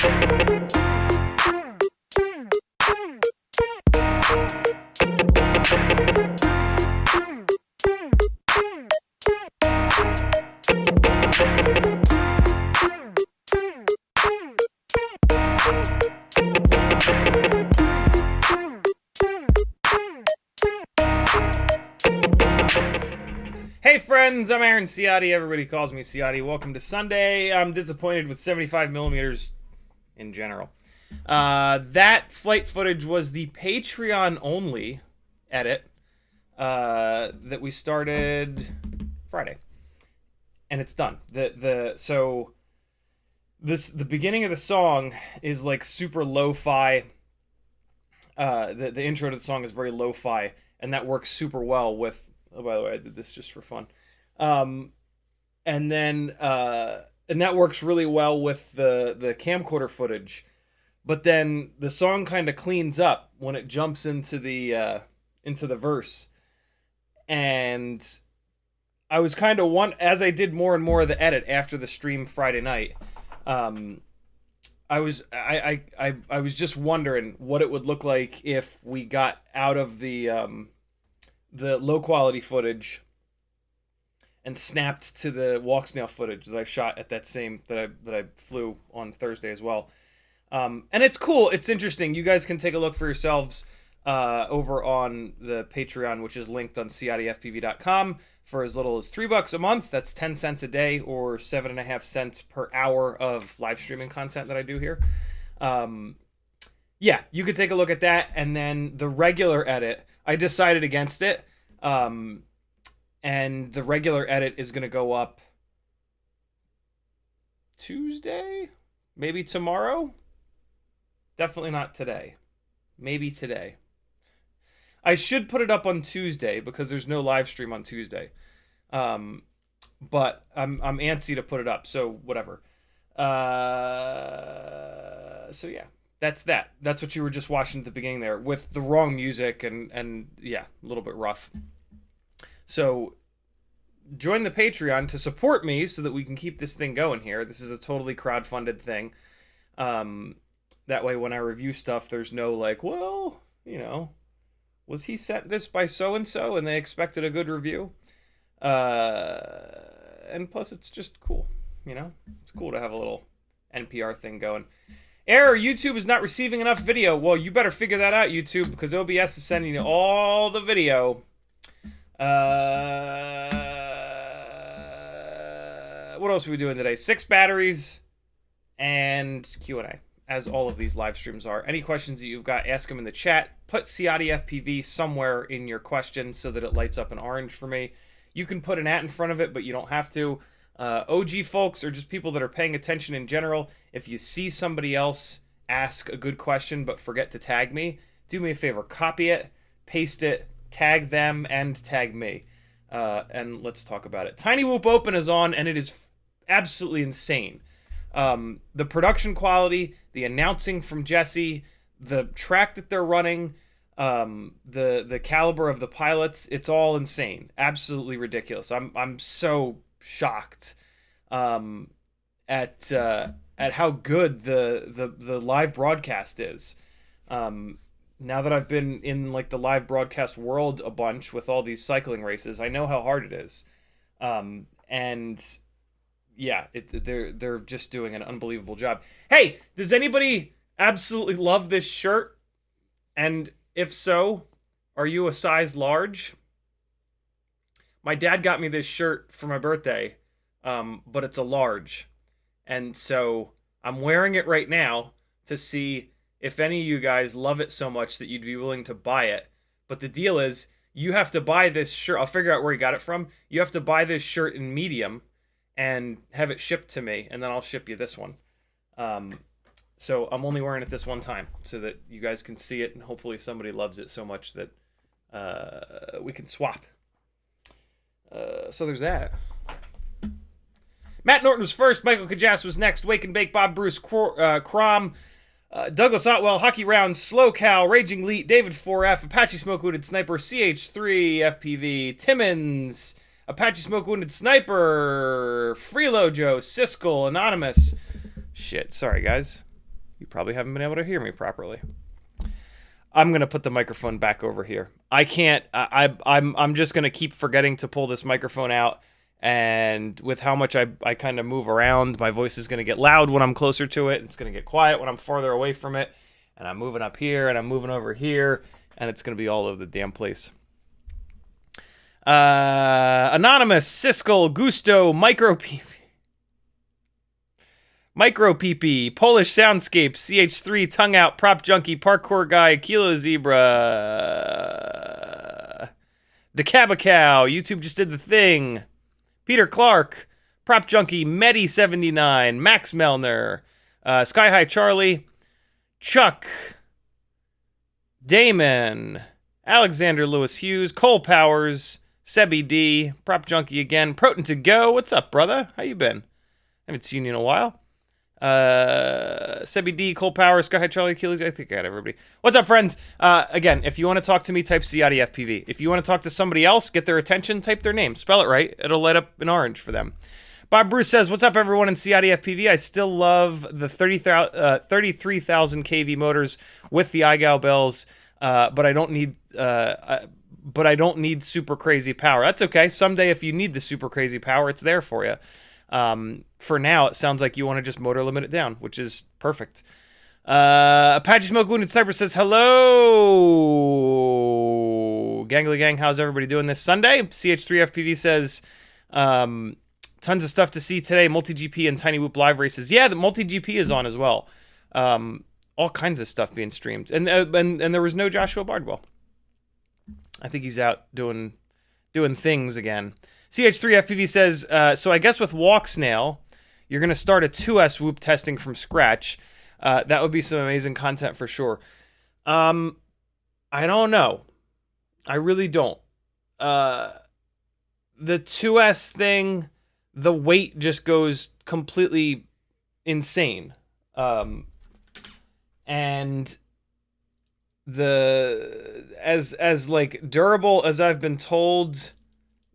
Hey friends, I'm Aaron Ciotti. Everybody calls me Ciotti. Welcome to Sunday. I'm disappointed with 75mm in general. That flight footage was the Patreon only edit that we started Friday, and it's done. The beginning of the song is like super lo-fi. The intro to the song is very lo-fi, and that works super well with. Oh, by the way, I did this just for fun. And that works really well with the camcorder footage. But then the song kind of cleans up when it jumps into the verse. And I was kind of as I did more and more of the edit after the stream Friday night, I was just wondering what it would look like if we got out of the low quality footage and snapped to the Walksnail footage that I shot at that I flew on Thursday as well. And it's cool. It's interesting. You guys can take a look for yourselves over on the Patreon, which is linked on CiottiFPV.com for as little as $3 a month. That's 10 cents a day or 7.5 cents per hour of live streaming content that I do here. Yeah, you could take a look at that. And then the regular edit, I decided against it. And the regular edit is going to go up Tuesday, maybe tomorrow. Definitely not today. Maybe today. I should put it up on Tuesday because there's no live stream on Tuesday. But I'm antsy to put it up, so whatever. So yeah. That's that. That's what you were just watching at the beginning there with the wrong music and yeah, a little bit rough. So join the Patreon to support me so that we can keep this thing going here. This is a totally crowdfunded thing. That way when I review stuff, there's no like, well, you know, was he sent this by so-and-so and they expected a good review? And plus it's just cool, you know? It's cool to have a little NPR thing going. Error, YouTube is not receiving enough video. Well, you better figure that out, YouTube, because OBS is sending you all the video. What else are we doing today? 6 batteries and Q&A, as all of these live streams are. Any questions that you've got, ask them in the chat. Put CiottiFPV somewhere in your question so that it lights up an orange for me. You can put an @ in front of it, but you don't have to. OG folks or just people that are paying attention in general, if you see somebody else ask a good question but forget to tag me, do me a favor, copy it, paste it, tag them, and tag me. And let's talk about it. Tiny Whoop Open is on, and it is absolutely insane. The production quality, the announcing from Jesse, the track that they're running, the caliber of the pilots, it's all insane. Absolutely ridiculous. I'm so shocked at how good the live broadcast is. Now that I've been in like the live broadcast world a bunch with all these cycling races, I know how hard it is. And yeah, they're just doing an unbelievable job. Hey, does anybody absolutely love this shirt? And if so, are you a size large? My dad got me this shirt for my birthday, but it's a large. And so I'm wearing it right now to see if any of you guys love it so much that you'd be willing to buy it. But the deal is, you have to buy this shirt. I'll figure out where you got it from. You have to buy this shirt in medium and have it shipped to me, and then I'll ship you this one. So I'm only wearing it this one time so that you guys can see it, and hopefully somebody loves it so much that we can swap. So there's that. Matt Norton was first. Michael Kajas was next. Wake and Bake, Bob Bruce, Crom, Douglas Otwell, Hockey Round, Slow Cal, Raging Leet, David 4F, Apache Smoke Wounded Sniper, CH3FPV, Timmons, Apache Smoke Wounded Sniper, Freelo Joe, Siskel, Anonymous. Shit, sorry guys. You probably haven't been able to hear me properly. I'm gonna put the microphone back over here. I can't. I'm just gonna keep forgetting to pull this microphone out, and with how much I kind of move around, my voice is gonna get loud when I'm closer to it. It's gonna get quiet when I'm farther away from it, and I'm moving up here and I'm moving over here, and it's gonna be all over the damn place. Anonymous, Siskel, Gusto, Micro PP, Polish Soundscape, CH3, Tongue Out, Prop Junkie, Parkour Guy, Kilo Zebra, Decabacow, YouTube just did the thing, Peter Clark, Prop Junkie, Medi79, Max Melner, Sky High Charlie, Chuck, Damon, Alexander Lewis Hughes, Cole Powers, Sebi D, Prop Junkie again, Proton to Go, what's up, brother? How you been? Haven't seen you in a while. Sebi D, Cole Powers, Sky High Charlie, Achilles, I think I got everybody. What's up, friends? Again, if you want to talk to me, type CiottiFPV. If you want to talk to somebody else, get their attention, type their name. Spell it right. It'll light up in orange for them. Bob Bruce says, what's up, everyone in CiottiFPV? I still love the 33,000 kV motors with the iGal bells, but I don't need super crazy power. That's okay. Someday, if you need the super crazy power, it's there for you. For now, it sounds like you want to just motor limit it down, which is perfect. Apache Smoke Wounded Sniper says, hello! Gangly Gang, how's everybody doing this Sunday? CH3FPV says, tons of stuff to see today. Multi-GP and Tiny Whoop live races. Yeah, the Multi-GP is on as well. All kinds of stuff being streamed. And there was no Joshua Bardwell. I think he's out doing things again. CH3FPV says, so I guess with Walksnail, you're going to start a 2S whoop testing from scratch. That would be some amazing content for sure. I don't know. I really don't. The 2S thing, the weight just goes completely insane. And as like durable as I've been told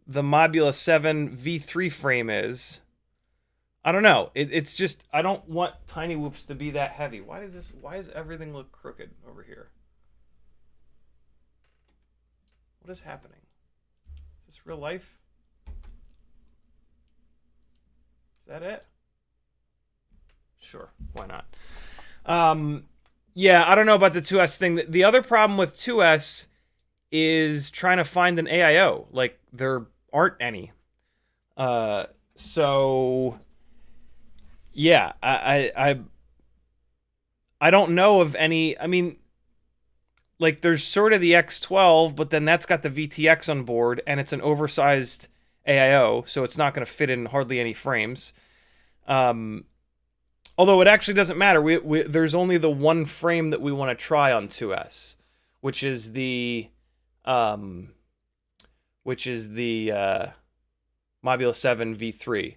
the Mobula 7 V3 frame is, I don't know. It's just, I don't want Tiny Whoops to be that heavy. Why does everything look crooked over here? What is happening? Is this real life? Is that it? Sure, why not? Yeah, I don't know about the 2S thing. The other problem with 2S is trying to find an AIO. Like, there aren't any. So yeah, I don't know of any. I mean, like, there's sort of the X12, but then that's got the VTX on board, and it's an oversized AIO, so it's not going to fit in hardly any frames. Although it actually doesn't matter. There's only the one frame that we want to try on 2S, which is the Mobula 7 V3.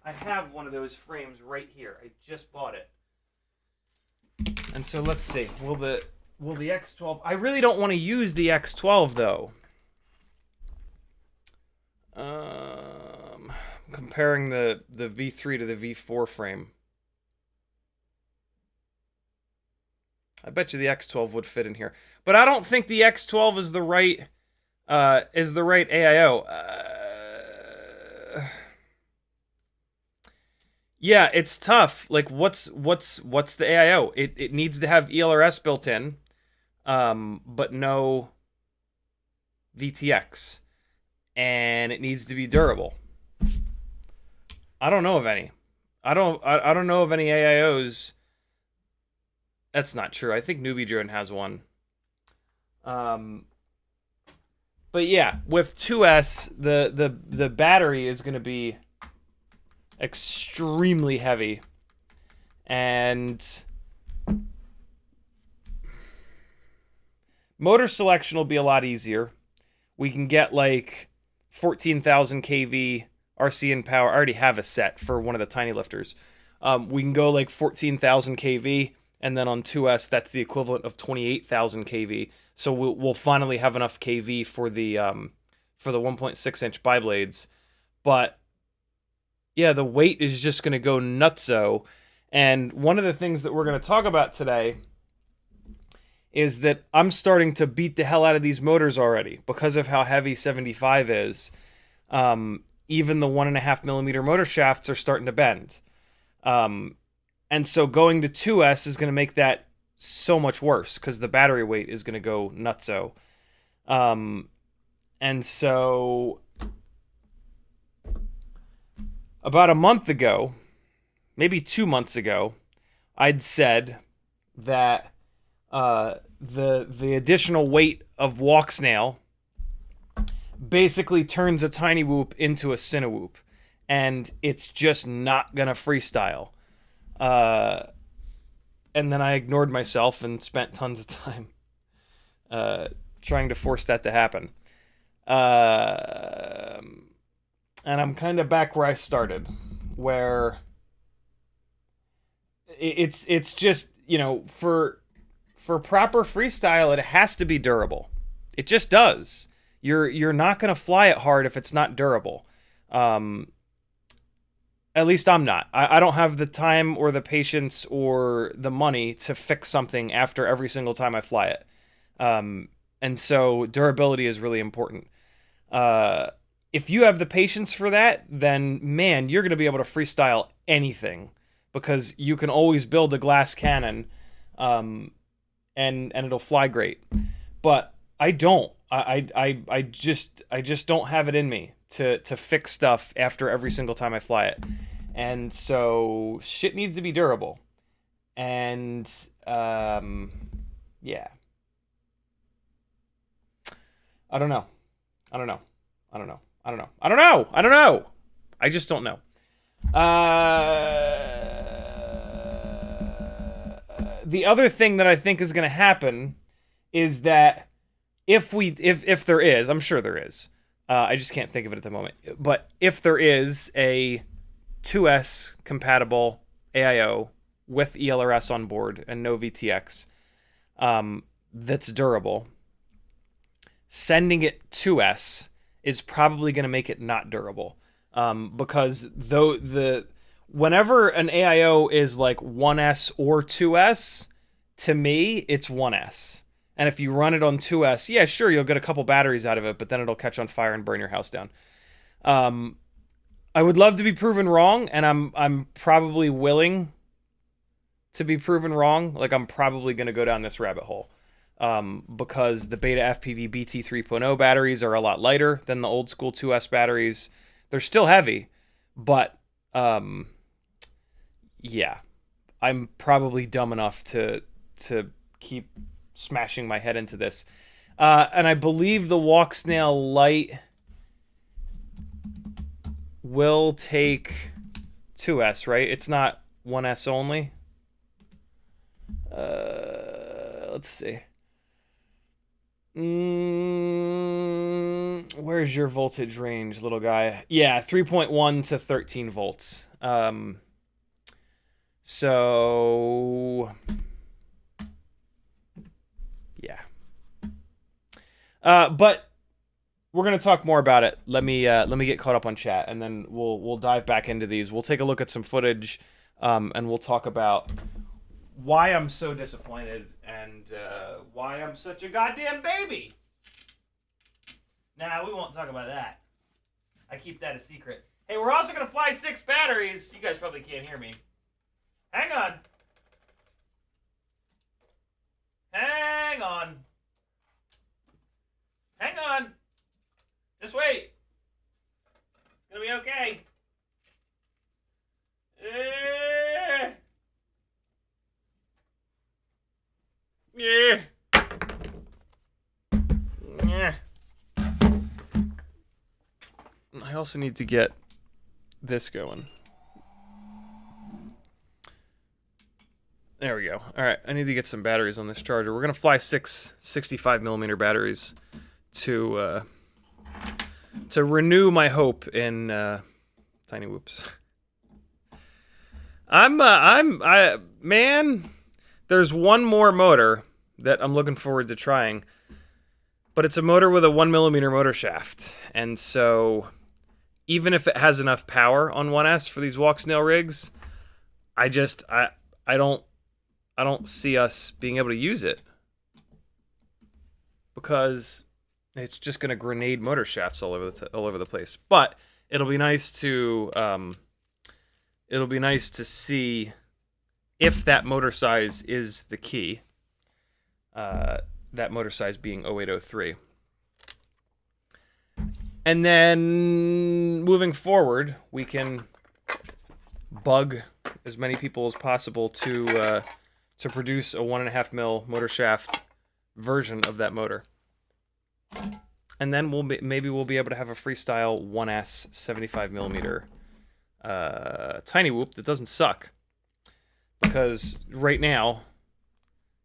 I have one of those frames right here. I just bought it. And so let's see. Will the X12... I really don't want to use the X12 though. Comparing the V3 to the V4 frame. I bet you the X12 would fit in here. But I don't think the X12 is the right AIO. Yeah, it's tough. Like, what's the AIO? It needs to have ELRS built in, but no VTX, and it needs to be durable. I don't know of any. I don't know of any AIOs. That's not true. I think NewBeeDrone has one. But yeah, with 2S, the battery is going to be extremely heavy, and motor selection will be a lot easier. We can get like 14,000 kV RC and power. I already have a set for one of the tiny lifters. We can go like 14,000 kV, and then on 2S, that's the equivalent of 28,000 kV. So we'll finally have enough kV for the 1.6-inch biblades. But yeah, the weight is just going to go nutso. And one of the things that we're going to talk about today is that I'm starting to beat the hell out of these motors already because of how heavy 75 is. Even the 1.5mm motor shafts are starting to bend. And so going to 2S is going to make that so much worse because the battery weight is going to go nutso. And so about a month ago, maybe 2 months ago, I'd said that the additional weight of Walksnail basically turns a tiny whoop into a cinewhoop, and it's just not gonna freestyle. And then I ignored myself and spent tons of time trying to force that to happen. And I'm kind of back where I started, where it's just, you know, for proper freestyle, it has to be durable. It just does. You're not going to fly it hard if it's not durable. At least I'm not. I don't have the time or the patience or the money to fix something after every single time I fly it. And so durability is really important. If you have the patience for that, then man, you're going to be able to freestyle anything because you can always build a glass cannon, and it'll fly great. But I don't. I just don't have it in me to fix stuff after every single time I fly it. And so shit needs to be durable. And yeah. I don't know. I just don't know. The other thing that I think is going to happen is that if there is, I'm sure there is, I just can't think of it at the moment, but if there is a 2S compatible AIO with ELRS on board and no VTX, that's durable, sending it 2S is probably going to make it not durable, because whenever an AIO is like 1S or 2S, to me it's 1S. And if you run it on 2S, yeah, sure, you'll get a couple batteries out of it, but then it'll catch on fire and burn your house down. I would love to be proven wrong, and I'm probably willing to be proven wrong. Like, I'm probably going to go down this rabbit hole, because the BetaFPV BT 3.0 batteries are a lot lighter than the old school 2S batteries. They're still heavy, but yeah, I'm probably dumb enough to keep smashing my head into this. And I believe the Walksnail Lite will take 2S, right? It's not 1S only. Let's see. Where's your voltage range, little guy? Yeah, 3.1 to 13 volts. So yeah. But we're gonna talk more about it. Let me get caught up on chat, and then we'll dive back into these. We'll take a look at some footage, and we'll talk about why I'm so disappointed and why I'm such a goddamn baby. Nah, we won't talk about that. I keep that a secret. Hey, we're also gonna fly 6 batteries. You guys probably can't hear me. Hang on. Hang on. Hang on. Just wait. It's gonna be okay. Yeah. Yeah. I also need to get this going. There we go. All right, I need to get some batteries on this charger. We're gonna fly 6 65mm batteries to renew my hope in tiny whoops. Man, there's one more motor that I'm looking forward to trying, but it's a motor with a 1mm motor shaft, and so even if it has enough power on 1S for these Walksnail rigs, I don't see us being able to use it, because it's just going to grenade motor shafts all over the place. But it'll be nice to see if that motor size is the key. That motor size being 0803. And then moving forward, we can bug as many people as possible to produce a 1.5mm motor shaft version of that motor. And then maybe we'll be able to have a freestyle 1S 75mm tiny whoop that doesn't suck. Because right now,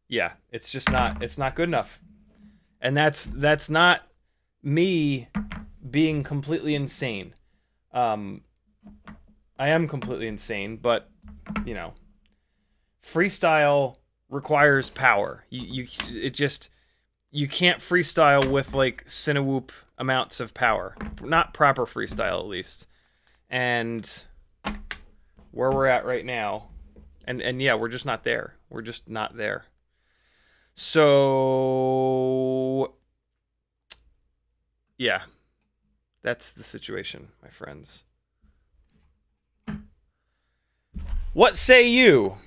yeah, it's just not good enough. And that's not me being completely insane. I am completely insane, but you know, freestyle requires power. You can't freestyle with like Cinewhoop amounts of power. Not proper freestyle, at least. And where we're at right now, and yeah, we're just not there. We're just not there. So yeah, that's the situation, my friends. What say you?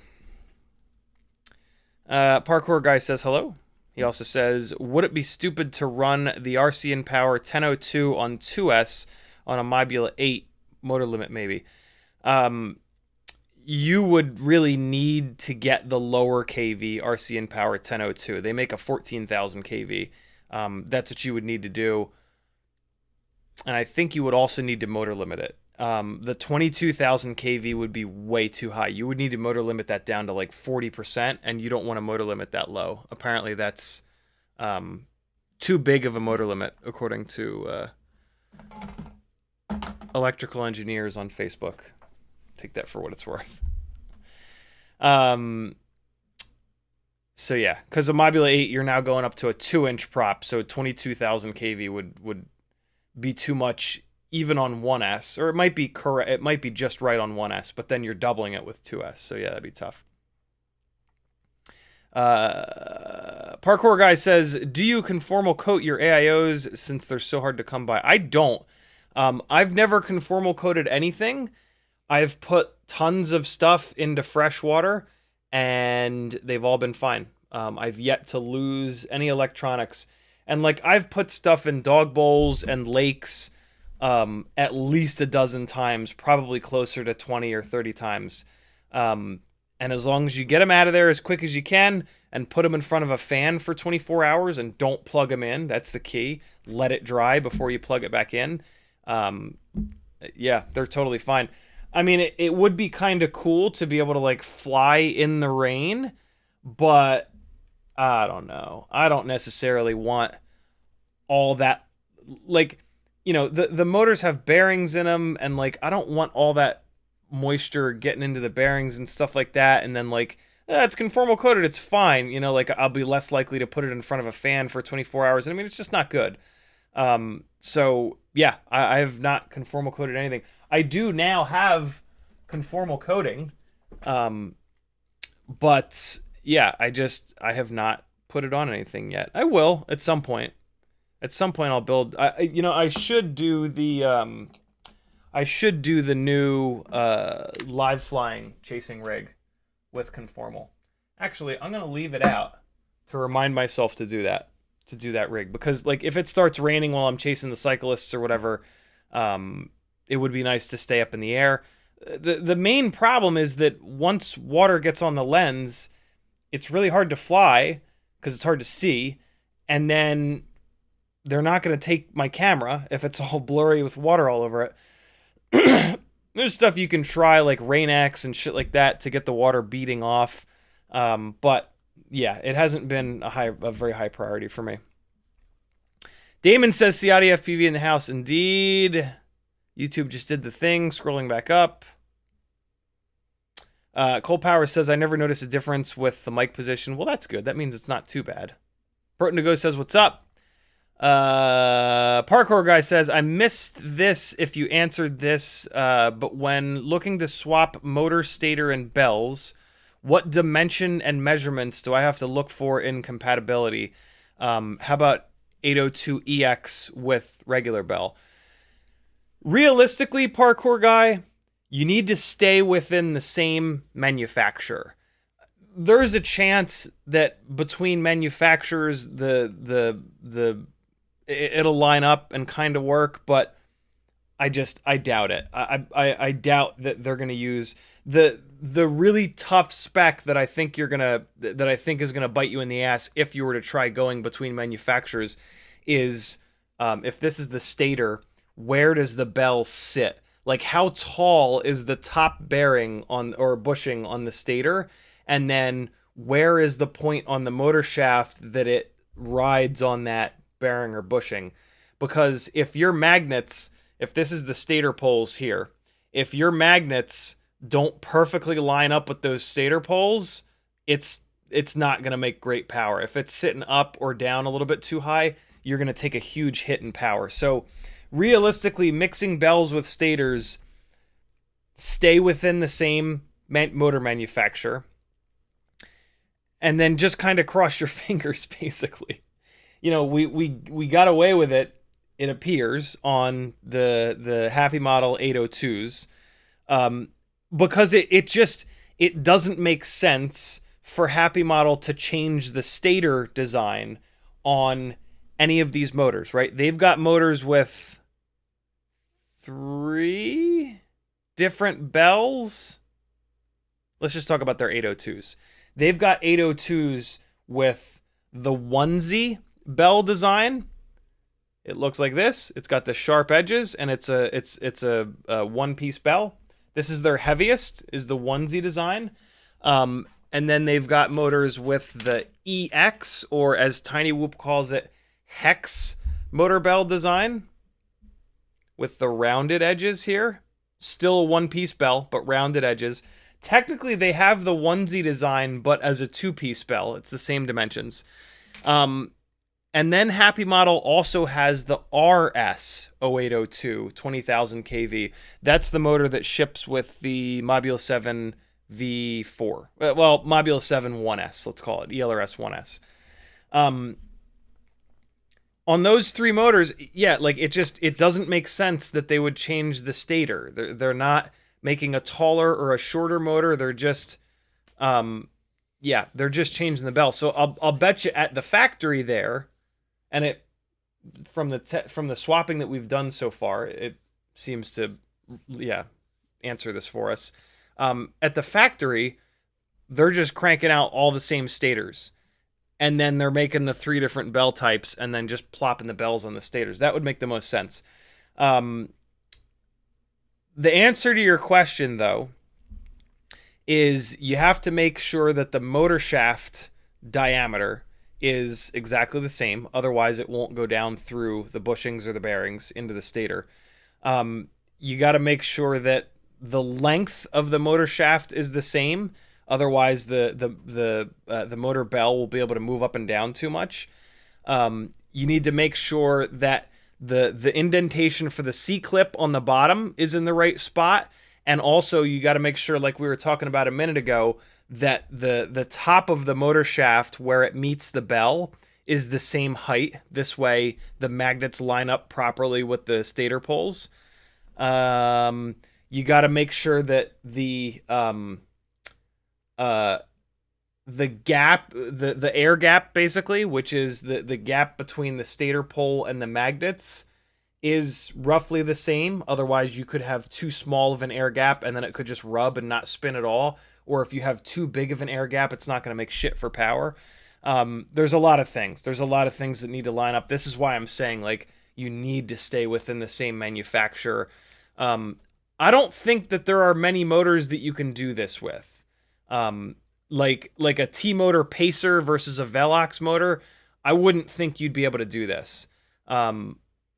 Parkour Guy says hello. He also says, would it be stupid to run the RCN Power 1002 on 2S on a Mobula 8 motor limit, maybe? You would really need to get the lower KV RCN Power 1002. They make a 14,000 KV. That's what you would need to do. And I think you would also need to motor limit it. The 22,000 kV would be way too high. You would need to motor limit that down to like 40%, and you don't want to motor limit that low. Apparently that's too big of a motor limit, according to electrical engineers on Facebook. Take that for what it's worth. So yeah, because a Mobula 8, you're now going up to a 2-inch prop, so 22,000 kV would be too much even on 1S, or it might be correct. It might be just right on 1S, but then you're doubling it with 2S. So yeah, that'd be tough. Parkour Guy says, do you conformal coat your AIOs since they're so hard to come by? I don't. I've never conformal coated anything. I've put tons of stuff into fresh water, and they've all been fine. I've yet to lose any electronics. And like, I've put stuff in dog bowls and lakes at least a dozen times, probably closer to 20 or 30 times. And as long as you get them out of there as quick as you can and put them in front of a fan for 24 hours and don't plug them in, that's the key. Let it dry before you plug it back in. Yeah, they're totally fine. I mean, it would be kind of cool to be able to like fly in the rain, but I don't know. I don't necessarily want all that, like, you know, the motors have bearings in them, and like, I don't want all that moisture getting into the bearings and stuff like that. And then like, it's conformal coated, it's fine. You know, like, I'll be less likely to put it in front of a fan for 24 hours. And I mean, it's just not good. So yeah, I have not conformal coated anything. I do now have conformal coating. But yeah, I have not put it on anything yet. I will at some point. At some point I'll build, you know, I should do the new live flying chasing rig with conformal. Actually, I'm going to leave it out to remind myself to do that rig, because like, if it starts raining while I'm chasing the cyclists or whatever, it would be nice to stay up in the air. The main problem is that once water gets on the lens, it's really hard to fly because it's hard to see, and then they're not going to take my camera if it's all blurry with water all over it. There's stuff you can try, like Rain-X and shit like that, to get the water beating off. But yeah, it hasn't been a very high priority for me. Damon says, CiottiFPV in the house. Indeed. YouTube just did the thing, scrolling back up. Cole Power says, I never noticed a difference with the mic position. Well, that's good. That means it's not too bad. Proton to Go says, what's up? Parkour guy says, I missed this if you answered this, but when looking to swap motor, stator, and bells, what dimension and measurements do I have to look for in compatibility? How about 802EX with regular bell? Realistically, Parkour guy, you need to stay within the same manufacturer. There's a chance that between manufacturers, it'll line up and kind of work, but I doubt it. I doubt that they're gonna use the really tough spec that I think is gonna bite you in the ass if you were to try going between manufacturers is if this is the stator, where does the bell sit? Like, how tall is the top bearing on or bushing on the stator, and then where is the point on the motor shaft that it rides on that bearing or bushing? Because if this is the stator poles here, if your magnets don't perfectly line up with those stator poles, it's not going to make great power. If it's sitting up or down a little bit too high, you're going to take a huge hit in power. So realistically, mixing bells with stators, stay within the same motor manufacturer, and then just kind of cross your fingers, basically. You know, we got away with it, it appears, on the happymodel 802s, because it doesn't make sense for happymodel to change the stator design on any of these motors, right? They've got motors with 3 different bells. Let's just talk about their 802s. They've got 802s with the onesie bell design. It looks like this. It's got the sharp edges, and it's a one-piece bell. This is their heaviest, is the onesie design. And then they've got motors with the EX, or as Tiny Whoop calls it, hex motor bell design, with the rounded edges here. Still a one-piece bell, but rounded edges. Technically, they have the onesie design, but as a 2-piece bell. It's the same dimensions. And then happymodel also has the RS 0802 20,000 kV. That's the motor that ships with the Module 7 V4. Well, Module 7 1S, let's call it, ELRS 1S. On those 3 motors, yeah, like it doesn't make sense that they would change the stator. They're not making a taller or a shorter motor. They're just, they're just changing the bell. So I'll bet you at the factory there, and it from the swapping that we've done so far, it seems to, answer this for us. At the factory, they're just cranking out all the same stators, and then they're making the 3 different bell types, and then just plopping the bells on the stators. That would make the most sense. The answer to your question, though, is you have to make sure that the motor shaft diameter is exactly the same. Otherwise, it won't go down through the bushings or the bearings into the stator. You got to make sure that the length of the motor shaft is the same. Otherwise, the motor bell will be able to move up and down too much. You need to make sure that the indentation for the C-clip on the bottom is in the right spot. And also, you got to make sure, like we were talking about a minute ago, that the top of the motor shaft where it meets the bell is the same height. This way, the magnets line up properly with the stator poles. You got to make sure that the gap, the air gap, basically, which is the gap between the stator pole and the magnets, is roughly the same. Otherwise, you could have too small of an air gap, and then it could just rub and not spin at all. Or if you have too big of an air gap, it's not going to make shit for power. There's a lot of things. There's a lot of things that need to line up. This is why I'm saying, like, you need to stay within the same manufacturer. I don't think that there are many motors that you can do this with. Like a T-motor Pacer versus a Velox motor, I wouldn't think you'd be able to do this.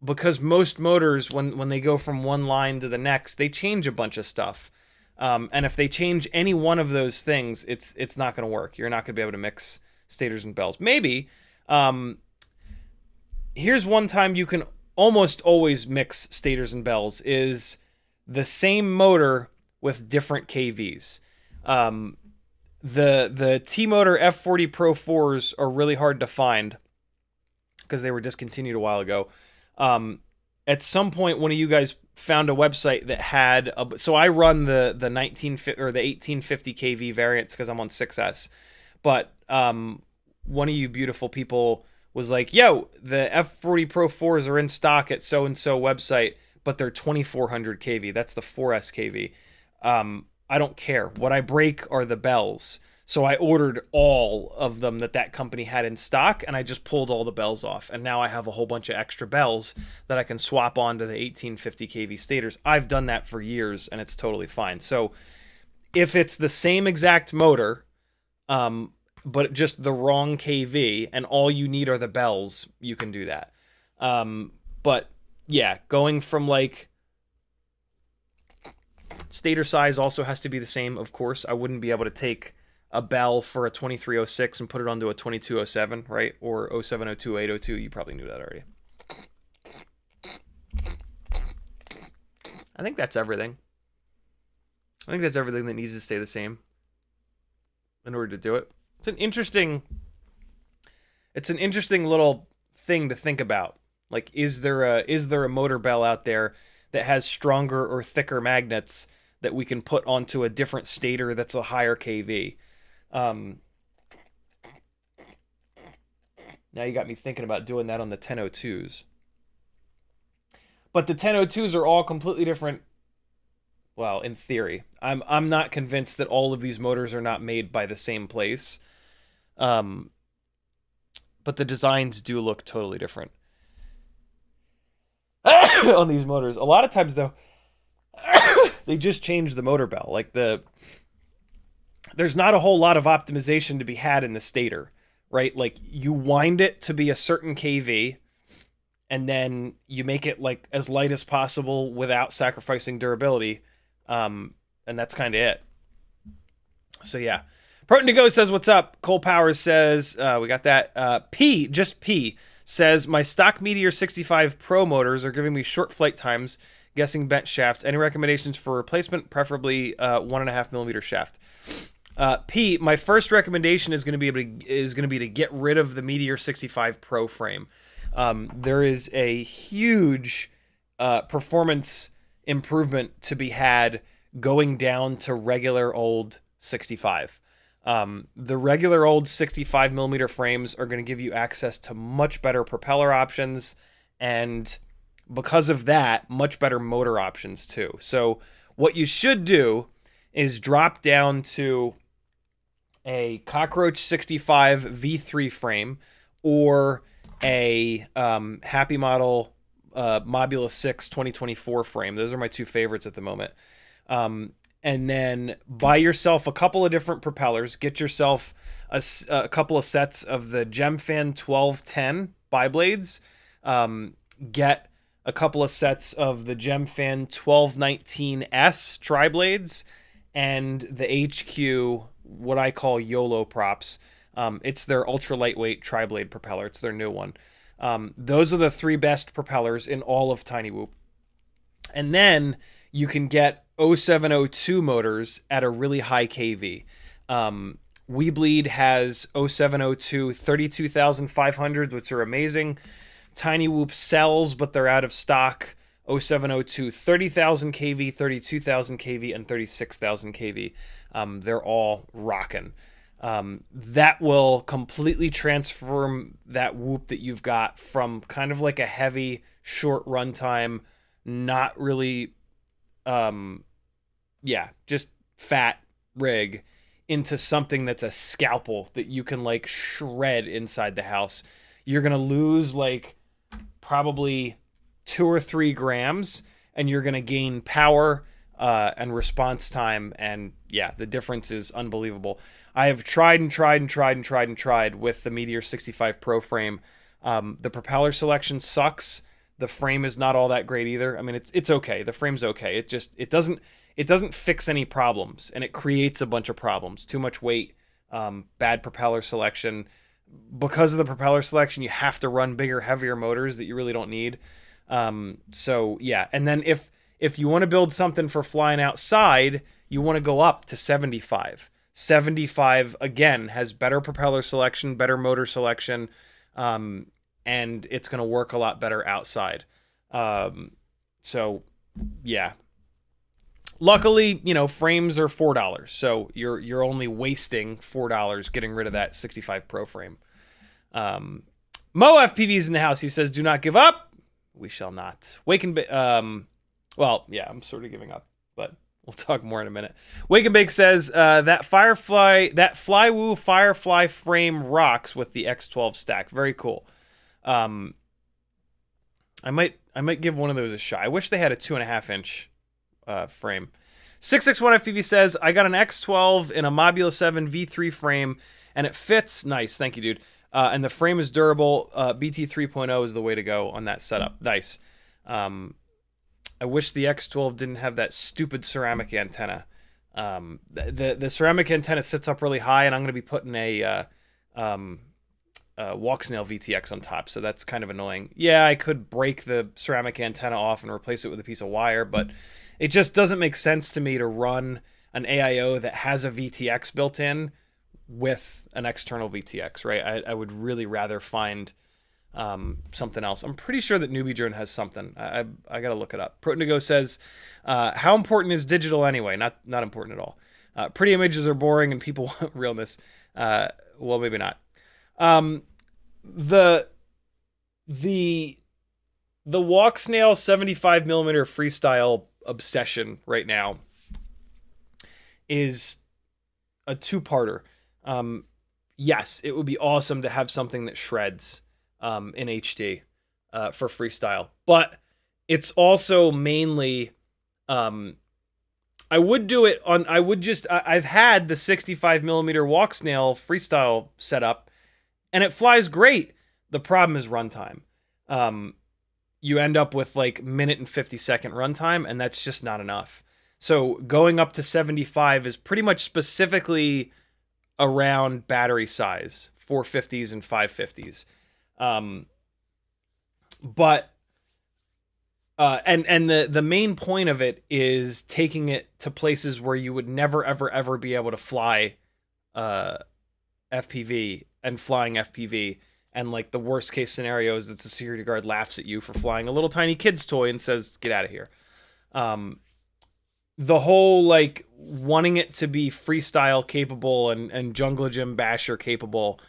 Because most motors, when they go from one line to the next, they change a bunch of stuff. And if they change any one of those things, it's not going to work. You're not going to be able to mix stators and bells. Maybe here's one time you can almost always mix stators and bells is the same motor with different KVs. The T-Motor F40 Pro 4s are really hard to find because they were discontinued a while ago. At some point, one of you guys found a website that had so I run the 1850 kV variants because I'm on 6S, but one of you beautiful people was like, yo, the F40 Pro 4s are in stock at so and so website, but they're 2400 kV. That's the 4S kV. I don't care. What I break are the bells. So I ordered all of them that company had in stock, and I just pulled all the bells off. And now I have a whole bunch of extra bells that I can swap onto the 1850 kV stators. I've done that for years, and it's totally fine. So if it's the same exact motor, but just the wrong KV, and all you need are the bells, you can do that. But yeah, going from like stator size also has to be the same, of course. I wouldn't be able to take a bell for a 2306 and put it onto a 2207, right? Or 0702, 802. You probably knew that already. I think that's everything. I think that's everything that needs to stay the same in order to do it. It's an interesting little thing to think about. Like, is there a motor bell out there that has stronger or thicker magnets that we can put onto a different stator that's a higher KV? Now you got me thinking about doing that on the 1002s. But the 1002s are all completely different. Well, in theory. I'm not convinced that all of these motors are not made by the same place. But the designs do look totally different on these motors. A lot of times, though, they just change the motor bell. Like there's not a whole lot of optimization to be had in the stator, right? Like you wind it to be a certain KV, and then you make it like as light as possible without sacrificing durability. And that's kind of it. So yeah. Proton to Go says, what's up? Cole Powers says, we got that. P says, my stock Meteor 65 Pro motors are giving me short flight times, guessing bent shafts. Any recommendations for replacement, preferably 1.5mm shaft? P, my first recommendation is going to be to get rid of the Meteor 65 Pro frame. There is a huge performance improvement to be had going down to regular old 65. The regular old 65mm frames are going to give you access to much better propeller options, and because of that, much better motor options too. So what you should do is drop down to a Cockroach 65 V3 frame or a happymodel Mobula 6 2024 frame. Those are my two favorites at the moment. And then buy yourself a couple of different propellers. Get yourself a couple of sets of the Gemfan 1210 biblades. Get a couple of sets of the Gemfan 1219S triblades and the HQ, what I call YOLO props. It's their ultra lightweight triblade propeller. It's their new one. Those are the three best propellers in all of Tiny Whoop. And then you can get 0702 motors at a really high KV. WeBleed has 0702 32,500s, which are amazing. Tiny Whoop sells, but they're out of stock. 0702 30,000 kV, 32,000 kV, and 36,000 kV. They're all rocking. That will completely transform that whoop that you've got from kind of like a heavy, short runtime, not really, just fat rig into something that's a scalpel that you can like shred inside the house. You're going to lose like probably 2 or 3 grams, and you're going to gain power and response time. And yeah, the difference is unbelievable. I have tried with the Meteor 65 Pro frame. The propeller selection sucks. The frame is not all that great either. I mean, it's okay. The frame's okay. It doesn't fix any problems, and it creates a bunch of problems. Too much weight, bad propeller selection, because of the propeller selection, you have to run bigger, heavier motors that you really don't need. So yeah, and then if you want to build something for flying outside, you want to go up to 75. 75 again has better propeller selection, better motor selection, and it's going to work a lot better outside. So yeah. Luckily, you know, frames are $4, so you're only wasting $4 getting rid of that 65 Pro frame. Mo FPV's in the house. He says, "Do not give up. We shall not." Well, yeah, I'm sort of giving up, but we'll talk more in a minute. Wake and Bake says that Flywoo Firefly frame rocks with the X12 stack. Very cool. I might give one of those a shot. I wish they had a 2.5-inch frame. 661 FPV says, "I got an X12 in a Mobula 7 V3 frame, and it fits." Nice, thank you, dude. And the frame is durable. BT 3.0 is the way to go on that setup. Nice. I wish the X12 didn't have that stupid ceramic antenna. The ceramic antenna sits up really high, and I'm going to be putting a Walksnail VTX on top, so that's kind of annoying. Yeah, I could break the ceramic antenna off and replace it with a piece of wire, but it just doesn't make sense to me to run an AIO that has a VTX built in with an external VTX, right? I would really rather find something else. I'm pretty sure that NewBeeDrone has something. I got to look it up. Protindigo says, "How important is digital anyway?" Not important at all. Pretty images are boring and people want realness. Well, maybe not. The Walksnail 75mm freestyle obsession right now is a two-parter. Yes, it would be awesome to have something that shreds in HD for freestyle, but it's also mainly I would do it on I've had the 65mm Walksnail freestyle setup and it flies great. The problem is runtime. You end up with like minute and 50-second runtime, and that's just not enough. So going up to 75 is pretty much specifically around battery size, 450s and 550s. And the main point of it is taking it to places where you would never, ever, ever be able to fly FPV and flying FPV. And like the worst case scenario is that the security guard laughs at you for flying a little tiny kid's toy and says, "Get out of here." The whole like wanting it to be freestyle capable and jungle gym basher capable.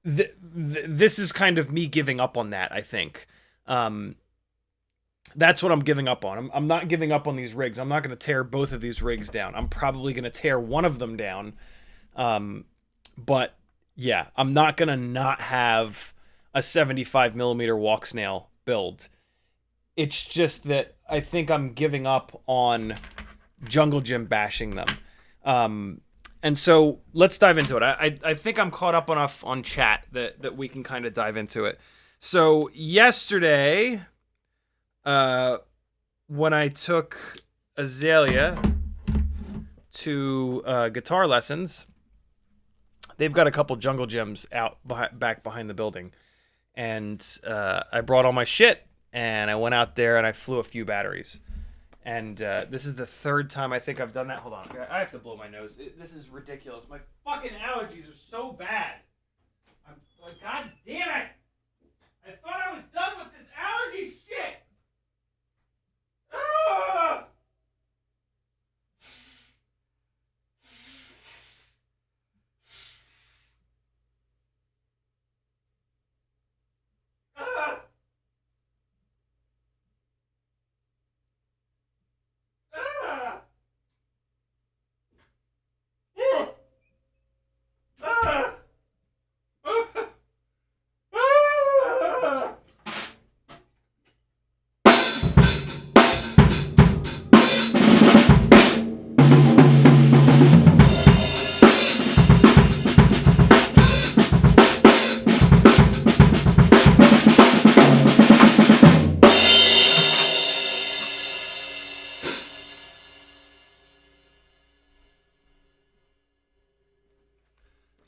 This is kind of me giving up on that, I think. That's what I'm giving up on. I'm not giving up on these rigs. I'm not going to tear both of these rigs down. I'm probably going to tear one of them down. But yeah, I'm not going to not have a 75mm Walksnail build. It's just that I think I'm giving up on jungle gym bashing them. And so let's dive into it. I think I'm caught up enough on chat that we can kind of dive into it. So yesterday, when I took Azalea to guitar lessons, they've got a couple jungle gyms out back behind the building. And I brought all my shit, and I went out there and I flew a few batteries. And this is the third time I think I've done that. Hold on. I have to blow my nose. This is ridiculous. My fucking allergies are so bad. God damn it! I thought I was done with this allergy shit! Ah! Ah! Ah! Ah! Ah!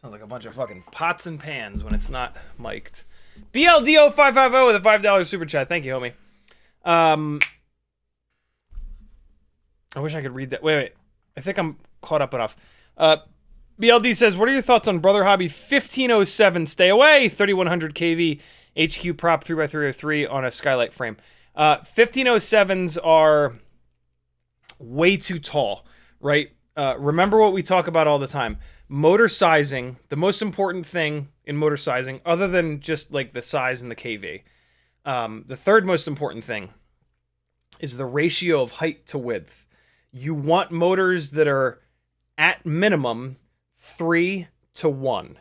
Sounds like a bunch of fucking pots and pans when it's not mic'd. BLDO550 with a $5 super chat. Thank you, homie. I wish I could read that. Wait. I think I'm caught up enough. BLD says, what are your thoughts on Brother Hobby 1507? Stay away. 3100 kV HQ prop 3x303 on a Skylite frame. 1507s are way too tall, right? Remember what we talk about all the time. Motor sizing, the most important thing in motor sizing, other than just like the size and the kV. The third most important thing is the ratio of height to width. You want motors that are at minimum 3 to 1.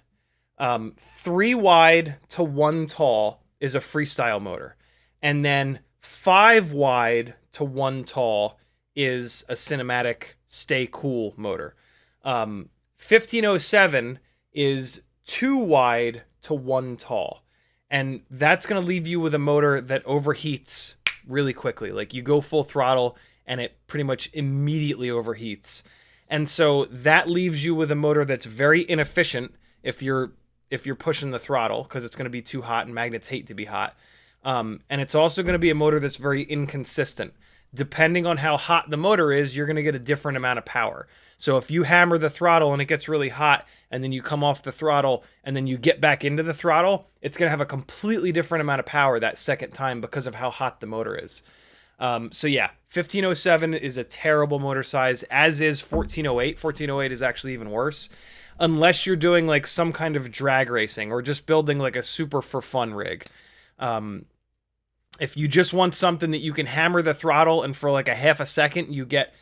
3 wide to 1 tall is a freestyle motor. And then 5 wide to 1 tall is a cinematic stay cool motor. 1507 is 2 wide to 1 tall. And that's going to leave you with a motor that overheats really quickly. Like you go full throttle and it pretty much immediately overheats. And so that leaves you with a motor that's very inefficient if you're pushing the throttle, because it's going to be too hot and magnets hate to be hot. And it's also going to be a motor that's very inconsistent. Depending on how hot the motor is, you're going to get a different amount of power. So if you hammer the throttle and it gets really hot, and then you come off the throttle and then you get back into the throttle, it's going to have a completely different amount of power that second time because of how hot the motor is. So yeah, 1507 is a terrible motor size, as is 1408. 1408 is actually even worse, unless you're doing like some kind of drag racing or just building like a super for fun rig. If you just want something that you can hammer the throttle and for like a half a second you get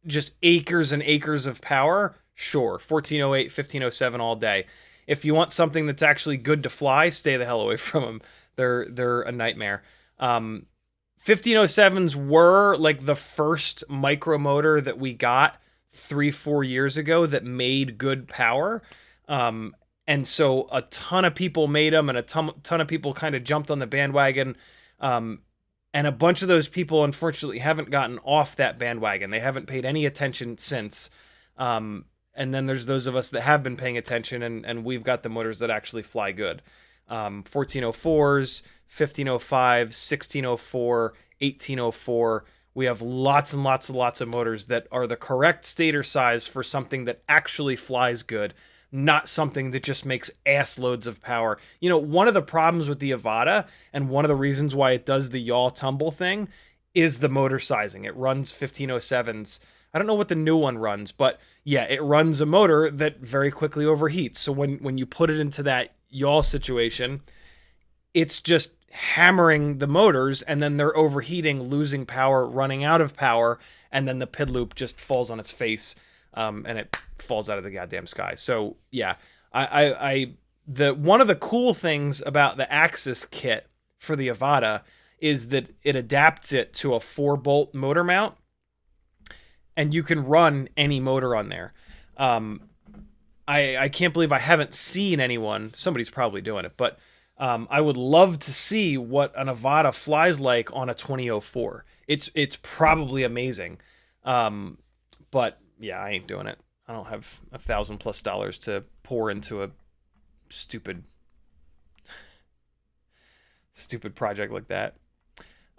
just acres and acres of power, sure, 1408, 1507 all day. If you want something that's actually good to fly, stay the hell away from them. They're a nightmare. 1507s were like the first micro motor that we got 3-4 years ago that made good power. And so a ton of people made them, and a ton of people kind of jumped on the bandwagon. And a bunch of those people, unfortunately, haven't gotten off that bandwagon. They haven't paid any attention since. And then there's those of us that have been paying attention, and we've got the motors that actually fly good. 1404s, 1505, 1604, 1804. We have lots and lots and lots of motors that are the correct stator size for something that actually flies good, not something that just makes ass loads of power. You know, one of the problems with the Avata, and one of the reasons why it does the yaw tumble thing, is the motor sizing. It runs 1507s. I don't know what the new one runs, but yeah, it runs a motor that very quickly overheats. So when you put it into that yaw situation, it's just hammering the motors, and then they're overheating, losing power, running out of power, and then the PID loop just falls on its face, and it falls out of the goddamn sky. So yeah, one of the cool things about the Axis kit for the Avata is that it adapts it to a 4-bolt motor mount, and you can run any motor on there. I can't believe I haven't seen anyone. Somebody's probably doing it, but I would love to see what an Avata flies like on a 2004. It's probably amazing. But yeah, I ain't doing it. I don't have $1,000+ to pour into a stupid project like that.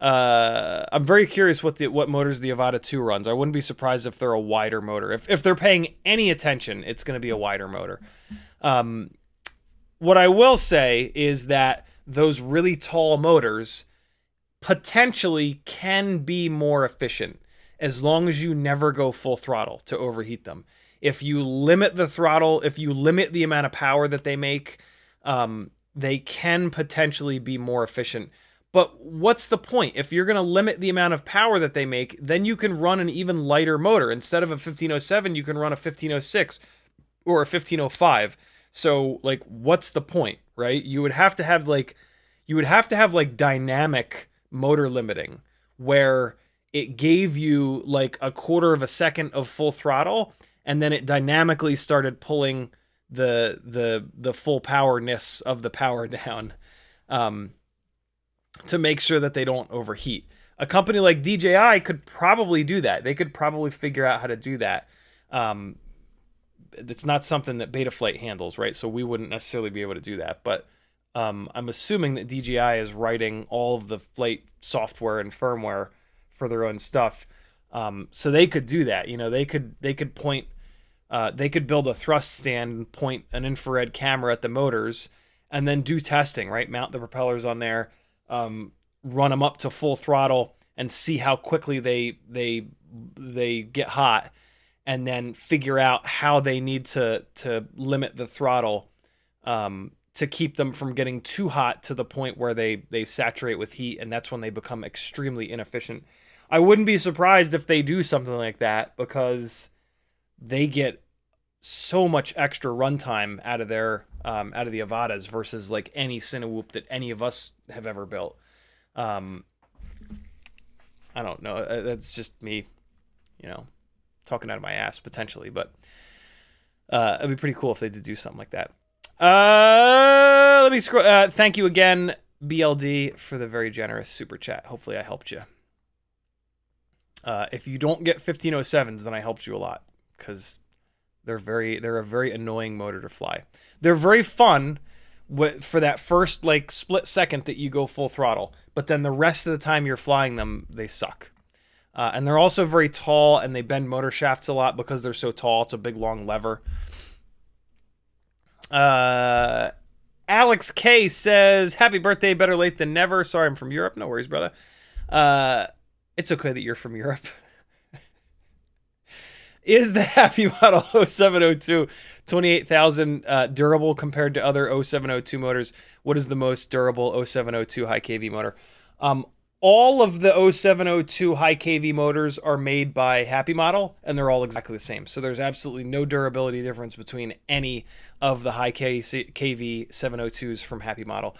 I'm very curious what motors the Avata 2 runs. I wouldn't be surprised if they're a wider motor. If they're paying any attention, it's going to be a wider motor. What I will say is that those really tall motors potentially can be more efficient as long as you never go full throttle to overheat them. If you limit the throttle, if you limit the amount of power that they make, they can potentially be more efficient. But what's the point? If you're going to limit the amount of power that they make, then you can run an even lighter motor. Instead of a 1507, you can run a 1506 or a 1505. So like, what's the point, right? You would have to have like dynamic motor limiting, where it gave you like a quarter of a second of full throttle, and then it dynamically started pulling the full powerness of the power down, to make sure that they don't overheat. A company like DJI could probably do that. They could probably figure out how to do that. it's not something that Betaflight handles, right? So we wouldn't necessarily be able to do that. But I'm assuming that DJI is writing all of the flight software and firmware for their own stuff, so they could do that. You know, they could point, they could build a thrust stand and point an infrared camera at the motors, and then do testing, right? Mount the propellers on there, run them up to full throttle, and see how quickly they get hot, and then figure out how they need to limit the throttle to keep them from getting too hot to the point where they saturate with heat, and that's when they become extremely inefficient. I wouldn't be surprised if they do something like that, because they get so much extra runtime out of their out of the Avadas versus like any Cinewhoop that any of us have ever built. I don't know. That's just me, you know, talking out of my ass potentially, but it'd be pretty cool if they did do something like that. Let me scroll. Thank you again, BLD, for the very generous super chat. Hopefully I helped you. If you don't get 1507s, then I helped you a lot, because they're a very annoying motor to fly. They're very fun for that first like split second that you go full throttle, but then the rest of the time you're flying them, they suck. And they're also very tall, and they bend motor shafts a lot because they're so tall. It's a big long lever. Alex K says, happy birthday, better late than never. Sorry, I'm from Europe. No worries, brother. It's okay that you're from Europe. Is the happymodel 0702 28,000 durable compared to other 0702 motors? What is the most durable 0702 high kV motor? All of the 0702 high kV motors are made by happymodel, and they're all exactly the same. So there's absolutely no durability difference between any of the high kV 702s from happymodel.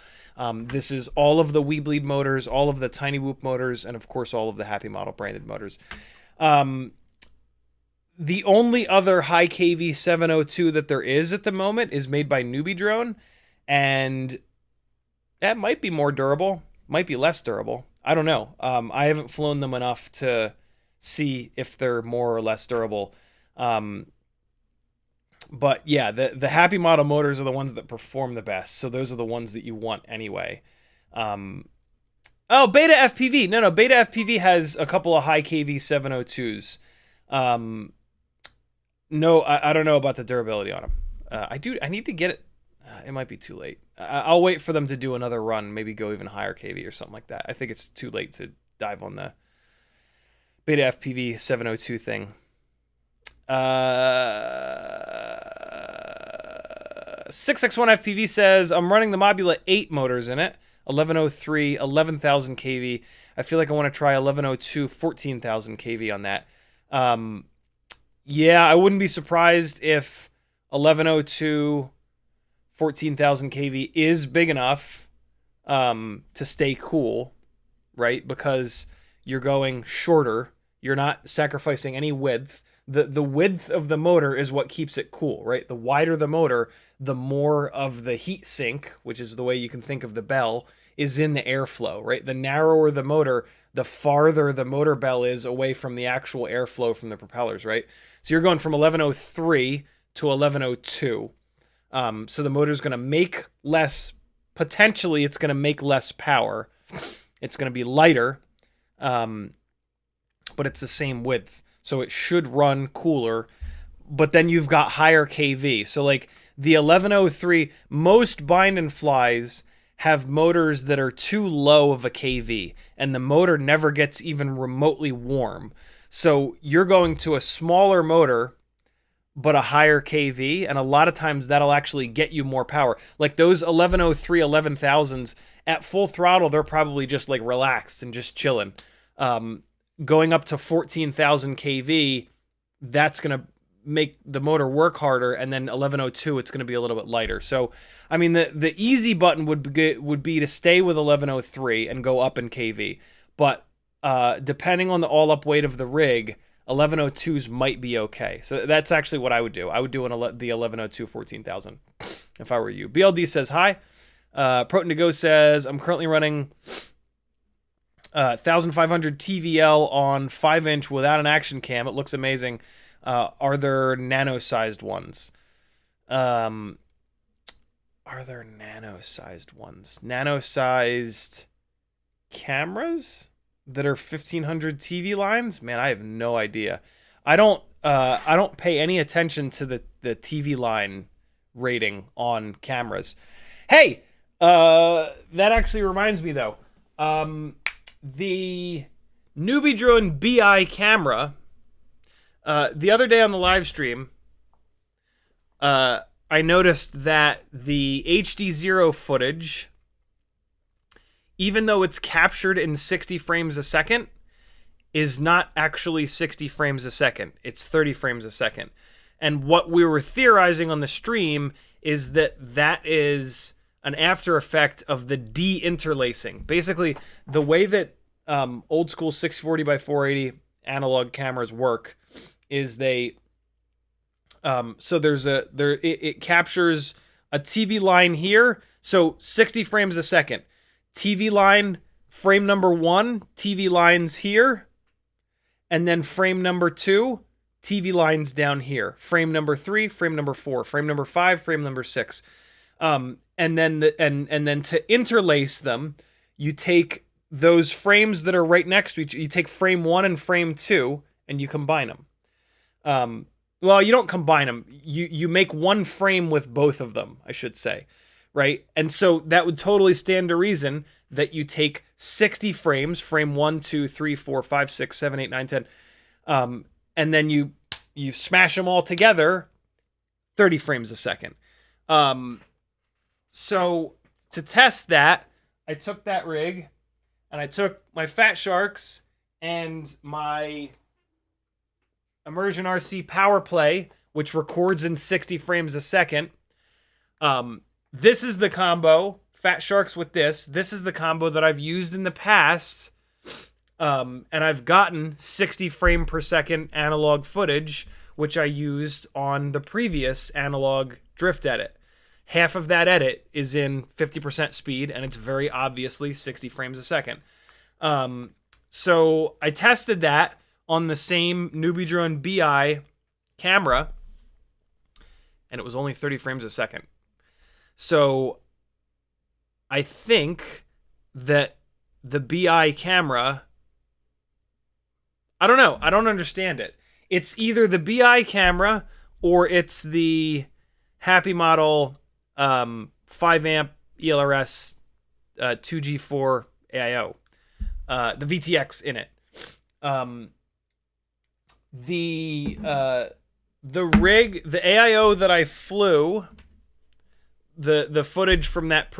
This is all of the Weebleed motors, all of the Tiny Whoop motors, and of course all of the happymodel branded motors. The only other high kV 702 that there is at the moment is made by NewBeeDrone, and that might be more durable, might be less durable. I don't know. I haven't flown them enough to see if they're more or less durable. But yeah, the happymodel motors are the ones that perform the best. So those are the ones that you want anyway. Oh, BetaFPV. No, BetaFPV has a couple of high kV 702s. No, I don't know about the durability on them. I need to get it. It might be too late. I'll wait for them to do another run, maybe go even higher kV or something like that. I think it's too late to dive on the BetaFPV 702 thing. 661FPV says, I'm running the Mobula 8 motors in it. 1103, 11,000 kV. I feel like I want to try 1102, 14,000 kV on that. Yeah, I wouldn't be surprised if 1102... 14,000 kV is big enough to stay cool, right? Because you're going shorter. You're not sacrificing any width. The width of the motor is what keeps it cool, right? The wider the motor, the more of the heat sink, which is the way you can think of the bell, is in the airflow, right? The narrower the motor, the farther the motor bell is away from the actual airflow from the propellers, right? So you're going from 1103 to 1102. So the motor is going to make less, potentially it's going to make less power. It's going to be lighter, but it's the same width. So it should run cooler, but then you've got higher kV. So like the 1103, most bind and flies have motors that are too low of a kV, and the motor never gets even remotely warm. So you're going to a smaller motor, but a higher kV, and a lot of times that'll actually get you more power. Like those 1103, 11,000s, at full throttle, they're probably just like relaxed and just chilling. Going up to 14,000 kV, that's going to make the motor work harder, and then 1102, it's going to be a little bit lighter. So, I mean, the easy button would be to stay with 1103 and go up in kV. But depending on the all-up weight of the rig, 1102s might be okay. So that's actually what I would do. I would do the 1102 14,000 if I were you. BLD says hi. Proton to Go says, I'm currently running 1500 TVL on 5-inch without an action cam. It looks amazing. Are there nano-sized ones? Are there nano-sized ones? Nano-sized cameras that are 1500 TV lines? Man, I have no idea. I don't pay any attention to the TV line rating on cameras. Hey, that actually reminds me though. The NewBeeDrone Bee Eye camera, the other day on the live stream, I noticed that the HDZero footage, even though it's captured in 60 frames a second, is not actually 60 frames a second. It's 30 frames a second. And what we were theorizing on the stream is that that is an after effect of the de-interlacing. Basically, the way that old school 640 by 480 analog cameras work is they so it captures a TV line here, so 60 frames a second. TV line frame number 1, TV lines here, and then frame number 2, TV lines down here. Frame number 3, frame number 4, frame number 5, frame number 6. And then to interlace them, you take those frames that are right next to each. You take frame 1 and frame 2, and you combine them. Well, you don't combine them. You make one frame with both of them, I should say, right? And so that would totally stand to reason that you take 60 frames, frame 1, 2, 3, 4, 5, 6, 7, 8, 9, 10, and then you smash them all together, 30 frames a second. So to test that, I took that rig, and I took my Fat Sharks and my Immersion RC Power Play, which records in 60 frames a second. This is the combo, Fat Sharks with this. This is the combo that I've used in the past, and I've gotten 60 frame per second analog footage, which I used on the previous analog drift edit. Half of that edit is in 50% speed, and it's very obviously 60 frames a second. So I tested that on the same NewBeeDrone Bee Eye camera, and it was only 30 frames a second. So I think that the Bee Eye camera, I don't know. I don't understand it. It's either the Bee Eye camera or it's the happymodel 5-amp ELRS 2G4 AIO, the VTX in it. The rig, the AIO that I flew, the footage from that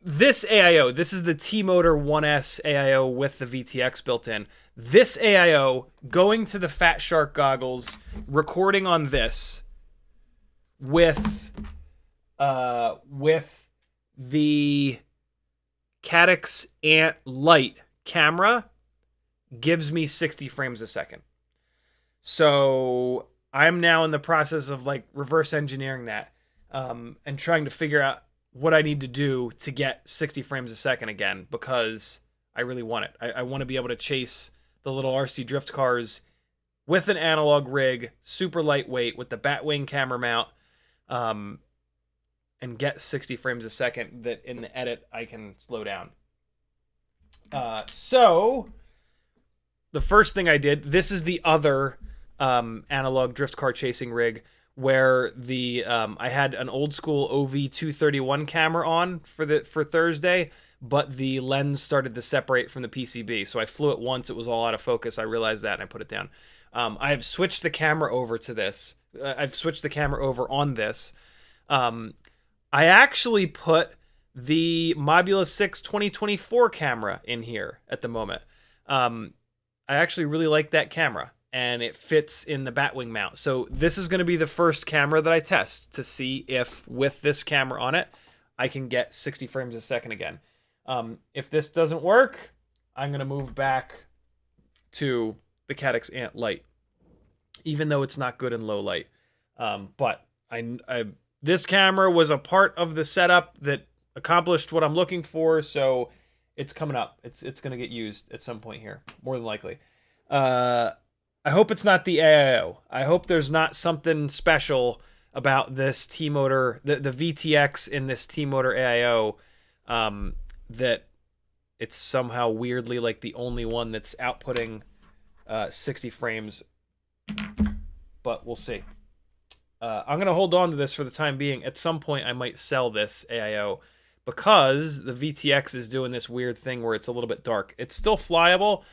this AIO, this is the T-Motor 1S AIO with the VTX built in. This AIO going to the Fat Shark goggles, recording on this with the Caddx Ant Lite camera gives me 60 frames a second. So I'm now in the process of like reverse engineering that and trying to figure out what I need to do to get 60 frames a second again, because I really want it. I want to be able to chase the little RC drift cars with an analog rig, super lightweight, with the Batwing camera mount, and get 60 frames a second that in the edit I can slow down. So the first thing I did, this is the other analog drift car chasing rig where the I had an old school OV231 camera on for Thursday, but the lens started to separate from the PCB. So I flew it once, it was all out of focus. I realized that and I put it down. I have switched the camera over to this. I've switched the camera over on this. I actually put the Mobula 6 2024 camera in here at the moment. I actually really like that camera, and it fits in the Batwing mount. So this is going to be the first camera that I test to see if with this camera on it, I can get 60 frames a second again. If this doesn't work, I'm going to move back to the Caddx Ant Lite, even though it's not good in low light. But this camera was a part of the setup that accomplished what I'm looking for, so It's coming up. It's gonna get used at some point here, more than likely. I hope it's not the AIO. I hope there's not something special about this T-motor, the VTX in this T-motor AIO, that it's somehow weirdly like the only one that's outputting 60 frames. But we'll see. I'm going to hold on to this for the time being. At some point, I might sell this AIO because the VTX is doing this weird thing where it's a little bit dark. It's still flyable,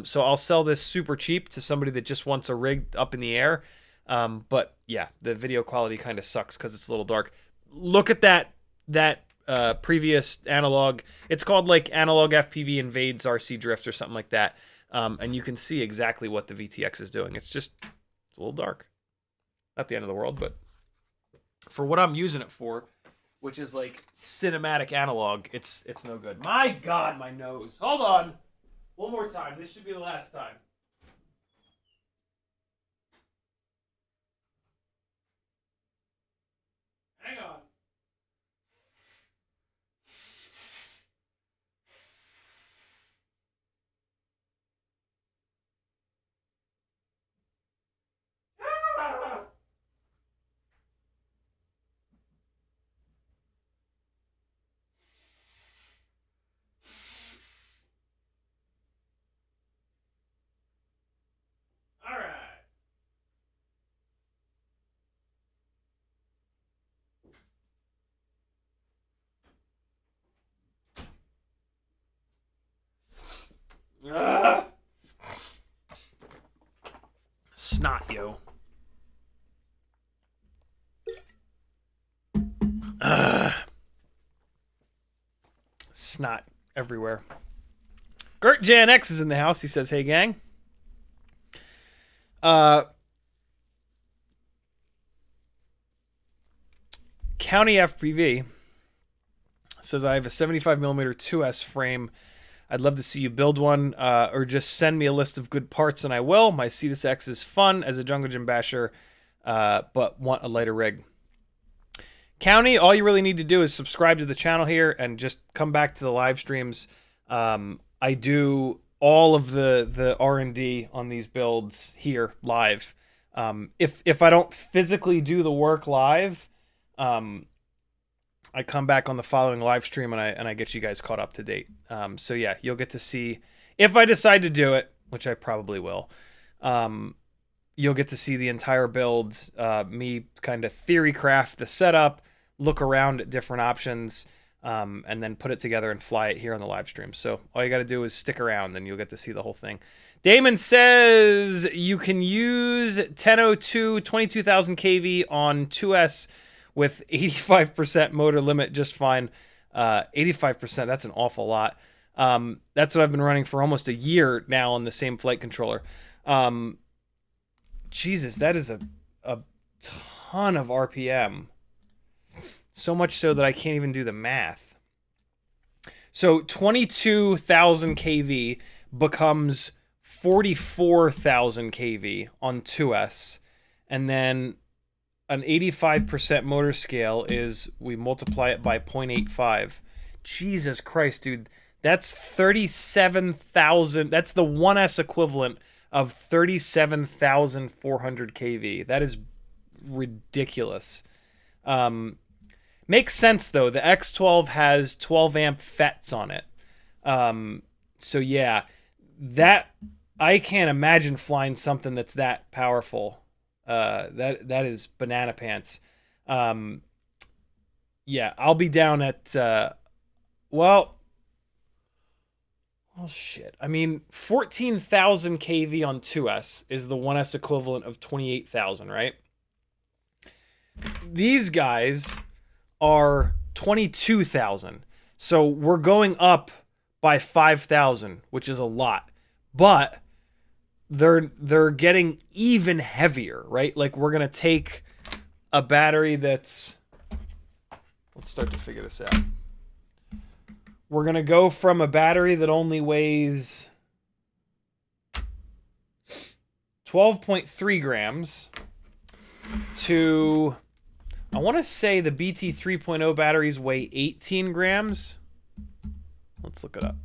so I'll sell this super cheap to somebody that just wants a rig up in the air. But yeah, the video quality kind of sucks because it's a little dark. Look at that previous analog. It's called like Analog FPV Invades RC Drift or something like that. And you can see exactly what the VTX is doing. It's a little dark. Not the end of the world, but for what I'm using it for, which is like cinematic analog, it's no good. My God, my nose. Hold on. One more time. This should be the last time. Hang on. Snot, yo. Snot everywhere. Gert Jan X is in the house. He says, "Hey, gang." County FPV says, "I have a 75mm 2S frame. I'd love to see you build one, or just send me a list of good parts and I will. My Cetus X is fun as a jungle gym basher, but want a lighter rig." County, all you really need to do is subscribe to the channel here and just come back to the live streams. I do all of the R&D on these builds here live. If I don't physically do the work live, I come back on the following live stream and I get you guys caught up to date. So yeah, you'll get to see, if I decide to do it, which I probably will, you'll get to see the entire build, me kind of theory craft the setup, look around at different options, and then put it together and fly it here on the live stream. So all you got to do is stick around, and you'll get to see the whole thing. Damon says you can use 1002 22,000 kV on 2S with 85% motor limit just fine. 85%, that's an awful lot. That's what I've been running for almost a year now on the same flight controller. Jesus, that is a ton of RPM. So much so that I can't even do the math. So 22,000 kV becomes 44,000 kV on 2S. And then an 85% motor scale is, we multiply it by 0.85. Jesus Christ, dude. That's 37,000. That's the 1S equivalent of 37,400 kV. That is ridiculous. Makes sense, though. The X12 has 12 amp FETs on it. So, yeah. That, I can't imagine flying something that's that powerful. That is banana pants. Yeah, I'll be down at, well, oh shit. I mean, 14,000 kV on 2S is the 1S equivalent of 28,000, right? These guys are 22,000. So we're going up by 5,000, which is a lot. But they're getting even heavier, right? Like, we're going to take a battery that's, let's start to figure this out. We're going to go from a battery that only weighs 12.3 grams to, I want to say the BT 3.0 batteries weigh 18 grams. Let's look it up.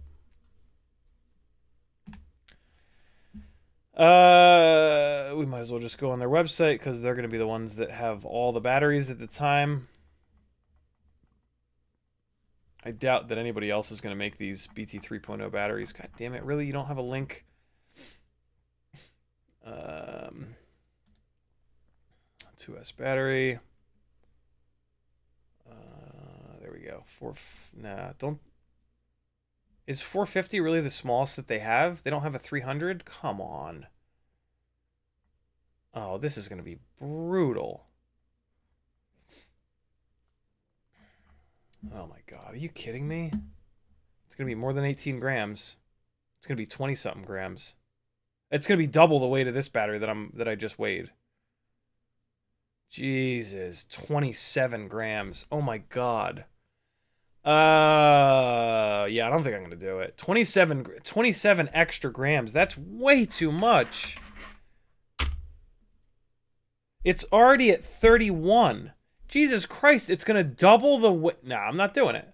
We might as well just go on their website because they're going to be the ones that have all the batteries at the time. I doubt that anybody else is going to make these BT 3.0 batteries. God damn it, really? You don't have a link? 2S battery. There we go. Nah, don't. Is 450 really the smallest that they have? They don't have a 300? Come on. Oh, this is going to be brutal. Oh my god, are you kidding me? It's going to be more than 18 grams. It's going to be 20-something grams. It's going to be double the weight of this battery that I just weighed. Jesus, 27 grams. Oh my god. Yeah, I don't think I'm going to do it. 27 extra grams. That's way too much. It's already at 31. Jesus Christ, it's going to double the weight. Nah, I'm not doing it.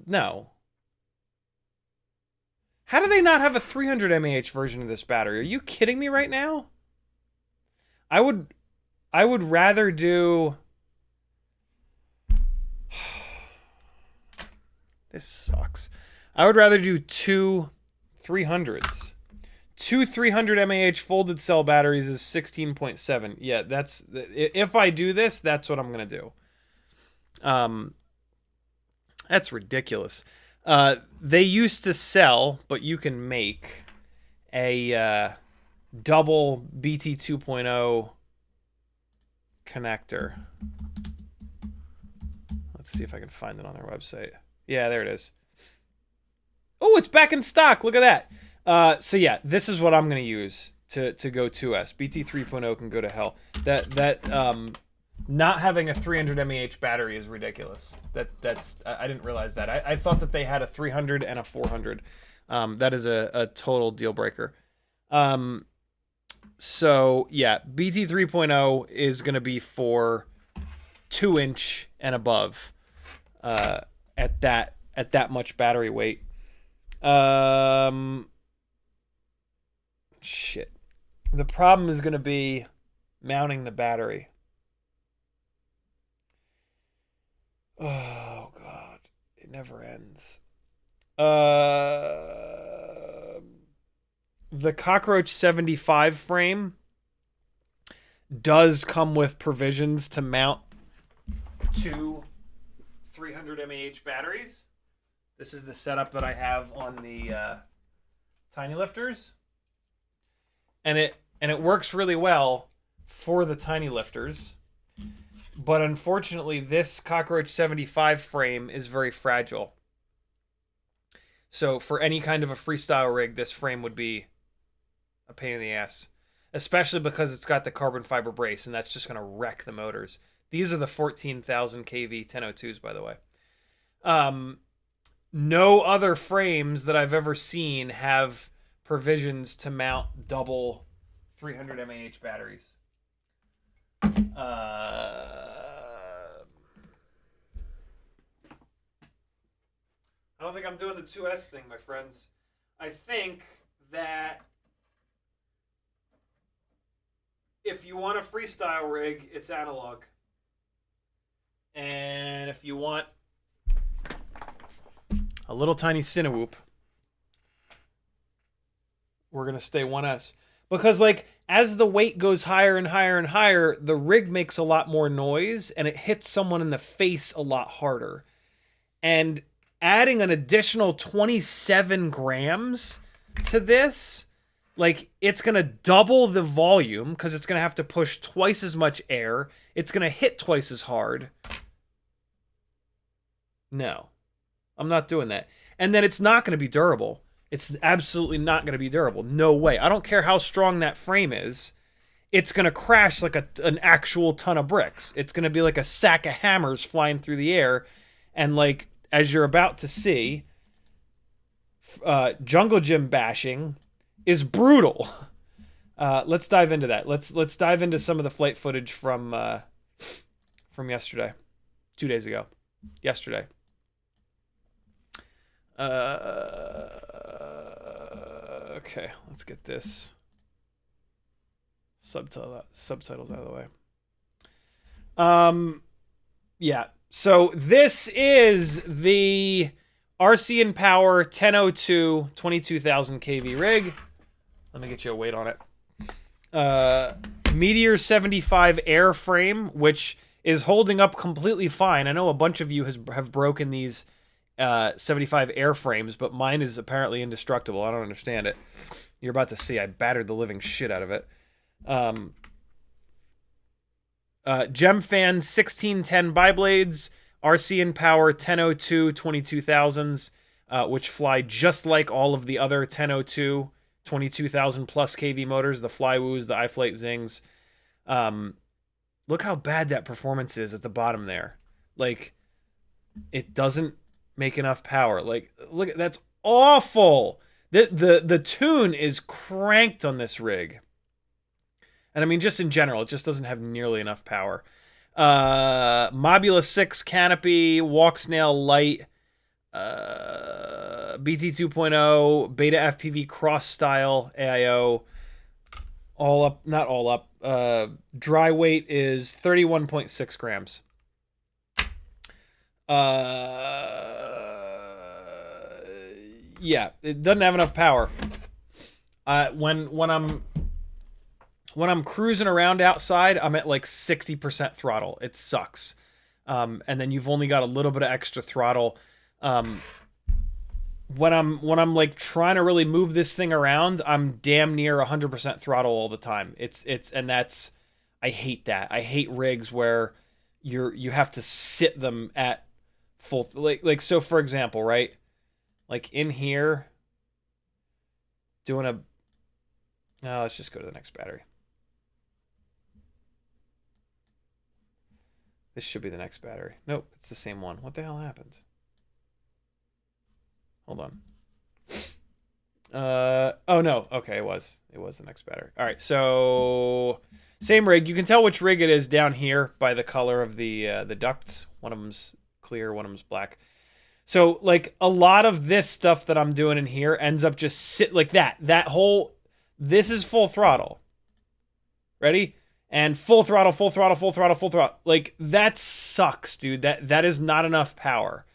No. How do they not have a 300 mAh version of this battery? Are you kidding me right now? I would rather do... This sucks. I would rather do two 300s. Two 300 mAh folded cell batteries is 16.7. Yeah, that's... If I do this, that's what I'm going to do. That's ridiculous. They used to sell, but you can make a double BT 2.0 connector. Let's see if I can find it on their website. Yeah, there it is. Oh, it's back in stock. Look at that. So yeah, this is what I'm going to use to go 2S. BT 3.0 can go to hell. Not having a 300 mAh battery is ridiculous. I didn't realize that. I thought that they had a 300 and a 400. That is a total deal breaker. So yeah, BT 3.0 is going to be for 2-inch and above. At that much battery weight. Shit. The problem is going to be mounting the battery. Oh god, it never ends. The Cockroach 75 frame does come with provisions to mount two 300 mAh batteries. This is the setup that I have on the tiny lifters, and it works really well for the tiny lifters. But unfortunately, this Cockroach 75 frame is very fragile. So for any kind of a freestyle rig, this frame would be a pain in the ass, especially because it's got the carbon fiber brace, and that's just going to wreck the motors. These are the 14,000 kV 1002s, by the way. No other frames that I've ever seen have provisions to mount double 300 mAh batteries. I don't think I'm doing the 2S thing, my friends. I think that if you want a freestyle rig, it's analog. And if you want a little tiny Cinewhoop, we're going to stay 1S. Because, like, as the weight goes higher and higher and higher, the rig makes a lot more noise, and it hits someone in the face a lot harder. And adding an additional 27 grams to this, like, it's going to double the volume, because it's going to have to push twice as much air. It's going to hit twice as hard. No. I'm not doing that. And then it's not going to be durable. It's absolutely not going to be durable. No way. I don't care how strong that frame is. It's going to crash like an actual ton of bricks. It's going to be like a sack of hammers flying through the air. And like, as you're about to see, jungle gym bashing is brutal. Let's dive into that. Let's dive into some of the flight footage from yesterday. 2 days ago. Yesterday. Okay, let's get this subtitles out of the way. Yeah. So this is the RC and Power 1002 22,000 kV rig. Let me get you a weight on it. Meteor 75 airframe, which is holding up completely fine. I know a bunch of you have broken these 75 airframes, but mine is apparently indestructible. I don't understand it. You're about to see. I battered the living shit out of it. Gemfan 1610 biblades, RC and Power 1002 22,000s, which fly just like all of the other 1002 22,000 plus kV motors, the Flywoos, the iFlight Zings. Look how bad that performance is at the bottom there. Like, it doesn't make enough power. Like, look, that's awful. The tune is cranked on this rig. And I mean, just in general, it just doesn't have nearly enough power. Mobula 6 canopy, Walksnail light, BT 2.0, BetaFPV cross style AIO, all up, not all up. Dry weight is 31.6 grams. Yeah, it doesn't have enough power. When I'm cruising around outside, I'm at like 60% throttle. It sucks. And then you've only got a little bit of extra throttle. When I'm like trying to really move this thing around, I'm damn near 100% throttle all the time. And that's, I hate that. I hate rigs where you have to sit them at full, like so for example, right? Like in here, doing let's just go to the next battery. This should be the next battery. Nope, it's the same one. What the hell happened? Hold on. Oh no, okay, it was the next battery. All right, so same rig. You can tell which rig it is down here by the color of the ducts. One of them's clear, one of them's black. So like a lot of this stuff that I'm doing in here ends up just sit like that. This is full throttle. Ready? And full throttle, full throttle, full throttle, full throttle. Like that sucks, dude. That is not enough power.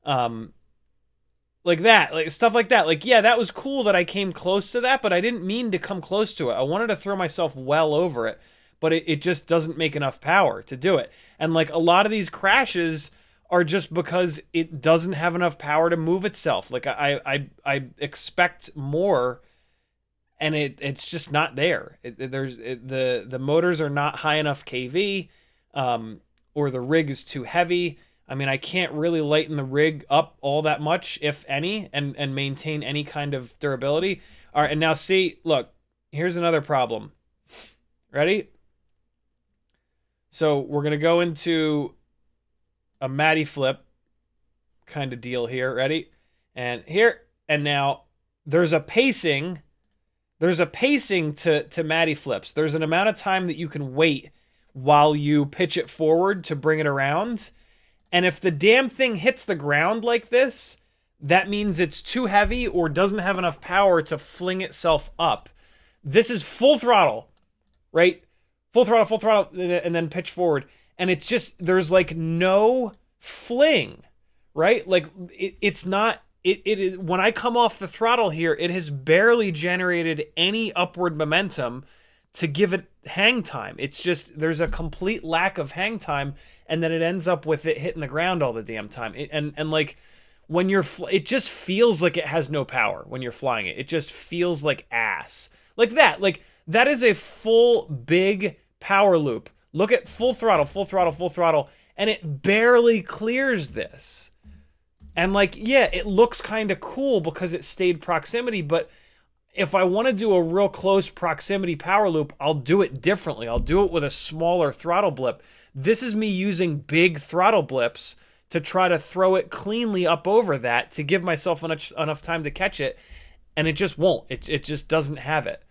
Like that, like stuff like that. Like, yeah, that was cool that I came close to that, but I didn't mean to come close to it. I wanted to throw myself well over it, but it just doesn't make enough power to do it. And like a lot of these crashes are just because it doesn't have enough power to move itself. Like I expect more, and it's just not there. The motors are not high enough kV, or the rig is too heavy. I mean, I can't really lighten the rig up all that much, if any, and maintain any kind of durability. All right, and now see, look, here's another problem. Ready? So we're going to go into a Matty flip kind of deal here. Ready? And here, and now there's a pacing. There's a pacing to Matty flips. There's an amount of time that you can wait while you pitch it forward to bring it around. And if the damn thing hits the ground like this, that means it's too heavy or doesn't have enough power to fling itself up. This is full throttle, right? Full throttle, and then pitch forward. And it's just, there's like no fling, right? Like it's not, it is, when I come off the throttle here, it has barely generated any upward momentum to give it hang time. It's just, there's a complete lack of hang time, and then it ends up with it hitting the ground all the damn time. And like when it just feels like it has no power when you're flying it. It just feels like ass. Like that is a full big power loop. Look at full throttle, and it barely clears this. And like, yeah, it looks kind of cool because it stayed proximity, but if I want to do a real close proximity power loop, I'll do it differently. I'll do it with a smaller throttle blip. This is me using big throttle blips to try to throw it cleanly up over that to give myself enough time to catch it, and it just won't. It just doesn't have it.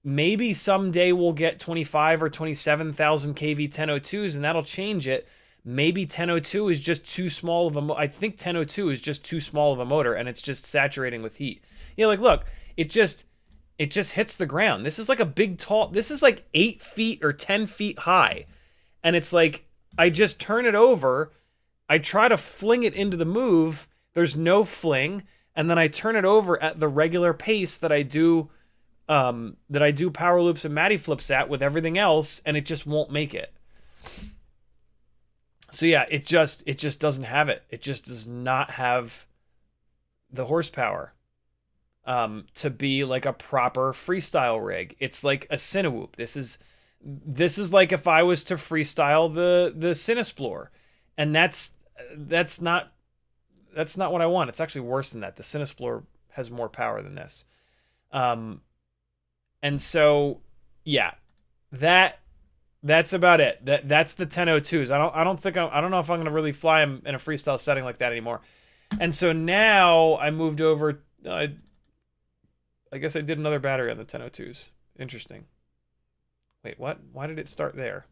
Maybe someday we'll get 25 or 27,000 kV 1002s, and that'll change it. maybe 1002 is just too small of a I think 1002 is just too small of a motor, and it's just saturating with heat. You know, like, look, it just hits the ground. This is like a big, tall, this is like 8 feet or 10 feet high. And it's like, I just turn it over, I try to fling it into the move, there's no fling, and then I turn it over at the regular pace that I do power loops and Matty flips at with everything else, and it just won't make it. So yeah, it just doesn't have it. It just does not have the horsepower to be like a proper freestyle rig. It's like a Cinewhoop. This is like if I was to freestyle the Cinesplore, and that's not what I want. It's actually worse than that. The Cinesplore has more power than this. And so, yeah, that's about it. That's the 1002s. I don't know if I'm gonna really fly them in a freestyle setting like that anymore. And so now I moved over. I guess I did another battery on the 1002s. Interesting. Wait, what? Why did it start there?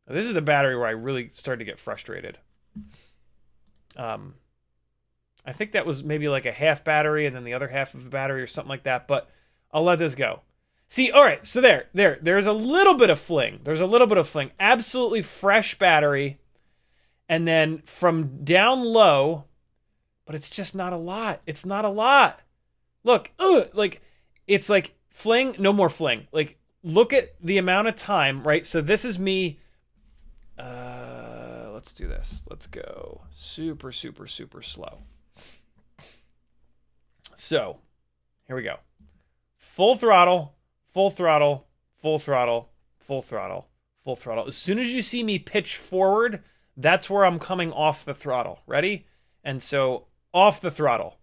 This is the battery where I really started to get frustrated. I think that was maybe like a half battery and then the other half of the battery or something like that, but I'll let this go. See, all right, so there's a little bit of fling. There's a little bit of fling. Absolutely fresh battery. And then from down low, but it's just not a lot. It's not a lot. Look, like, it's like fling, no more fling. Like, look at the amount of time, right? So this is me. Let's do this. Let's go super, super, super slow. So here we go. Full throttle, full throttle, full throttle, full throttle, full throttle. As soon as you see me pitch forward, that's where I'm coming off the throttle. Ready? And so off the throttle.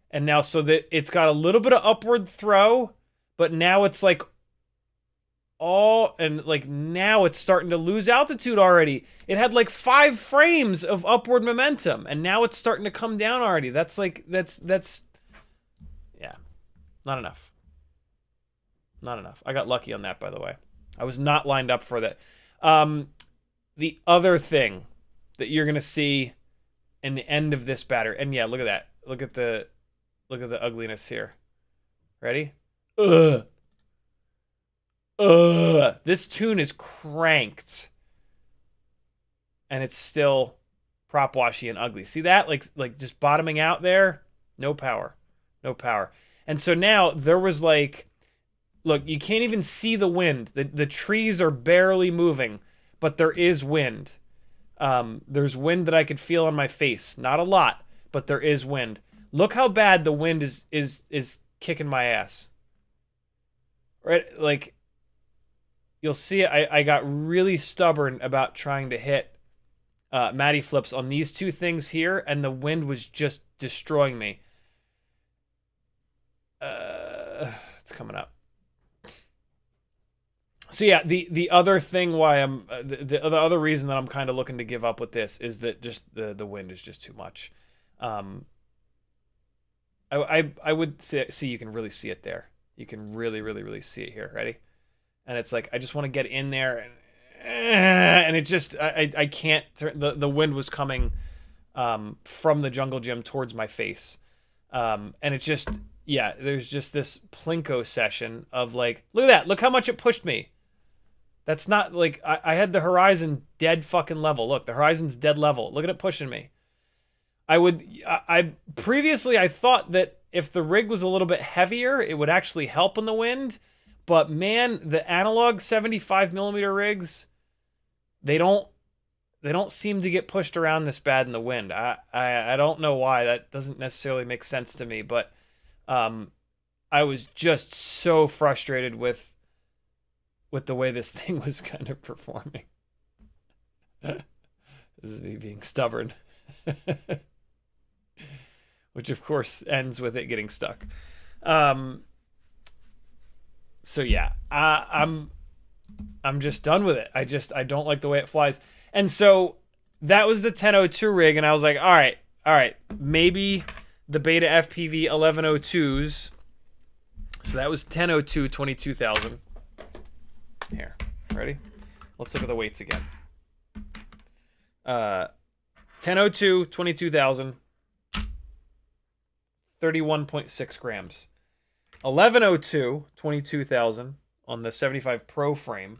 And now so that it's got a little bit of upward throw, but now it's like now it's starting to lose altitude already. It had like 5 frames of upward momentum, and now it's starting to come down already. That's yeah, not enough. Not enough. I got lucky on that, by the way. I was not lined up for that. The other thing that you're gonna see in the end of this battery, and yeah, look at that. Look at the ugliness here. Ready? This tune is cranked, and it's still prop washy and ugly. See that? Like just bottoming out there. No power. No power. And so now there was like, look, you can't even see the wind. The trees are barely moving, but there is wind. There's wind that I could feel on my face. Not a lot, but there is wind. Look how bad the wind is kicking my ass. Right? Like, you'll see I got really stubborn about trying to hit Matty flips on these two things here, and the wind was just destroying me. It's coming up. So yeah, the other thing why I'm the other reason that I'm kind of looking to give up with this is that just the wind is just too much. I would say, see, you can really see it there. You can really see it here. Ready? And it's like I just want to get in there, and it just I can't. The wind was coming from the jungle gym towards my face, and it just, yeah, there's just this plinko session of like, look at that, look how much it pushed me. That's not like I had the horizon dead fucking level. Look, the horizon's dead level. Look at it pushing me. I previously I thought that if the rig was a little bit heavier, it would actually help in the wind. But man, the analog 75mm rigs, they don't seem to get pushed around this bad in the wind. I don't know why. That doesn't necessarily make sense to me, but I was just so frustrated with the way this thing was kind of performing. This is me being stubborn. Which of course ends with it getting stuck. So yeah, I'm just done with it. I don't like the way it flies. And so that was the 1002 rig, and I was like, all right, maybe the BetaFPV 1102s. So that was 1002 22,000. Here, ready? Let's look at the weights again. 1002, 22,000, 31.6 grams. 1102, 22,000 on the 75 Pro frame,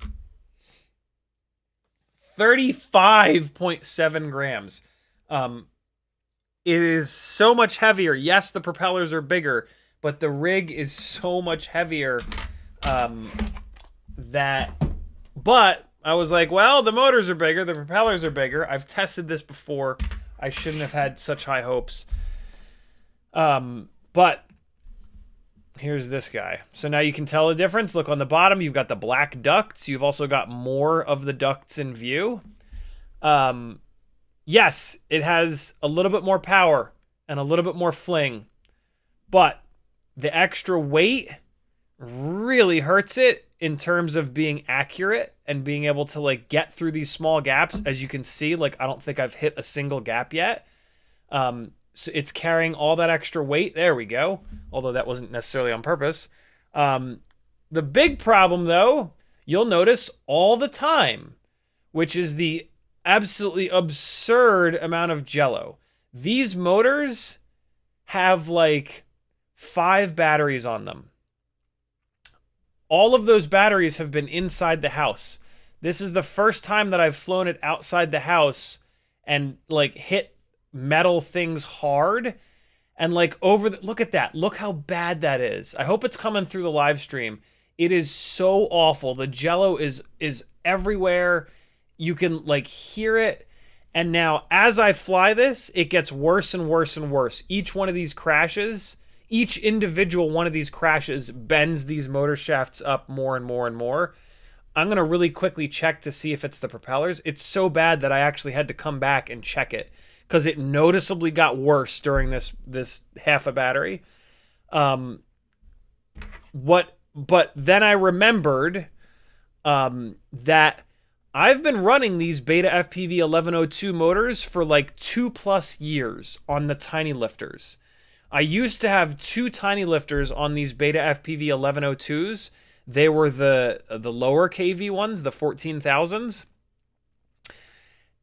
35.7 grams. It is so much heavier. Yes, the propellers are bigger, but the rig is so much heavier but I was like, well, the motors are bigger, the propellers are bigger. I've tested this before. I shouldn't have had such high hopes. But here's this guy. So now you can tell the difference. Look on the bottom, you've got the black ducts. You've also got more of the ducts in view. Yes, it has a little bit more power and a little bit more fling, but the extra weight really hurts it in terms of being accurate and being able to like get through these small gaps. As you can see, like I don't think I've hit a single gap yet. So it's carrying all that extra weight. There we go. Although that wasn't necessarily on purpose. The big problem though, you'll notice all the time, which is the absolutely absurd amount of jello. These motors have like 5 batteries on them. All of those batteries have been inside the house. This is the first time that I've flown it outside the house and like hit metal things hard and like over the, look at that. Look how bad that is. I hope it's coming through the live stream. It is so awful. The jello is everywhere. You can like hear it. And now as I fly this, it gets worse and worse and worse. Each one of these crashes, each individual one of these crashes bends these motor shafts up more and more and more. I'm going to really quickly check to see if it's the propellers. It's so bad that I actually had to come back and check it because it noticeably got worse during this half a battery. But then I remembered that I've been running these BetaFPV 1102 motors for like 2+ years on the tiny lifters. I used to have 2 tiny lifters on these BetaFPV 1102s. They were the lower KV ones, the 14,000s.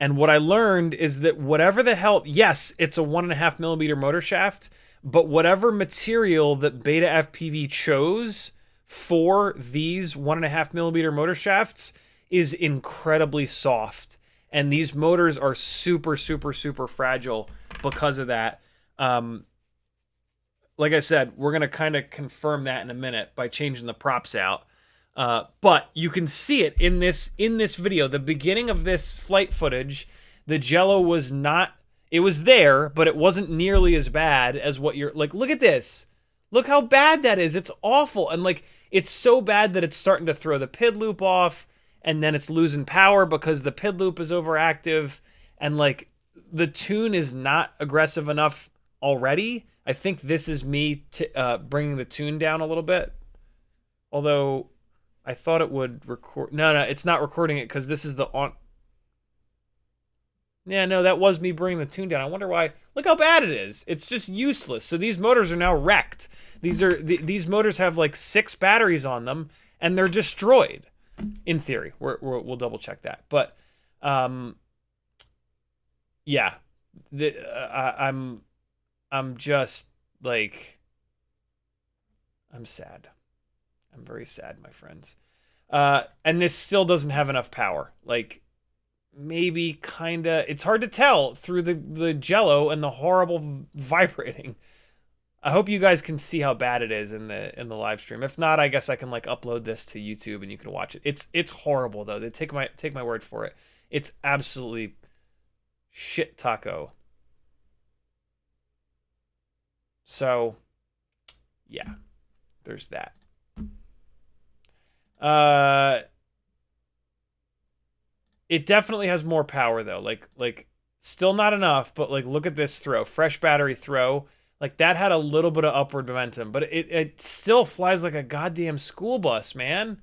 And what I learned is that whatever the hell, yes, it's a 1.5mm motor shaft, but whatever material that BetaFPV chose for these 1.5mm motor shafts is incredibly soft. And these motors are super, super, super fragile because of that. Like I said, we're going to kind of confirm that in a minute by changing the props out. But you can see it in this video. The beginning of this flight footage, the jello was not, it was there, but it wasn't nearly as bad as what you're, like, look at this. Look how bad that is. It's awful. And like, it's so bad that it's starting to throw the PID loop off, and then it's losing power because the PID loop is overactive, and like, the tune is not aggressive enough already. I think this is me bringing the tune down a little bit. Although I thought it would record. No, it's not recording it because this is the on. Yeah, no, that was me bringing the tune down. I wonder why. Look how bad it is. It's just useless. So these motors are now wrecked. These motors have like 6 batteries on them, and they're destroyed. In theory, we'll double check that. But yeah, I'm just like, I'm sad. I'm very sad, my friends. And this still doesn't have enough power. Like, maybe kinda, it's hard to tell through the jello and the horrible vibrating. I hope you guys can see how bad it is in the live stream. If not, I guess I can like upload this to YouTube and you can watch it. It's horrible though. They take my word for it. It's absolutely shit taco. So, yeah, there's that. It definitely has more power though. Like still not enough, but like look at this throw. Fresh battery throw. Like that had a little bit of upward momentum, but it still flies like a goddamn school bus, man.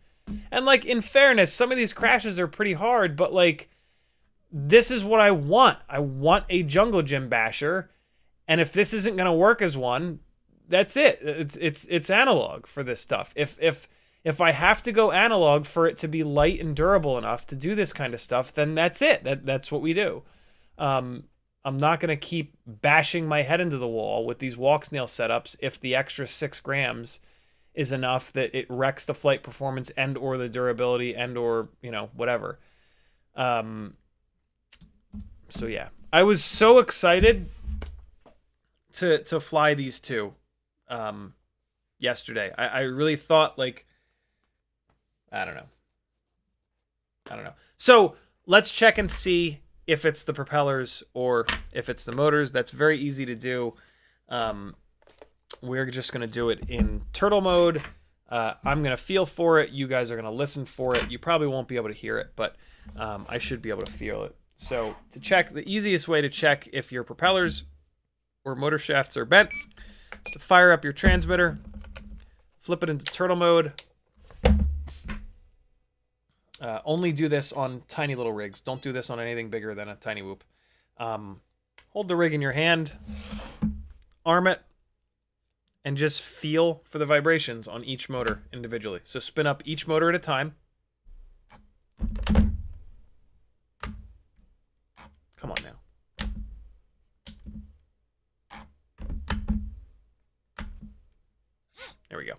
And like in fairness, some of these crashes are pretty hard, but like this is what I want. I want a jungle gym basher. And if this isn't going to work as one, that's it. It's analog for this stuff. If I have to go analog for it to be light and durable enough to do this kind of stuff, then that's it. That's what we do. I'm not going to keep bashing my head into the wall with these Walksnail setups if the extra 6 grams is enough that it wrecks the flight performance and or the durability and or, you know, whatever. So yeah, I was so excited to fly these two yesterday. I really thought, like, I don't know. So let's check and see if it's the propellers or if it's the motors. That's very easy to do. We're just going to do it in turtle mode. I'm going to feel for it. You guys are going to listen for it. You probably won't be able to hear it, but I should be able to feel it. So to check, the easiest way to check if your propellers or motor shafts are bent is to fire up your transmitter, flip it into turtle mode. Only do this on tiny little rigs. Don't do this on anything bigger than a tiny whoop. Hold the rig in your hand, arm it, and just feel for the vibrations on each motor individually. So spin up each motor at a time. Come on now. There we go.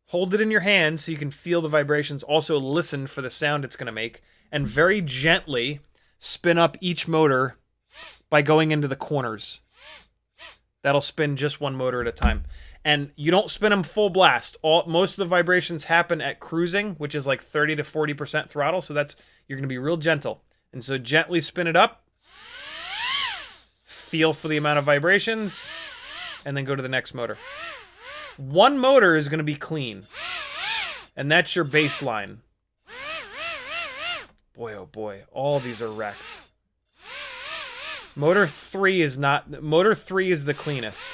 Hold it in your hand so you can feel the vibrations. Also listen for the sound it's going to make. And very gently spin up each motor by going into the corners. That'll spin just one motor at a time. And you don't spin them full blast. Most of the vibrations happen at cruising, which is like 30 to 40% throttle. So you're going to be real gentle. And so gently spin it up. Feel for the amount of vibrations. And then go to the next motor. One motor is going to be clean. And that's your baseline. Boy, oh boy. All these are wrecked. Motor 3 is not... Motor 3 is the cleanest.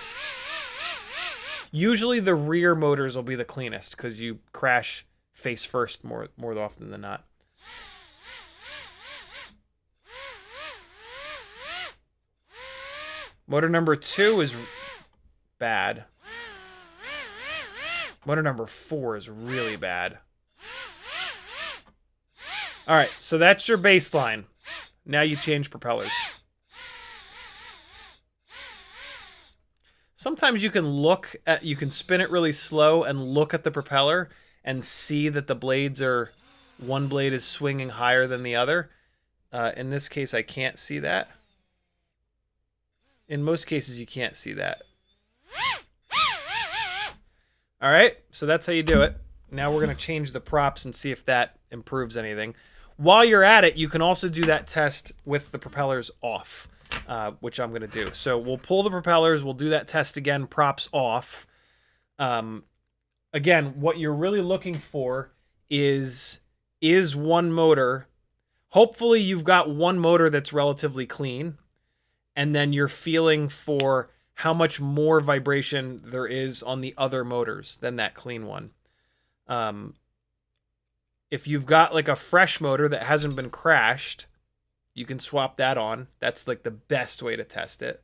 Usually the rear motors will be the cleanest because you crash face first more often than not. Motor number 2 is bad. Motor number 4 is really bad. All right, so that's your baseline. Now you change propellers. Sometimes you can spin it really slow and look at the propeller and see that the blades one blade is swinging higher than the other. In this case, I can't see that. In most cases, you can't see that. All right, so that's how you do it. Now we're going to change the props and see if that improves anything. While you're at it, you can also do that test with the propellers off, which I'm going to do. So we'll pull the propellers. We'll do that test again, props off. Again, what you're really looking for is one motor. Hopefully you've got one motor that's relatively clean, and then you're feeling for how much more vibration there is on the other motors than that clean one. If you've got like a fresh motor that hasn't been crashed, you can swap that on. That's like the best way to test it.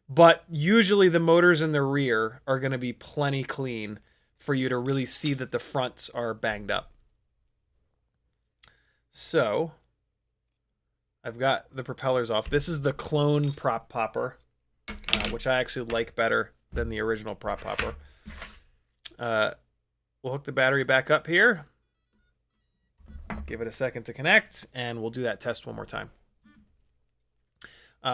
But usually the motors in the rear are going to be plenty clean for you to really see that the fronts are banged up. So I've got the propellers off. This is the clone prop popper, which I actually like better than the original prop popper. We'll hook the battery back up here. Give it a second to connect, and we'll do that test one more time.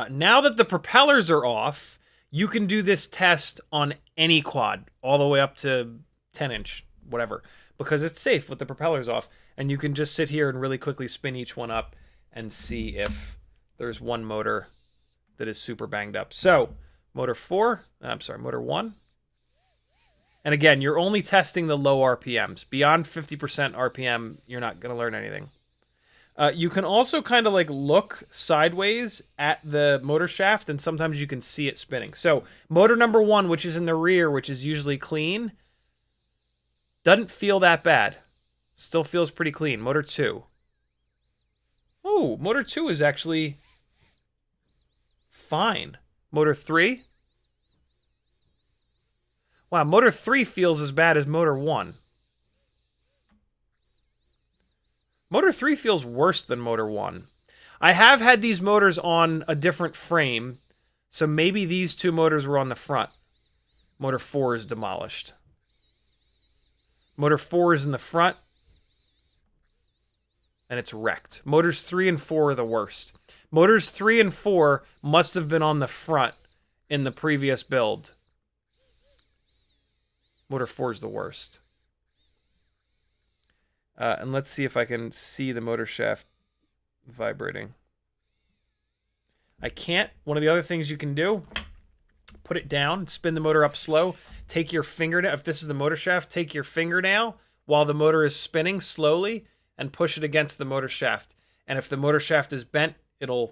Now that the propellers are off, you can do this test on any quad, all the way up to 10-inch, whatever, because it's safe with the propellers off, and you can just sit here and really quickly spin each one up and see if there's one motor that is super banged up. So, motor 1. And again, you're only testing the low RPMs. Beyond 50% RPM, you're not going to learn anything. You can also kind of like look sideways at the motor shaft, and sometimes you can see it spinning. So motor number 1, which is in the rear, which is usually clean, doesn't feel that bad. Still feels pretty clean. Motor 2. Oh, motor 2 is actually fine. Motor 3. Wow, motor 3 feels as bad as motor 1. Motor 3 feels worse than motor 1. I have had these motors on a different frame, so maybe these two motors were on the front. Motor 4 is demolished. Motor 4 is in the front, and it's wrecked. Motors 3 and 4 are the worst. Motors 3 and 4 must have been on the front in the previous build. Motor 4 is the worst. And let's see if I can see the motor shaft vibrating. I can't. One of the other things you can do, put it down, spin the motor up slow, take your fingernail, if this is the motor shaft, take your fingernail while the motor is spinning slowly and push it against the motor shaft. And if the motor shaft is bent, it'll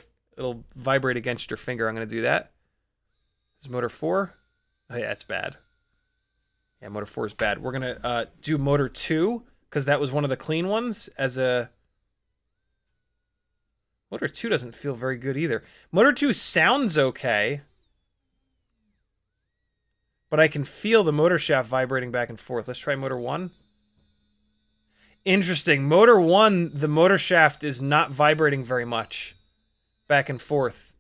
vibrate against your finger. I'm going to do that. This is motor 4. Oh yeah, it's bad. Yeah, motor 4 is bad. We're going to do motor 2 because that was one of the clean ones as a... Motor 2 doesn't feel very good either. Motor 2 sounds okay, but I can feel the motor shaft vibrating back and forth. Let's try motor 1. Interesting. Motor 1, the motor shaft is not vibrating very much back and forth.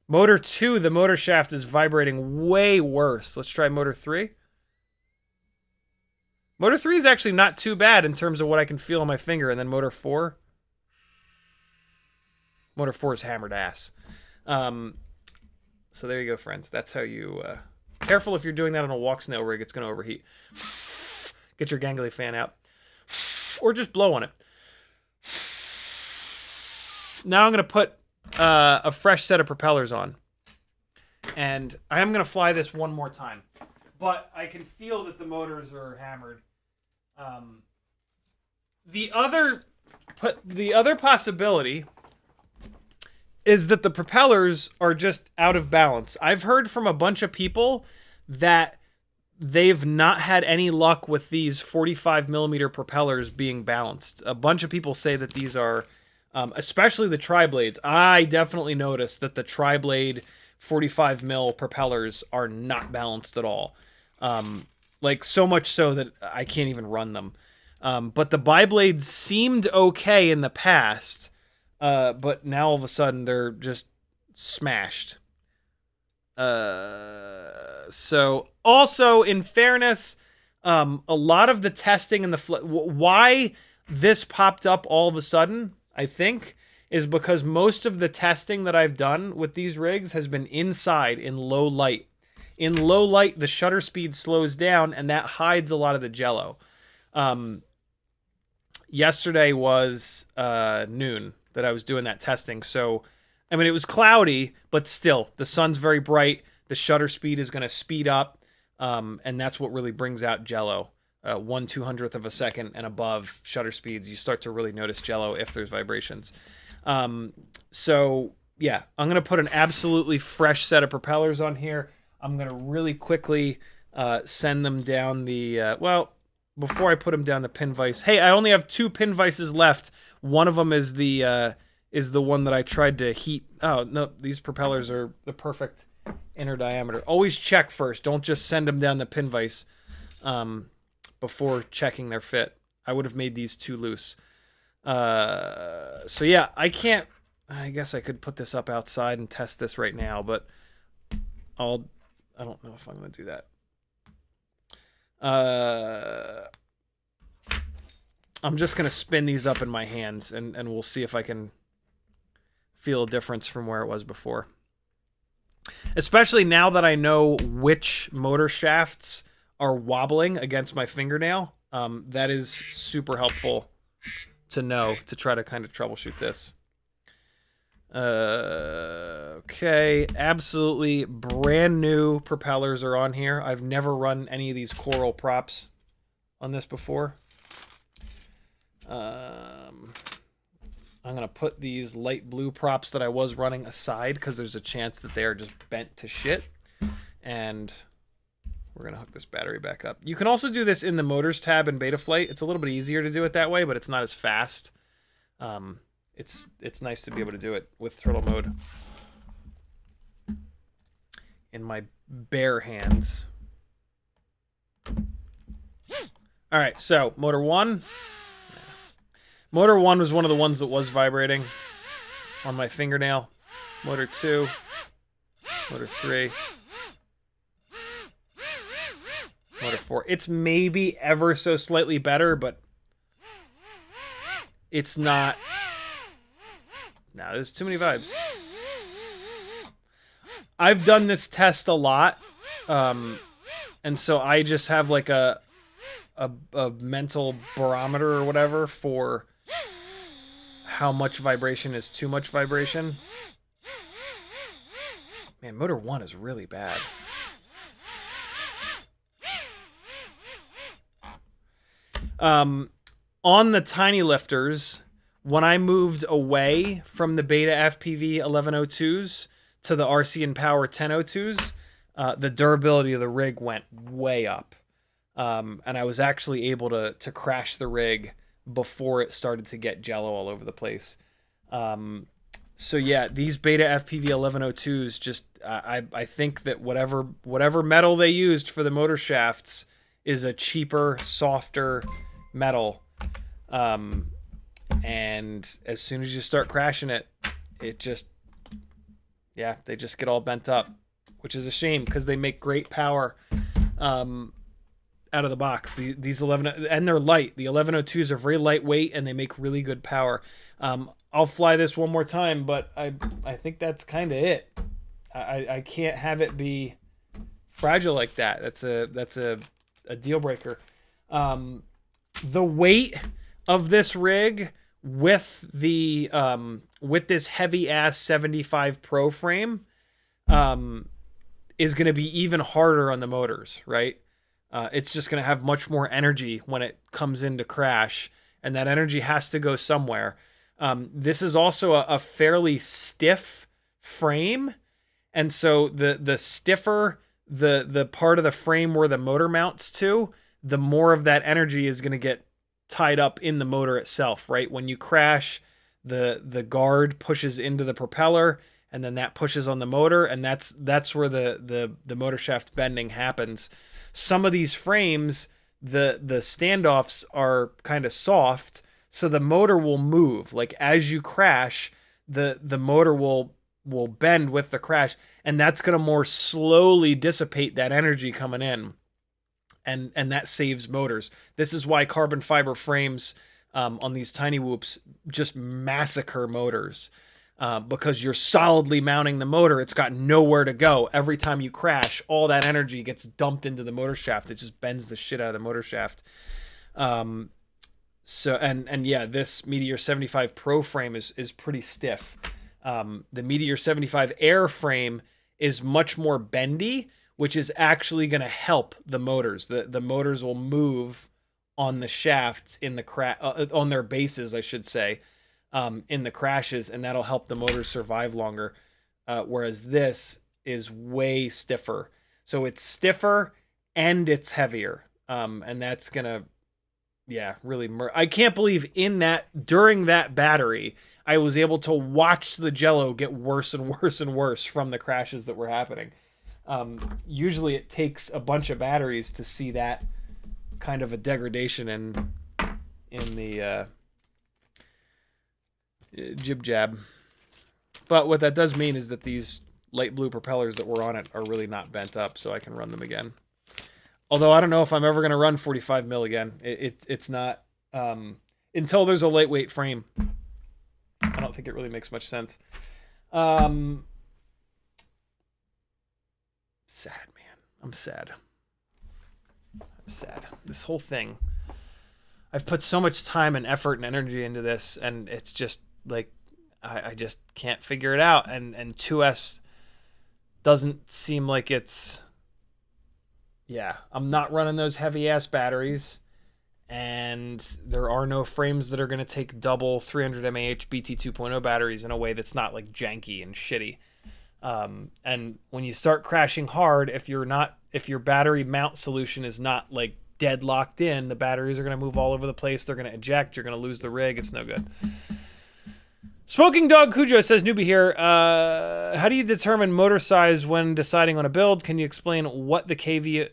Motor 2, the motor shaft is vibrating way worse. Let's try motor 3. Motor 3 is actually not too bad in terms of what I can feel on my finger. And then motor 4. Motor 4 is hammered ass. So there you go, friends. That's how you... careful if you're doing that on a Walksnail rig. It's going to overheat. Get your gangly fan out. Or just blow on it. Now I'm going to put a fresh set of propellers on. And I am going to fly this one more time. But I can feel that the motors are hammered. The other possibility is that the propellers are just out of balance. I've heard from a bunch of people that they've not had any luck with these 45mm propellers being balanced. A bunch of people say that these are, especially the triblades. I definitely noticed that the triblade 45mm propellers are not balanced at all. Like so much so that I can't even run them. But the biblades seemed okay in the past. But now all of a sudden they're just smashed. So also in fairness, a lot of the testing and why this popped up all of a sudden, I think, is because most of the testing that I've done with these rigs has been inside in low light. In low light, the shutter speed slows down and that hides a lot of the jello. Yesterday was noon that I was doing that testing. So, I mean, it was cloudy, but still, the sun's very bright. The shutter speed is going to speed up, and that's what really brings out jello. 1/200th of a second and above shutter speeds, you start to really notice jello if there's vibrations. So, yeah, I'm going to put an absolutely fresh set of propellers on here. I'm going to really quickly send them down the... well, before I put them down the pin vise... Hey, I only have 2 pin vices left. One of them is the one that I tried to heat. Oh, no, these propellers are the perfect inner diameter. Always check first. Don't just send them down the pin vise before checking their fit. I would have made these too loose. So yeah, I can't... I guess I could put this up outside and test this right now, but I don't know if I'm going to do that. I'm just going to spin these up in my hands, and we'll see if I can feel a difference from where it was before. Especially now that I know which motor shafts are wobbling against my fingernail. That is super helpful to know to try to kind of troubleshoot this. Okay, absolutely brand new propellers are on here. I've never run any of these coral props on this before. I'm going to put these light blue props that I was running aside because there's a chance that they are just bent to shit. And we're going to hook this battery back up. You can also do this in the motors tab in Betaflight. It's a little bit easier to do it that way, but it's not as fast. It's nice to be able to do it with turtle mode in my bare hands. All right, so motor 1. Motor 1 was one of the ones that was vibrating on my fingernail. Motor 2. Motor 3. Motor 4. It's maybe ever so slightly better, but it's not. No, there's too many vibes. I've done this test a lot, and so I just have like a mental barometer or whatever for how much vibration is too much vibration. Man, Motor 1 is really bad. On the tiny lifters, when I moved away from the BetaFPV 1102s to the RC and Power 1002s, the durability of the rig went way up. And I was actually able to crash the rig before it started to get jello all over the place. So yeah, these BetaFPV 1102s just, I think that whatever metal they used for the motor shafts is a cheaper, softer metal. And as soon as you start crashing it, it just, yeah, they just get all bent up, which is a shame because they make great power out of the box. These 11, and they're light. The 1102s are very lightweight and they make really good power. I'll fly this one more time, but I think that's kind of it. I can't have it be fragile like that. That's a deal breaker. The weight of this rig with the with this heavy ass 75 Pro frame is going to be even harder on the motors, right? It's just going to have much more energy when it comes into crash, and that energy has to go somewhere. This is also a fairly stiff frame, and so the stiffer the part of the frame where the motor mounts to, the more of that energy is going to get tied up in the motor itself, right? When you crash, the guard pushes into the propeller, and then that pushes on the motor, and that's where the motor shaft bending happens. Some of these frames, the standoffs are kind of soft, so the motor will move. Like as you crash, the motor will bend with the crash, and that's going to more slowly dissipate that energy coming in. And that saves motors. This is why carbon fiber frames on these tiny whoops just massacre motors, because you're solidly mounting the motor. It's got nowhere to go. Every time you crash, all that energy gets dumped into the motor shaft. It just bends the shit out of the motor shaft. So yeah, this Meteor 75 Pro frame is pretty stiff. The Meteor 75 Air frame is much more bendy, which is actually going to help the motors. The motors will move on the shafts in the on their bases, I should say, in the crashes, and that'll help the motors survive longer. Whereas this is way stiffer. So it's stiffer and it's heavier. And that's going to, yeah, really I can't believe during that battery, I was able to watch the jello get worse and worse and worse from the crashes that were happening. Usually it takes a bunch of batteries to see that kind of a degradation in the jib jab. But what that does mean is that these light blue propellers that were on it are really not bent up, so I can run them again. Although I don't know if I'm ever going to run 45 mil again. It's not until there's a lightweight frame. I don't think it really makes much sense. Sad, man. I'm sad. This whole thing. I've put so much time and effort and energy into this, and it's just like I just can't figure it out. And 2S doesn't seem like it's. Yeah, I'm not running those heavy ass batteries, and there are no frames that are going to take double 300 mAh BT 2.0 batteries in a way that's not like janky and shitty. And when you start crashing hard, if your battery mount solution is not like dead locked in, the batteries are going to move all over the place. They're going to eject. You're going to lose the rig. It's no good. Smoking Dog Cujo says, newbie here. How do you determine motor size when deciding on a build? Can you explain what the KV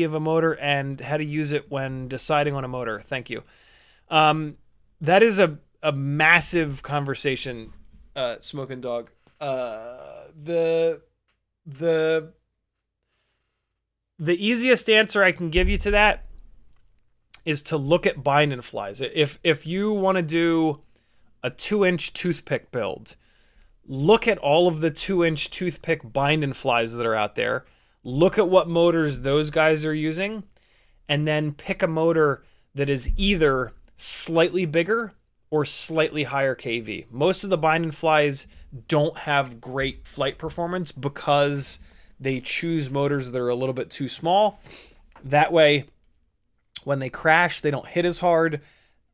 of a motor and how to use it when deciding on a motor? Thank you. That is a massive conversation, Smoking Dog. The easiest answer I can give you to that is to look at bind and flies. If you want to do a 2-inch toothpick build, look at all of the 2-inch toothpick bind and flies that are out there. Look at what motors those guys are using, and then pick a motor that is either slightly bigger or slightly higher kV. Most of the bind and flies don't have great flight performance because they choose motors that are a little bit too small. That way, when they crash, they don't hit as hard.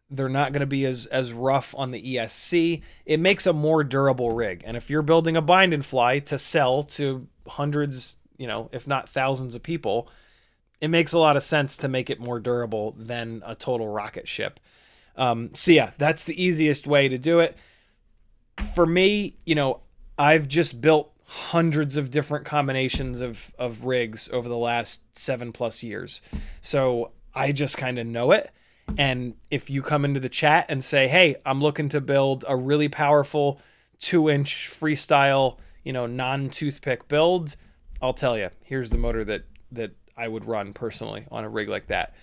They're not going to be as rough on the ESC. It makes a more durable rig. And if you're building a bind and fly to sell to hundreds, if not thousands of people, it makes a lot of sense to make it more durable than a total rocket ship. So yeah, that's the easiest way to do it. For me, I've just built hundreds of different combinations of rigs over the last 7+ years. So I just kind of know it. And if you come into the chat and say, hey, I'm looking to build a really powerful 2-inch freestyle, non-toothpick build, I'll tell you, here's the motor that I would run personally on a rig like that.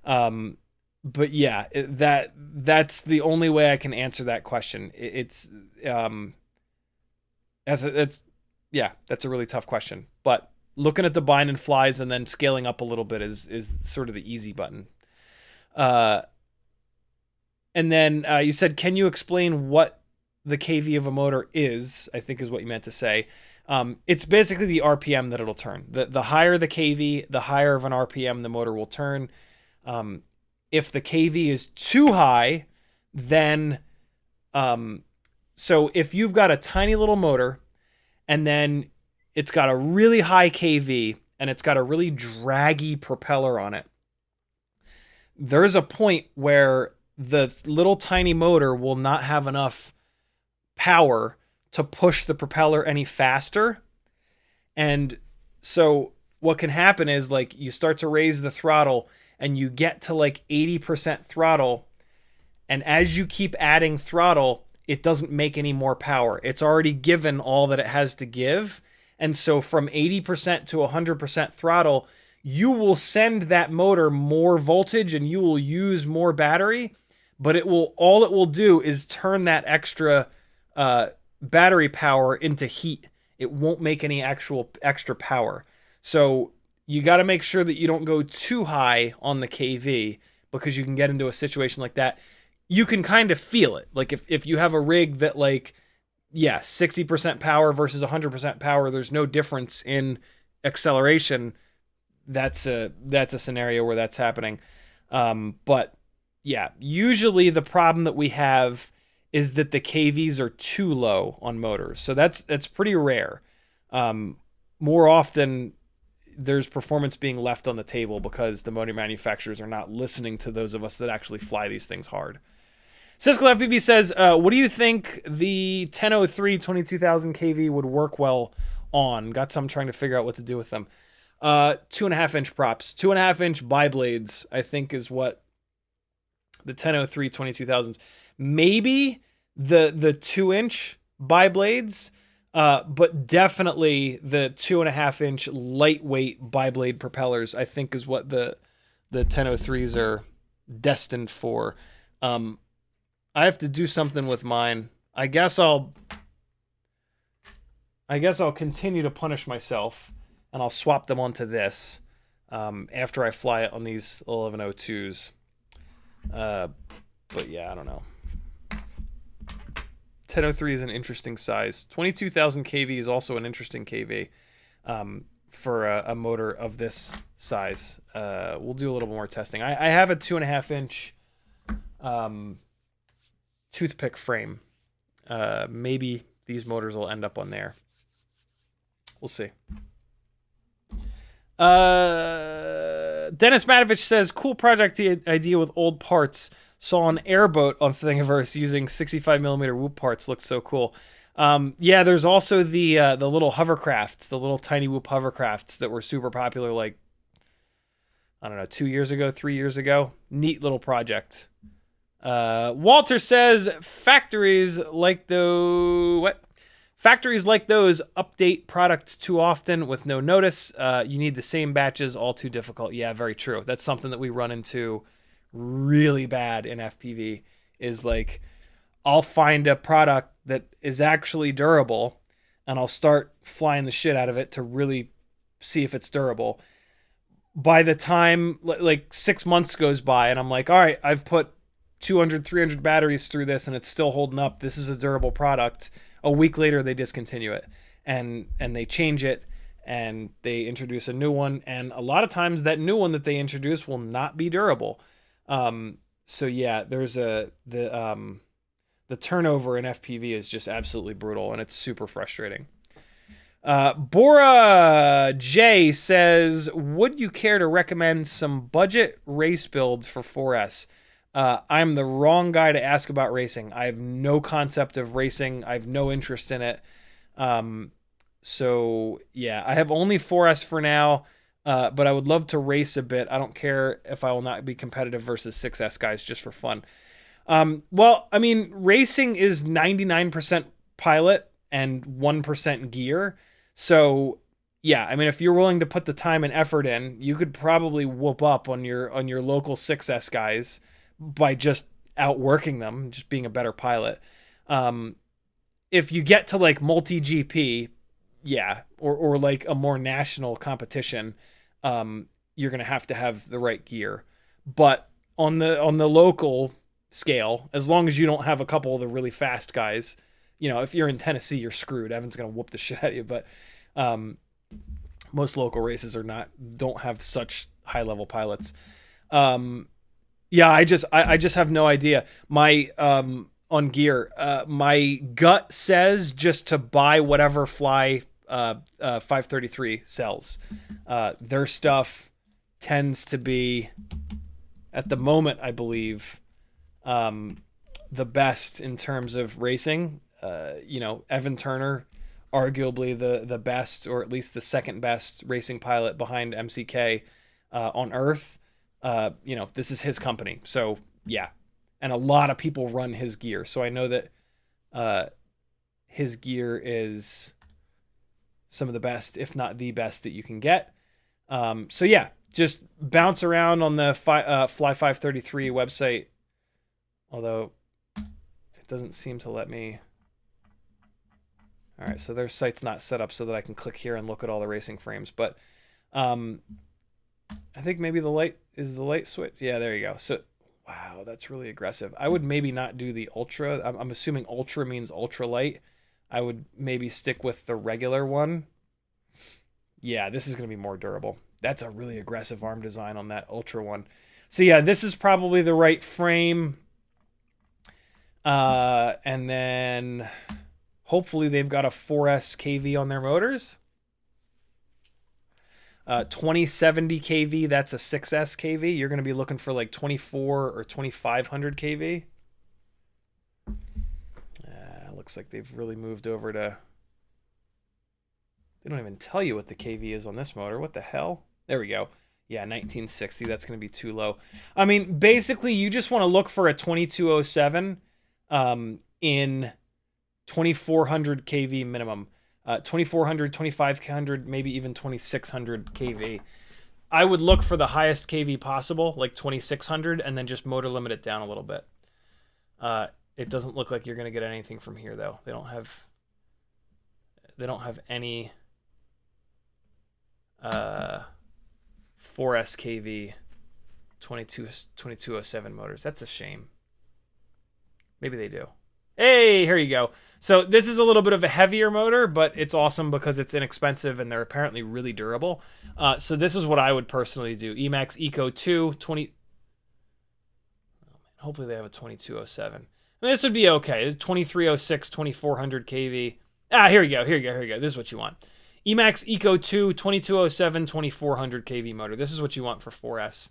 But yeah, that's the only way I can answer that question. That's a really tough question. But looking at the bind and flies and then scaling up a little bit is sort of the easy button. And then you said, can you explain what the kV of a motor is? I think is what you meant to say. It's basically the RPM that it'll turn. The higher the kV, the higher of an RPM the motor will turn. If the kV is too high, then so if you've got a tiny little motor and then it's got a really high kV and it's got a really draggy propeller on it, there's a point where the little tiny motor will not have enough power to push the propeller any faster. And so what can happen is, like, you start to raise the throttle and you get to like 80% throttle, and as you keep adding throttle, it doesn't make any more power. It's already given all that it has to give. And so from 80% to 100% throttle, you will send that motor more voltage and you will use more battery, but all it will do is turn that extra battery power into heat. It won't make any actual extra power. So you got to make sure that you don't go too high on the kV, because you can get into a situation like that. You can kind of feel it. Like if you have a rig that, like, 60% power versus 100% power, there's no difference in acceleration. That's a scenario where that's happening. But yeah, usually the problem that we have is that the KVs are too low on motors. So that's pretty rare. More often, there's performance being left on the table because the motor manufacturers are not listening to those of us that actually fly these things hard. CiottiFPV says, what do you think the 1003 22,000 kV would work well on? Got some trying to figure out what to do with them. 2.5-inch props, 2.5-inch bi-blades, I think is what the 1003 22,000s. Maybe the 2-inch bi-blades, but definitely the 2.5-inch lightweight bi-blade propellers, I think, is what the 1003s are destined for. I have to do something with mine. I guess I'll continue to punish myself, and I'll swap them onto this after I fly it on these 1102s. But yeah, I don't know. 1003 is an interesting size. 22,000 kV is also an interesting kV for a motor of this size. We'll do a little more testing. I have a 2.5-inch toothpick frame. Maybe these motors will end up on there. We'll see. Dennis Matovich says, cool project idea with old parts. Saw an airboat on Thingiverse using 65mm Whoop parts. Looked so cool. Yeah, there's also the little hovercrafts, the little tiny Whoop hovercrafts that were super popular, like, I don't know, 2 years ago, 3 years ago. Neat little project. Walter says factories like those update products too often with no notice. You need the same batches, all too difficult. Yeah, very true. That's something that we run into really bad in FPV is like I'll find a product that is actually durable and I'll start flying the shit out of it to really see if it's durable. By the time like 6 months goes by and I'm like, all right, I've put 200, 300 batteries through this and it's still holding up. This is a durable product. A week later, they discontinue it and they change it and they introduce a new one. And a lot of times that new one that they introduce will not be durable. So yeah, there's the turnover in FPV is just absolutely brutal and it's super frustrating. Bora J says, would you care to recommend some budget race builds for 4S? I'm the wrong guy to ask about racing. I have no concept of racing. I have no interest in it. So yeah, I have only 4S for now, but I would love to race a bit. I don't care if I will not be competitive versus 6S guys just for fun. Well, I mean, racing is 99% pilot and 1% gear. So yeah, I mean, if you're willing to put the time and effort in, you could probably whoop up on your local 6S guys by just outworking them, just being a better pilot. If you get to like multi-GP, yeah, or like a more national competition, you're gonna have to have the right gear. But on the local scale, as long as you don't have a couple of the really fast guys, you know, if you're in Tennessee, you're screwed. Evan's gonna whoop the shit out of you. But most local races don't have such high level pilots. Yeah, I just have no idea. My on gear, my gut says just to buy whatever Fly 533 sells. Their stuff tends to be, at the moment, I believe, the best in terms of racing. You know, Evan Turner, arguably the best, or at least the second best racing pilot behind MCK on Earth. You know, this is his company. So yeah. And a lot of people run his gear. So I know that his gear is some of the best, if not the best that you can get. So yeah, just bounce around on the Fly 533 website. Although it doesn't seem to let me. All right, so their site's not set up so that I can click here and look at all the racing frames. But I think maybe the light switch. Yeah, there you go. So, wow, that's really aggressive. I would maybe not do the ultra. I'm assuming ultra means ultra light. I would maybe stick with the regular one. Yeah, this is going to be more durable. That's a really aggressive arm design on that ultra one. So yeah, this is probably the right frame. And then hopefully they've got a 4S KV on their motors. 2070 kV, that's a 6S kV. You're going to be looking for like 24 or 2500 kV. Looks like they've really moved over to... They don't even tell you what the kV is on this motor. What the hell? There we go. Yeah, 1960. That's going to be too low. I mean, basically, you just want to look for a 2207 in 2400 kV minimum. 2400, 2500, maybe even 2600 kV. I would look for the highest kV possible, like 2600, and then just motor limit it down a little bit. It doesn't look like you're going to get anything from here, though. They don't have any 4S kV 2207 motors. That's a shame. Maybe they do. Hey, here you go. So this is a little bit of a heavier motor, but it's awesome because it's inexpensive and they're apparently really durable. So this is what I would personally do. Emax Eco 2, 20... Hopefully they have a 2207. And this would be okay. 2306, 2400 kV. Here you go. This is what you want. Emax Eco 2, 2207, 2400 kV motor. This is what you want for 4S.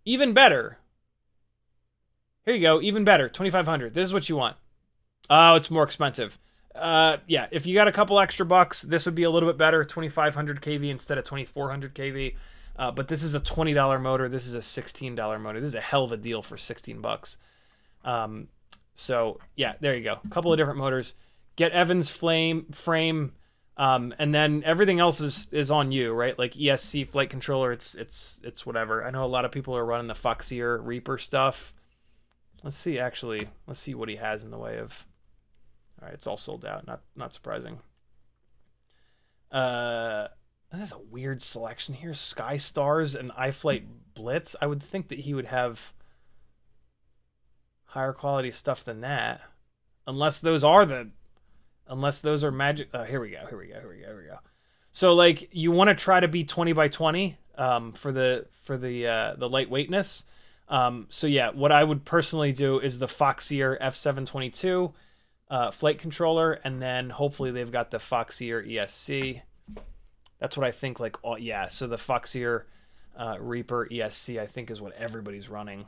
Even better. Here you go. Even better. 2500. This is what you want. Oh, it's more expensive. Yeah, if you got a couple extra bucks, this would be a little bit better. 2500 kV instead of 2400 kV. But this is a $20 motor. This is a $16 motor. This is a hell of a deal for 16 bucks. So yeah, there you go. A couple of different motors. Get Evan's frame, and then everything else is on you, right? Like ESC flight controller, it's whatever. I know a lot of people are running the Foxeer Reaper stuff. Let's see what he has in the way of. All right, it's all sold out. Not surprising. That's a weird selection here. Sky Stars and iFlight Blitz. I would think that he would have higher quality stuff than that, unless those are magic. Here we go. So like you want to try to be 20 by 20 for the lightweightness. So yeah, what I would personally do is the Foxeer F722 flight controller, and then hopefully they've got the Foxeer ESC. That's what I think. Like, oh yeah, so the Foxeer Reaper ESC I think is what everybody's running.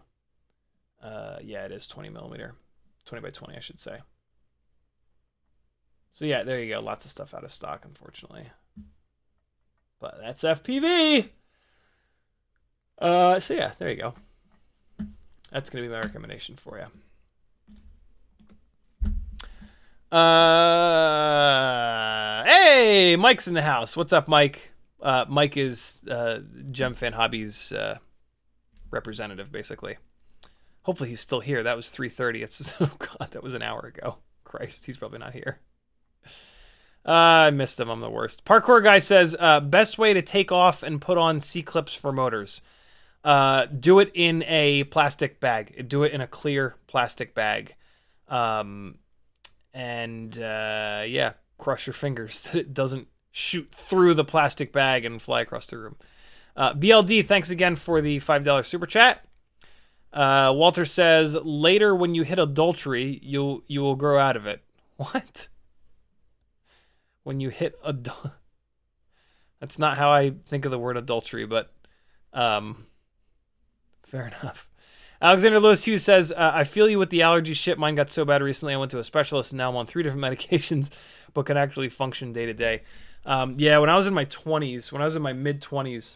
Yeah, it is 20 millimeter, 20 by 20, I should say. So yeah, there you go. Lots of stuff out of stock, unfortunately. But that's FPV. So yeah, there you go. That's gonna be my recommendation for you. Hey, Mike's in the house. What's up, Mike? Mike is GemFan Hobbies representative, basically. Hopefully he's still here. That was 3:30. It's oh god, that was an hour ago. Christ, he's probably not here. I missed him. I'm the worst. Parkour guy says best way to take off and put on C-clips for motors. Do it in a plastic bag. Do it in a clear plastic bag. Yeah, cross your fingers that it doesn't shoot through the plastic bag and fly across the room. BLD, thanks again for the $5 super chat. Walter says, later when you hit adultery, you will grow out of it. What? When you hit that's not how I think of the word adultery, but fair enough. Alexander Lewis Hughes says, I feel you with the allergy shit. Mine got so bad recently I went to a specialist and now I'm on 3 different medications, but can actually function day to day. Yeah, when I was in my 20s, when I was in my mid-20s,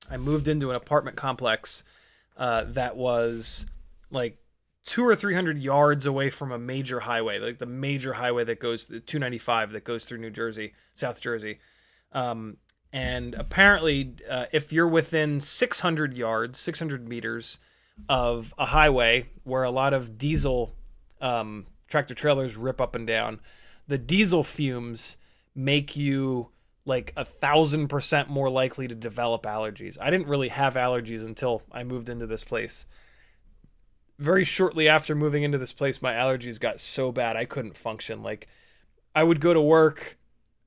I moved into an apartment complex that was like 200 or 300 yards away from a major highway, like the major highway that goes, the 295 that goes through New Jersey, South Jersey. And apparently, if you're within 600 yards, 600 meters of a highway where a lot of diesel tractor trailers rip up and down, the diesel fumes make you like 1,000% more likely to develop allergies. I didn't really have allergies until I moved into this place. Very shortly after moving into this place, my allergies got so bad I couldn't function. Like, I would go to work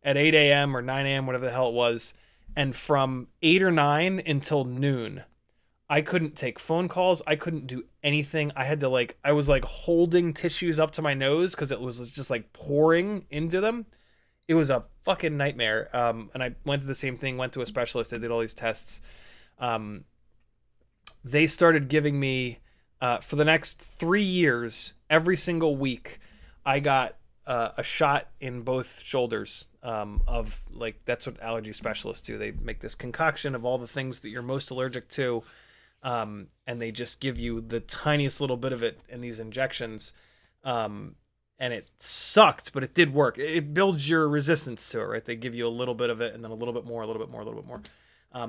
at 8 a.m. or 9 a.m., whatever the hell it was, and from 8 or 9 until noon, I couldn't take phone calls. I couldn't do anything. I had to I was like holding tissues up to my nose because it was just like pouring into them. It was a fucking nightmare. And I went to the same thing, went to a specialist. I did all these tests. They started giving me, for the next 3 years, every single week, I got a shot in both shoulders of like, that's what allergy specialists do. They make this concoction of all the things that you're most allergic to. And they just give you the tiniest little bit of it in these injections. And it sucked, but it did work. It builds your resistance to it, right? They give you a little bit of it and then a little bit more, a little bit more, a little bit more.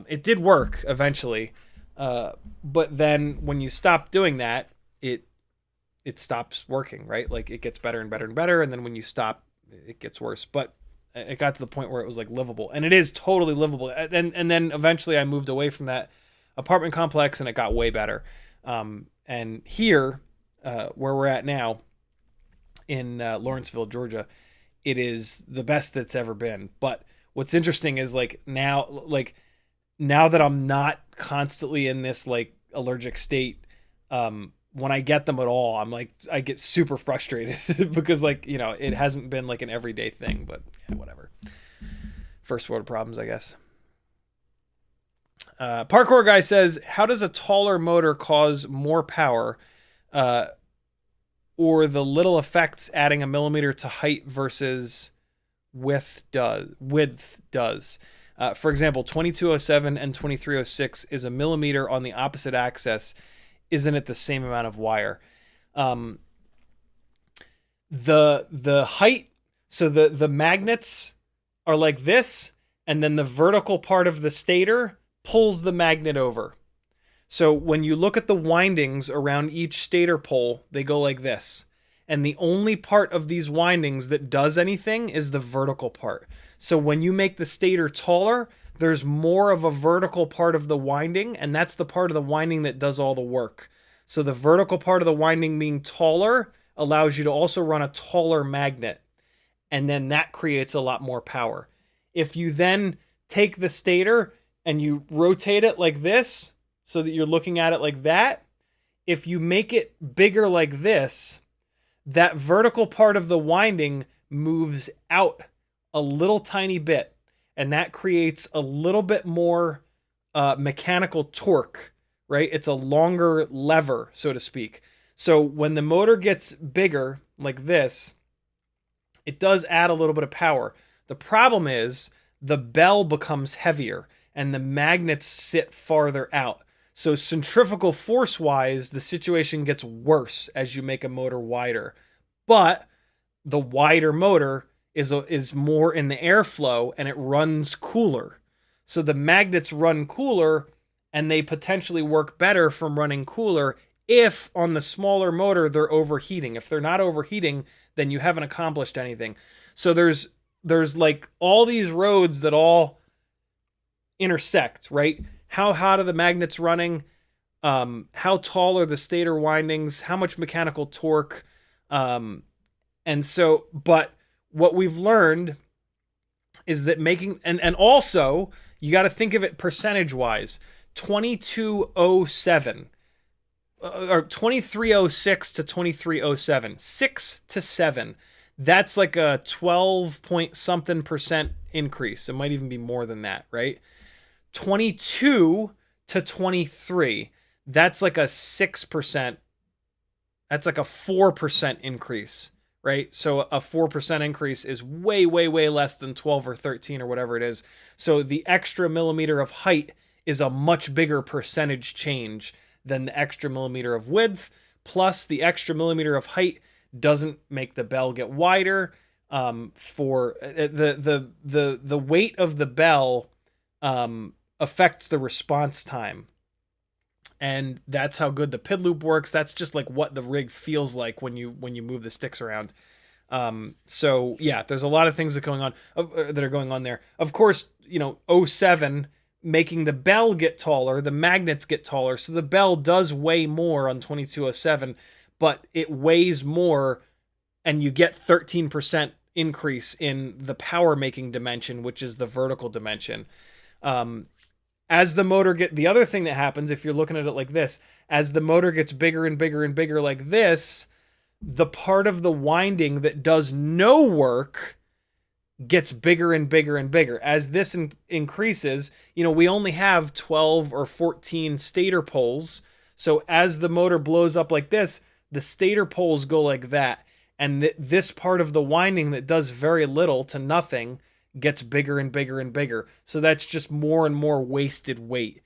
It did work eventually. But then when you stop doing that, it stops working, right? Like it gets better and better and better. And then when you stop, it gets worse. But it got to the point where it was like livable, and it is totally livable. And then eventually I moved away from that apartment complex and it got way better. And here, where we're at now in Lawrenceville, Georgia, it is the best that's ever been. But what's interesting is now that I'm not constantly in this like allergic state, when I get them at all, I get super frustrated because it hasn't been like an everyday thing, but yeah, whatever. First world problems, I guess. Parkour guy says, how does a taller motor cause more power, or the little effects adding a millimeter to height versus width does? For example, 2207 and 2306 is a millimeter on the opposite axis. Isn't it the same amount of wire? The height, so the magnets are like this, and then the vertical part of the stator pulls the magnet over. So when you look at the windings around each stator pole, they go like this. And the only part of these windings that does anything is the vertical part. So when you make the stator taller, there's more of a vertical part of the winding, and that's the part of the winding that does all the work. So the vertical part of the winding being taller allows you to also run a taller magnet, and then that creates a lot more power. If you then take the stator and you rotate it like this, so that you're looking at it like that, if you make it bigger like this, that vertical part of the winding moves out a little tiny bit, and that creates a little bit more mechanical torque, right? It's a longer lever, so to speak. So when the motor gets bigger like this, it does add a little bit of power. The problem is the bell becomes heavier and the magnets sit farther out. So centrifugal force wise, the situation gets worse as you make a motor wider. But the wider motor is more in the airflow and it runs cooler. So the magnets run cooler and they potentially work better from running cooler if on the smaller motor they're overheating. If they're not overheating, then you haven't accomplished anything. So there's like all these roads that all intersect, right? How hot are the magnets running? How tall are the stator windings? How much mechanical torque? And so, but what we've learned is that making, and also you got to think of it percentage wise. 2207 or 2306 to 2307, 6 to 7. That's like a 12 point something percent increase. It might even be more than that, right? 22 to 23, that's like a 6%. That's like a 4% increase, right? So a 4% increase is way, way, way less than 12 or 13 or whatever it is. So the extra millimeter of height is a much bigger percentage change than the extra millimeter of width. Plus the extra millimeter of height doesn't make the bell get wider. For the weight of the bell affects the response time. And that's how good the PID loop works. That's just like what the rig feels like when you move the sticks around. So yeah, there's a lot of things that are going on there. Of course, you know, 07 making the bell get taller, the magnets get taller, so the bell does weigh more on 2207, but it weighs more, and you get 13% increase in the power making dimension, which is the vertical dimension. As the motor the other thing that happens, if you're looking at it like this, as the motor gets bigger and bigger and bigger like this, the part of the winding that does no work gets bigger and bigger and bigger. As this increases, you know, we only have 12 or 14 stator poles. So as the motor blows up like this, the stator poles go like that. And this part of the winding that does very little to nothing gets bigger and bigger and bigger. So that's just more and more wasted weight.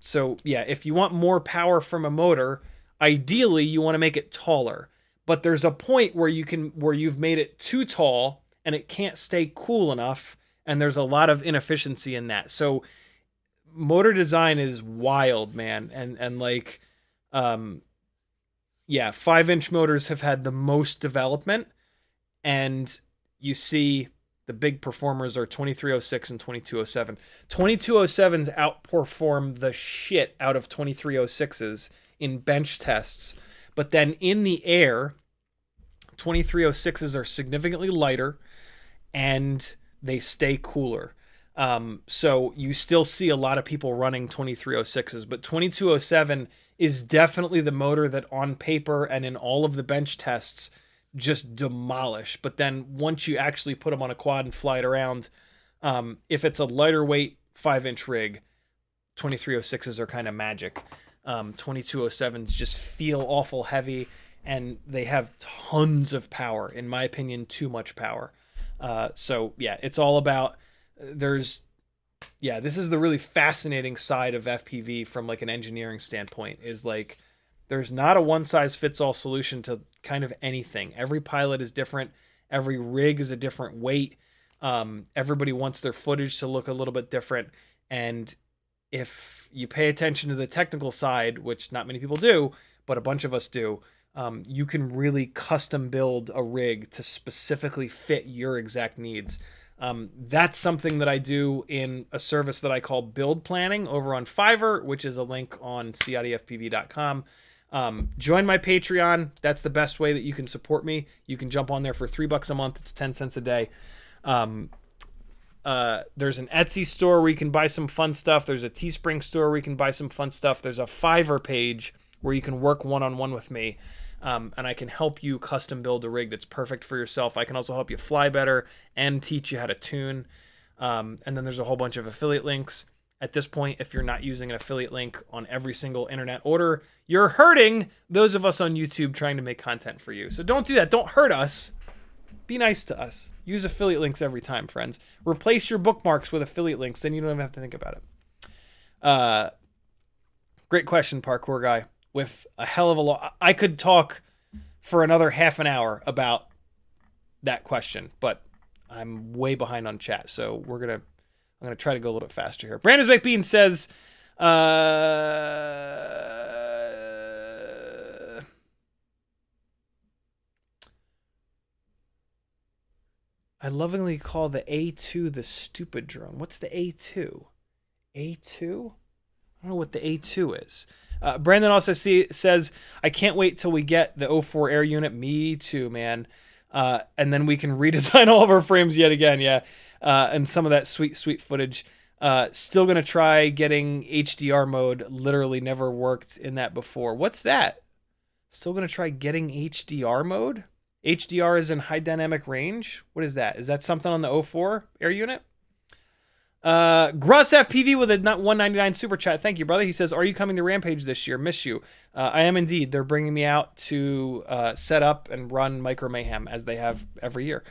So yeah, if you want more power from a motor, ideally you want to make it taller. But there's a point where you've made it too tall and it can't stay cool enough, and there's a lot of inefficiency in that. So motor design is wild, man. And like yeah, 5-inch motors have had the most development, and you see the big performers are 2306 and 2207. 2207s outperform the shit out of 2306s in bench tests, but then in the air, 2306s are significantly lighter and they stay cooler. So you still see a lot of people running 2306s, but 2207 is definitely the motor that on paper and in all of the bench tests just demolish. But then once you actually put them on a quad and fly it around, if it's a lighter weight 5-inch rig, 2306s are kind of magic. 2207s just feel awful heavy, and they have tons of power. In my opinion, too much power. So yeah, it's all about, there's yeah, this is the really fascinating side of FPV from like an engineering standpoint, is like there's not a one size fits all solution to kind of anything. Every pilot is different. Every rig is a different weight. Everybody wants their footage to look a little bit different. And if you pay attention to the technical side, which not many people do, but a bunch of us do, you can really custom build a rig to specifically fit your exact needs. That's something that I do in a service that I call Build Planning over on Fiverr, which is a link on CiottiFPV.com. Join my Patreon. That's the best way that you can support me. You can jump on there for $3 a month. It's 10 cents a day. There's an Etsy store where you can buy some fun stuff. There's a Teespring store where you can buy some fun stuff. There's a Fiverr page where you can work one-on-one with me. And I can help you custom build a rig that's perfect for yourself. I can also help you fly better and teach you how to tune. And then there's a whole bunch of affiliate links. At this point, if you're not using an affiliate link on every single internet order, you're hurting those of us on YouTube trying to make content for you. So don't do that. Don't hurt us. Be nice to us. Use affiliate links every time, friends. Replace your bookmarks with affiliate links, then you don't even have to think about it. Great question, parkour guy. With a hell of a lot. I could talk for another half an hour about that question, but I'm way behind on chat, so I'm gonna try to go a little bit faster here. Brandon's Baked Bean says, I lovingly call the A2 the stupid drone. What's the A2? A2? I don't know what the A2 is. Brandon also says, I can't wait till we get the 04 air unit. Me too, man. And then we can redesign all of our frames yet again. Yeah. And some of that sweet, sweet footage. Still going to try getting HDR mode. Literally never worked in that before. What's that? Still going to try getting HDR mode? HDR is in high dynamic range. What is that? Is that something on the 04 air unit? Gruss FPV with a 199 super chat. Thank you, brother. He says, are you coming to Rampage this year? Miss you. I am indeed. They're bringing me out to set up and run Micro Mayhem as they have every year.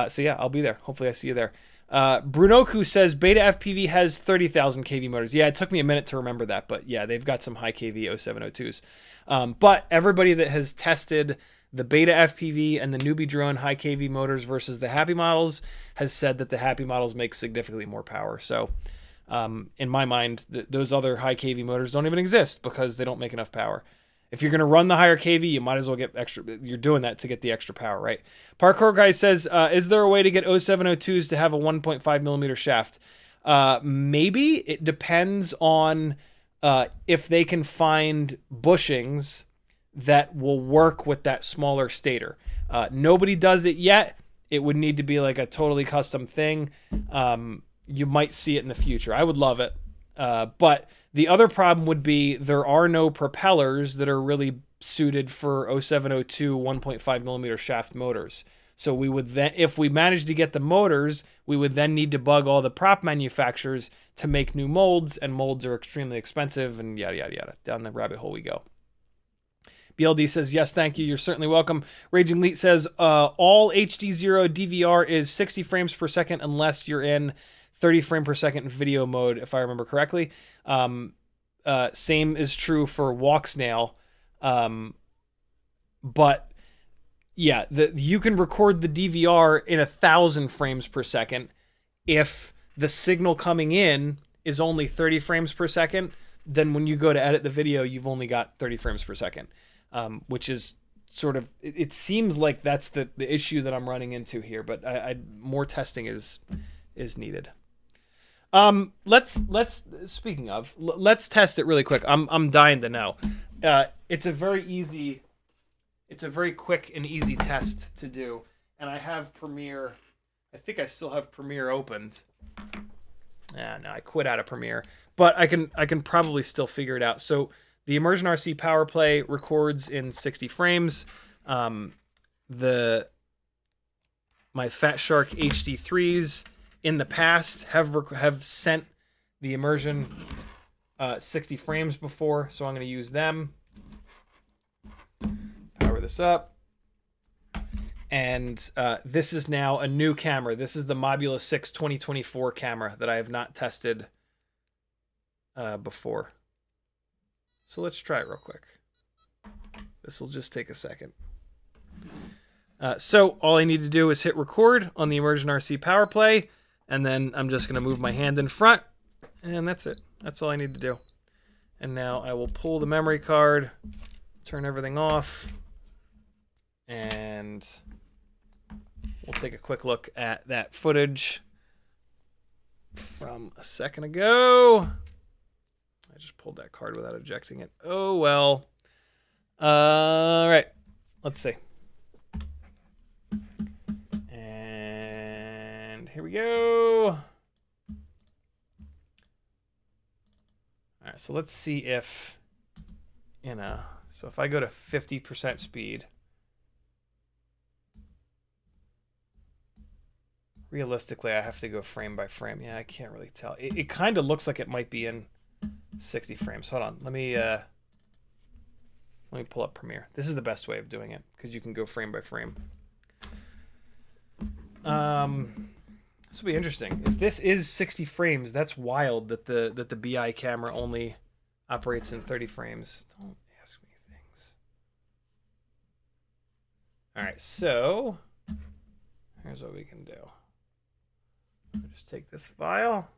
So yeah, I'll be there. Hopefully I see you there. Brunoku says BetaFPV has 30,000 kV motors. Yeah, it took me a minute to remember that, but yeah, they've got some high kV 0702s. But everybody that has tested the BetaFPV and the NewBeeDrone high kV motors versus the Happy models has said that the Happy models make significantly more power. So in my mind, those other high kV motors don't even exist because they don't make enough power. If you're going to run the higher kV, you might as well get extra. You're doing that to get the extra power, right? Parkour Guy says, is there a way to get 0702s to have a 1.5 millimeter shaft? Maybe. It depends on if they can find bushings that will work with that smaller stator. Nobody does it yet. It would need to be like a totally custom thing. You might see it in the future. I would love it. But the other problem would be there are no propellers that are really suited for 0702 1.5 millimeter shaft motors. So we would then, if we managed to get the motors, we would then need to bug all the prop manufacturers to make new molds, and molds are extremely expensive, and yada, yada, yada. Down the rabbit hole we go. BLD says, yes, thank you. You're certainly welcome. Raging Leet says, all HDZero DVR is 60 frames per second unless you're in 30 frame per second video mode, if I remember correctly. Same is true for Walksnail. But yeah, you can record the DVR in 1,000 frames per second if the signal coming in is only 30 frames per second. Then when you go to edit the video, you've only got 30 frames per second. Which is sort of, it seems like that's the issue that I'm running into here, but more testing is needed. Speaking of, let's test it really quick. I'm dying to know. It's a very quick and easy test to do. And I have Premiere, I think I still have Premiere opened. No, I quit out of Premiere, but I can probably still figure it out. So the Immersion RC Power Play records in 60 frames. My Fat Shark HD3s in the past have sent the Immersion 60 frames before, so I'm going to use them. Power this up. And this is now a new camera. This is the Mobula 6 2024 camera that I have not tested before. So let's try it real quick. This will just take a second. So all I need to do is hit record on the Immersion RC Power Play, and then I'm just going to move my hand in front, and that's it. That's all I need to do. And now I will pull the memory card, turn everything off, and we'll take a quick look at that footage from a second ago. I just pulled that card without ejecting it. Oh, well. All right. Let's see. And here we go. All right, so let's see if so if I go to 50% speed, realistically, I have to go frame by frame. Yeah, I can't really tell. It kind of looks like it might be in 60 frames. Hold on. Let me pull up Premiere. This is the best way of doing it because you can go frame by frame. This will be interesting. If this is 60 frames, that's wild that the Bee Eye camera only operates in 30 frames. Don't ask me things. All right, so here's what we can do. I'll just take this file,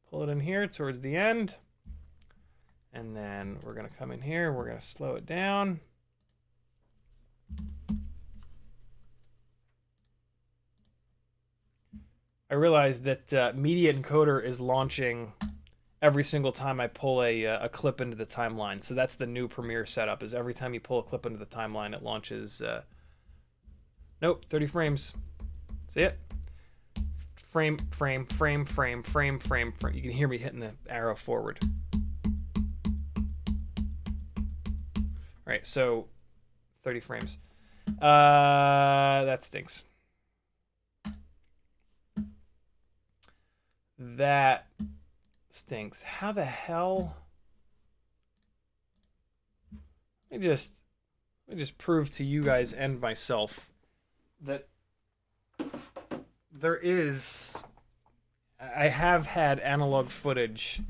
pull it in here towards the end, and then we're going to come in here, we're going to slow it down. I realized that Media Encoder is launching every single time I pull a clip into the timeline. So that's the new Premiere setup, is every time you pull a clip into the timeline, it launches... nope, 30 frames. See it? Frame, frame, frame, frame, frame, frame, frame. You can hear me hitting the arrow forward. All right, so 30 frames. That stinks. That stinks. How the hell? Let me just prove to you guys and myself that I have had analog footage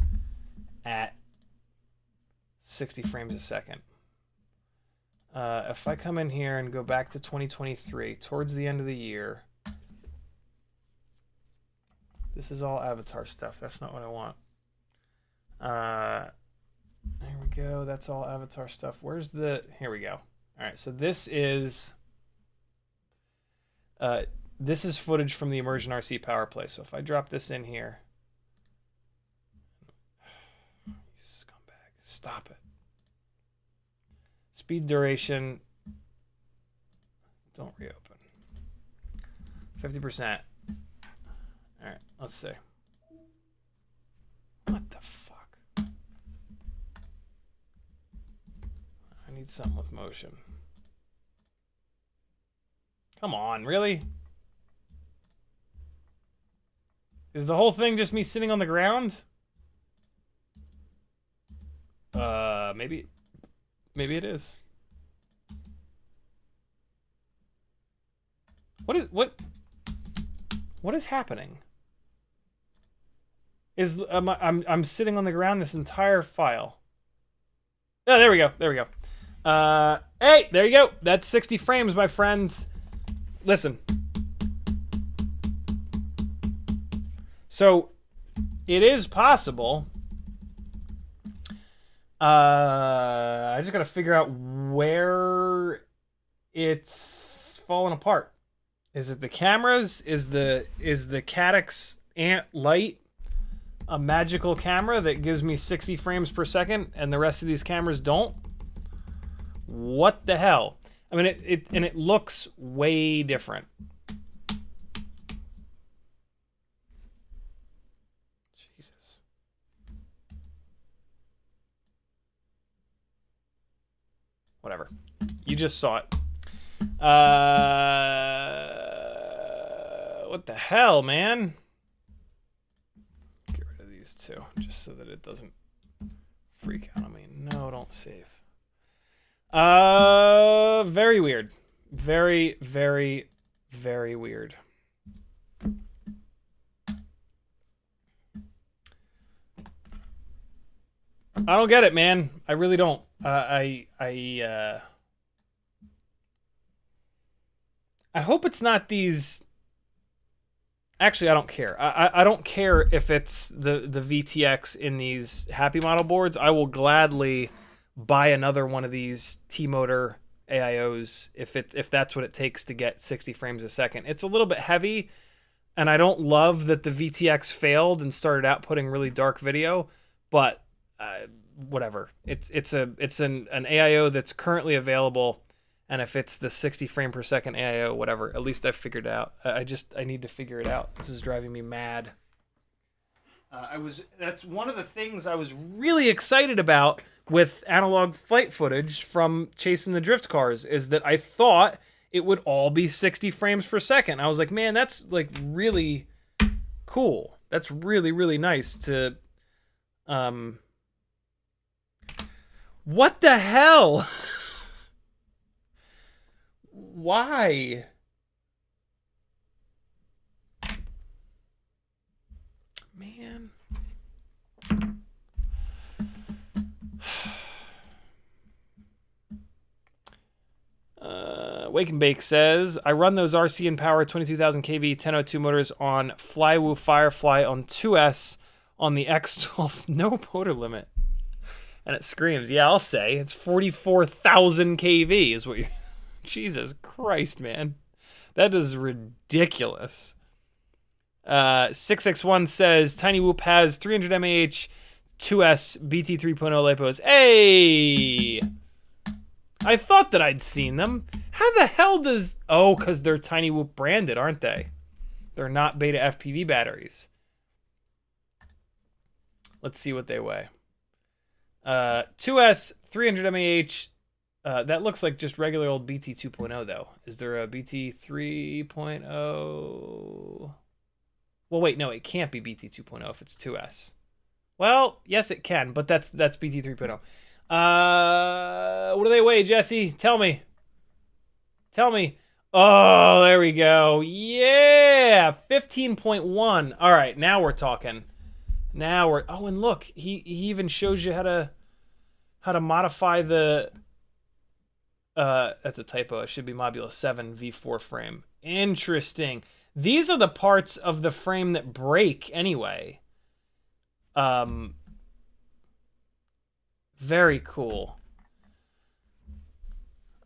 at 60 frames a second. If I come in here and go back to 2023, towards the end of the year, this is all avatar stuff. That's not what I want. There we go. That's all avatar stuff. Where's the... Here we go. All right, so this is footage from the Immersion RC Power Play. So if I drop this in here... You scumbag. Stop it. Speed duration. Don't reopen. 50%. All right, let's see. What the fuck? I need something with motion. Come on, really? Is the whole thing just me sitting on the ground? Maybe it is. What is happening? I'm sitting on the ground this entire file. Oh, there we go. There we go. Hey, there you go. That's 60 frames, my friends. Listen. So, it is possible. I just got to figure out where it's fallen apart. Is it the cameras? Is the Caddx Ant Lite a magical camera that gives me 60 frames per second and the rest of these cameras don't? What the hell? I mean, it looks way different. Jesus. Whatever. You just saw it. What the hell, man? Get rid of these two, just so that it doesn't freak out on me. No, don't save. Very weird. Very, very, very weird. I don't get it, man. I really don't. I hope it's not these. Actually, I don't care. I don't care if it's the VTX in these Happy Model boards. I will gladly buy another one of these T-Motor AIOs if that's what it takes to get 60 frames a second. It's a little bit heavy, and I don't love that the VTX failed and started outputting really dark video, but whatever. It's an AIO that's currently available, and if it's the 60 frame per second AIO, whatever, at least I've figured it out. I need to figure it out. This is driving me mad. That's one of the things I was really excited about with analog flight footage from chasing the drift cars, is that I thought it would all be 60 frames per second. I was like, man, that's like really cool. That's really, really nice to, what the hell? Why? Man. Wake and Bake says, I run those RC and Power 22,000 kV 1002 motors on Flywoo Firefly on 2S on the X12, no motor limit. And it screams, yeah, I'll say, it's 44,000 kV is what you're... Jesus Christ, man. That is ridiculous. 661 says, Tiny Whoop has 300 mAh 2S BT 3.0 lipos. Hey! I thought that I'd seen them. How the hell does... Oh, because they're Tiny Whoop branded, aren't they? They're not BetaFPV batteries. Let's see what they weigh. 2S 300 mAh. That looks like just regular old BT 2.0, though. Is there a BT 3.0? Well, wait, no, it can't be BT 2.0 if it's 2S. Well, yes, it can, but that's BT 3.0. What do they weigh, Jesse? Tell me. Tell me. Oh, there we go. Yeah, 15.1. All right, now we're talking. Now we're... Oh, and look, he even shows you how to modify the... that's a typo. It should be Modulus 7 V4 frame. Interesting. These are the parts of the frame that break anyway. Very cool.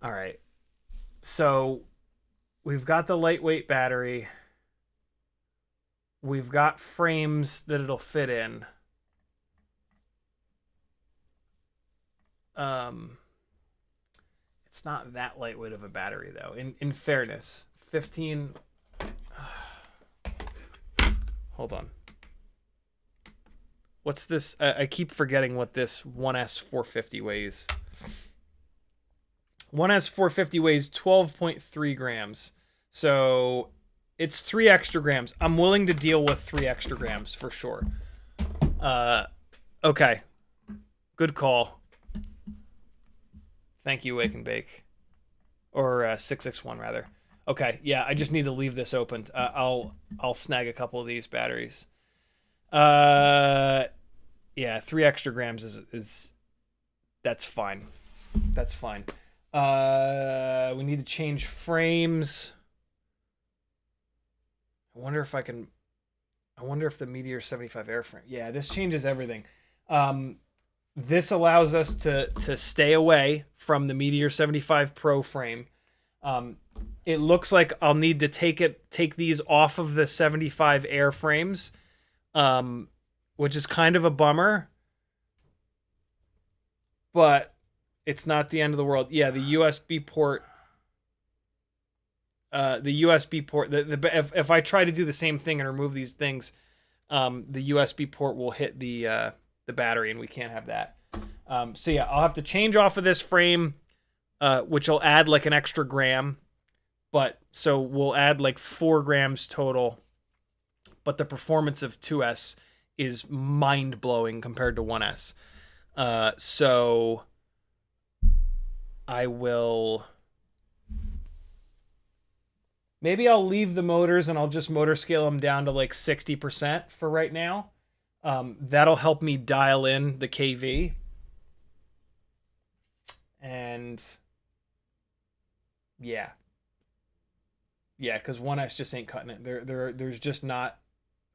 All right. So we've got the lightweight battery. We've got frames that it'll fit in. It's not that lightweight of a battery, though. In fairness, 15... Hold on. What's this? I keep forgetting what this 1S450 weighs. 1S450 weighs 12.3 grams. So it's 3 extra grams. I'm willing to deal with 3 extra grams for sure. Okay. Good call. Thank you, Wake and Bake. Or 661, rather. Okay, yeah, I just need to leave this open. I'll snag a couple of these batteries. Yeah, 3 extra grams is that's fine. That's fine. We need to change frames. I wonder if the Meteor 75 airframe. Yeah, this changes everything. This allows us to stay away from the Meteor 75 Pro frame. It looks like I'll need to take these off of the 75 airframes, which is kind of a bummer. But it's not the end of the world. Yeah, the USB port. If I try to do the same thing and remove these things, the USB port will hit the battery, and we can't have that. So yeah, I'll have to change off of this frame, which will add like an extra gram. But so we'll add like 4 grams total. But the performance of 2S is mind-blowing compared to 1S. So I will Maybe I'll leave the motors and I'll just motor scale them down to like 60% for right now. That'll help me dial in the KV. And yeah. Yeah, because 1S just ain't cutting it. There's just not,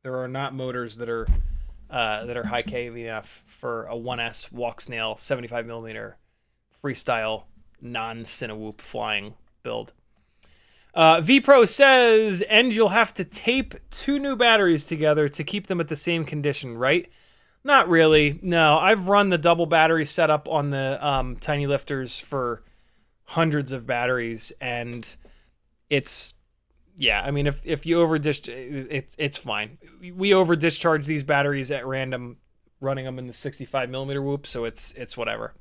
there are not motors that are high KV enough for a 1S Walksnail 75mm freestyle non-Cinewhoop flying build. VPro says, and you'll have to tape 2 new batteries together to keep them at the same condition, right? Not really. No, I've run the double battery setup on the tiny lifters for hundreds of batteries, and it's, yeah, I mean, if you over it's fine. We over discharge these batteries at random, running them in the 65mm whoop, so it's whatever.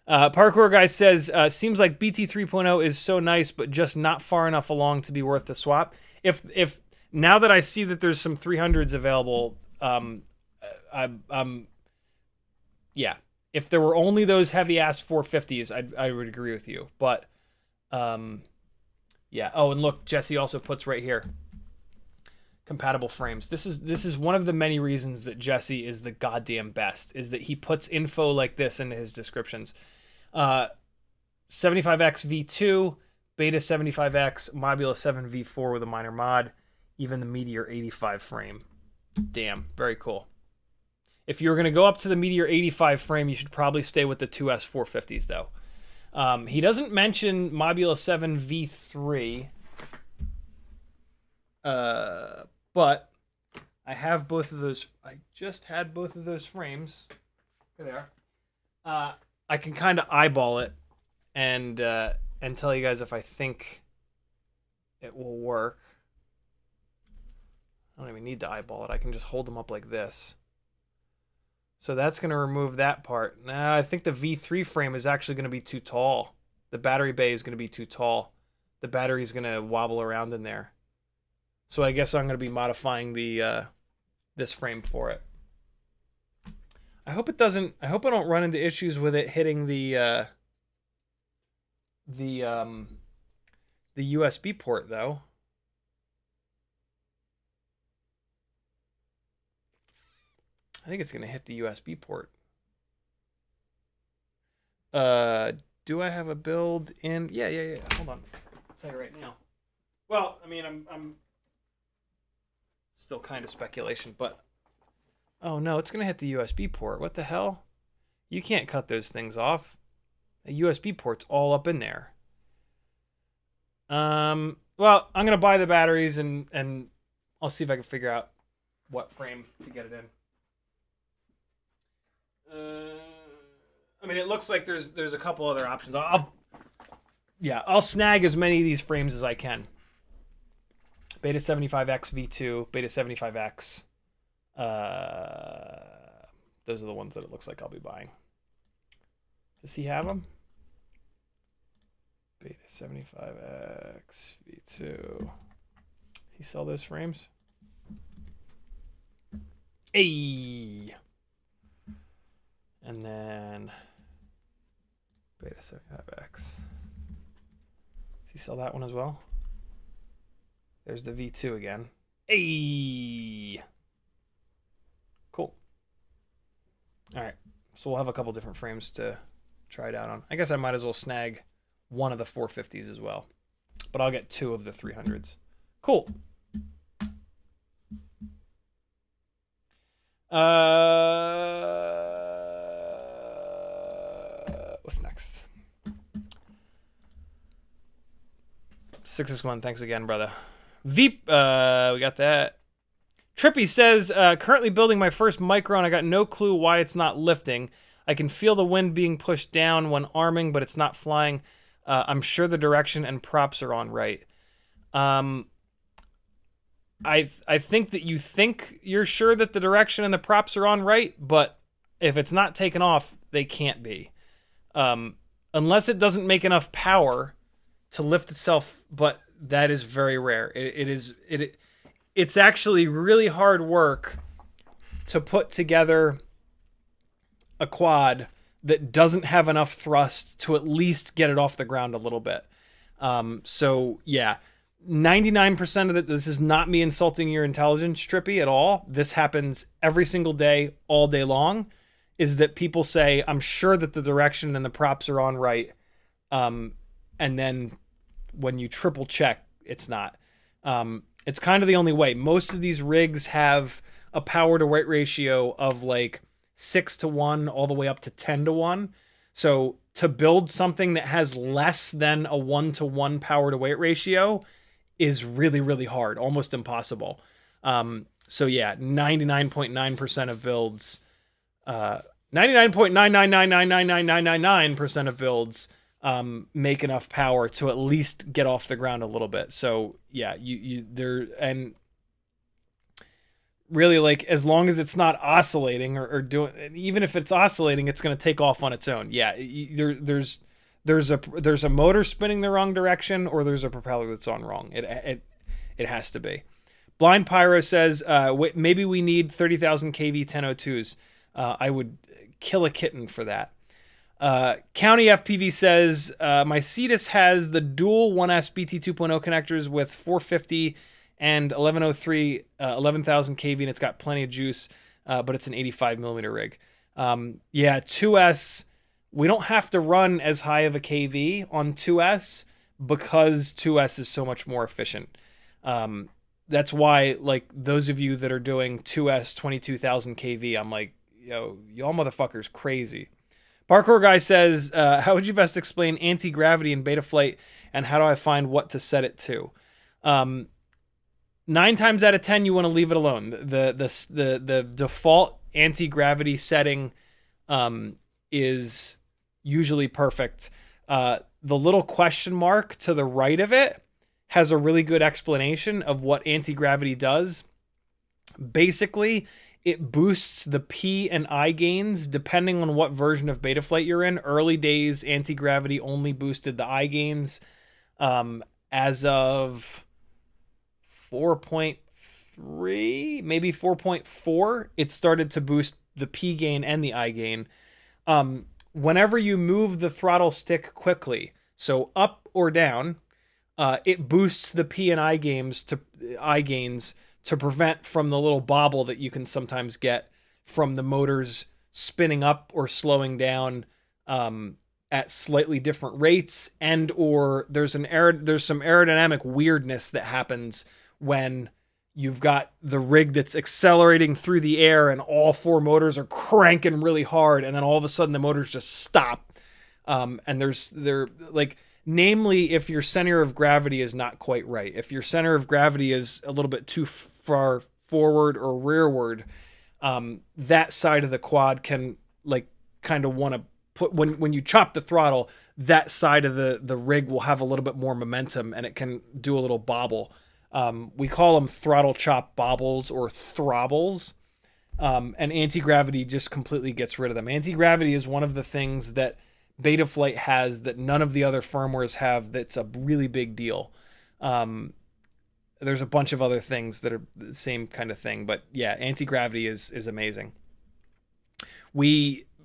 Parkour guy says, seems like BT 3.0 is so nice, but just not far enough along to be worth the swap. If now that I see that there's some 300s available, yeah, if there were only those heavy ass 450s, I would agree with you. But yeah. Oh, and look, Jesse also puts right here, compatible frames. This is one of the many reasons that Jesse is the goddamn best, is that he puts info like this into his descriptions. 75X V2, Beta 75X, Mobula 7 V4 with a minor mod, even the Meteor 85 frame. Damn, very cool. If you're going to go up to the Meteor 85 frame, you should probably stay with the 2S 450s though. He doesn't mention Mobula 7 V3, but I have both of those. I just had both of those frames. Here they are. I can kind of eyeball it and tell you guys if I think it will work. I don't even need to eyeball it. I can just hold them up like this. So that's going to remove that part. Nah, I think the V3 frame is actually going to be too tall. The battery bay is going to be too tall. The battery is going to wobble around in there. So I guess I'm going to be modifying the this frame for it. I hope it doesn't. I hope I don't run into issues with it hitting the USB port though. I think it's going to hit the USB port. Do I have a build in? Yeah. Hold on. I'll tell you right now. Well, I mean, I'm still kind of speculation, but oh no, it's going to hit the USB port. What the hell? You can't cut those things off. The USB port's all up in there. Well, I'm going to buy the batteries and I'll see if I can figure out what frame to get it in. I mean, it looks like there's a couple other options. I'll snag as many of these frames as I can. Beta 75X V2, Beta 75X. Those are the ones that it looks like I'll be buying. Does he have them? Beta 75X V2. He sell those frames? Hey. And then Beta 75X. Does he sell that one as well? There's the V2 again. Hey! Cool. All right. So we'll have a couple different frames to try it out on. I guess I might as well snag one of the 450s as well. But I'll get 2 of the 300s. Cool. What's next? 661, thanks again, brother. Veep, we got that. Trippy says, currently building my first micro and I got no clue why it's not lifting. I can feel the wind being pushed down when arming, but it's not flying. I'm sure the direction and props are on right. I think that you think you're sure that the direction and the props are on right, but if it's not taken off, they can't be. Unless it doesn't make enough power to lift itself, but that is very rare. It's actually really hard work to put together a quad that doesn't have enough thrust to at least get it off the ground a little bit. So yeah, 99% of it, this is not me insulting your intelligence, Trippy, at all. This happens every single day, all day long, is that people say, I'm sure that the direction and the props are on right. And then when you triple check, it's not. It's kind of the only way. Most of these rigs have a power to weight ratio of like 6-to-1 all the way up to 10-to-1. So to build something that has less than a 1-to-1 power to weight ratio is really, really hard, almost impossible. So yeah, 99.9% of builds, 99.999999999% of builds make enough power to at least get off the ground a little bit. So yeah, and really, like, as long as it's not oscillating or doing, even if it's oscillating, it's going to take off on its own. Yeah, there's a motor spinning the wrong direction, or there's a propeller that's on wrong. It has to be. Blind Pyro says, maybe we need 30,000 kV 1002s. I would kill a kitten for that. County FPV says, my Cetus has the dual 1S BT 2.0 connectors with 450 and 1103, 11,000 kV, and it's got plenty of juice, but it's an 85mm rig. Yeah, 2S, we don't have to run as high of a kV on 2S because 2S is so much more efficient. That's why, like, those of you that are doing 2S 22,000 kV, I'm like, yo, y'all motherfuckers crazy. Parkour Guy says, how would you best explain anti-gravity in Betaflight, and how do I find what to set it to? 9 times out of 10, you want to leave it alone. The default anti-gravity setting is usually perfect. The little question mark to the right of it has a really good explanation of what anti-gravity does. Basically, it boosts the P and I gains depending on what version of Betaflight you're in. Early days, anti-gravity only boosted the I gains. As of 4.3, maybe 4.4, it started to boost the P gain and the I gain. Whenever you move the throttle stick quickly, so up or down, it boosts the P and I gains to prevent from the little bobble that you can sometimes get from the motors spinning up or slowing down at slightly different rates, and or there's some aerodynamic weirdness that happens when you've got the rig that's accelerating through the air and all 4 motors are cranking really hard, and then all of a sudden the motors just stop. And they're like, namely, if your center of gravity is not quite right. If your center of gravity is a little bit too far forward or rearward, that side of the quad can, like, kind of want to put, when you chop the throttle, that side of the rig will have a little bit more momentum and it can do a little bobble. We call them throttle chop bobbles or throbbles. And anti-gravity just completely gets rid of them. Anti-gravity is one of the things that Betaflight has that none of the other firmwares have. That's a really big deal. There's a bunch of other things that are the same kind of thing, but yeah, anti-gravity is amazing.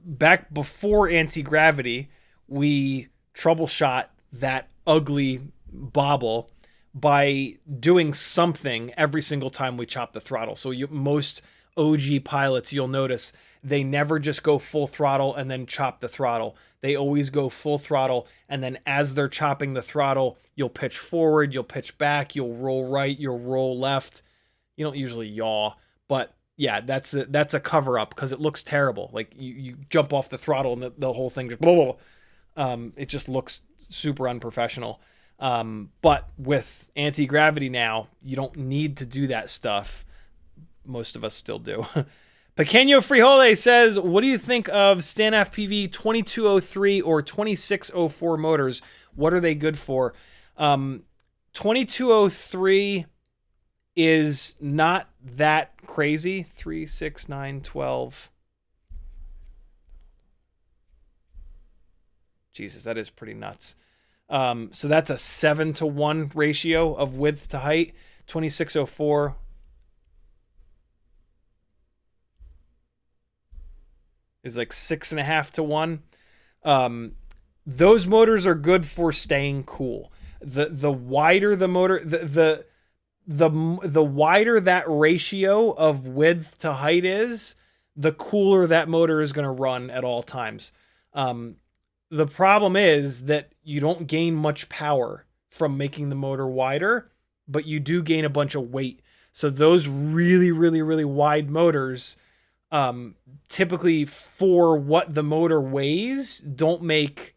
Back before anti-gravity, we troubleshot that ugly bobble by doing something every single time we chop the throttle. So most OG pilots, you'll notice, they never just go full throttle and then chop the throttle. They always go full throttle, and then as they're chopping the throttle, you'll pitch forward, you'll pitch back, you'll roll right, you'll roll left. You don't usually yaw, but yeah, that's a cover up because it looks terrible. Like you jump off the throttle and the whole thing just blah, blah. It just looks super unprofessional. But with anti-gravity now, you don't need to do that stuff. Most of us still do. Pequeño Frijole says, what do you think of StanFPV 2203 or 2604 motors? What are they good for? 2203 is not that crazy. 3, 6, 9, 12. Jesus, that is pretty nuts. So that's a 7-to-1 ratio of width to height. 2604. Is like 6.5-to-1. Those motors are good for staying cool. The wider the motor, the wider that ratio of width to height is, the cooler that motor is going to run at all times. The problem is that you don't gain much power from making the motor wider, but you do gain a bunch of weight. So those really, really, really wide motors, typically for what the motor weighs, don't make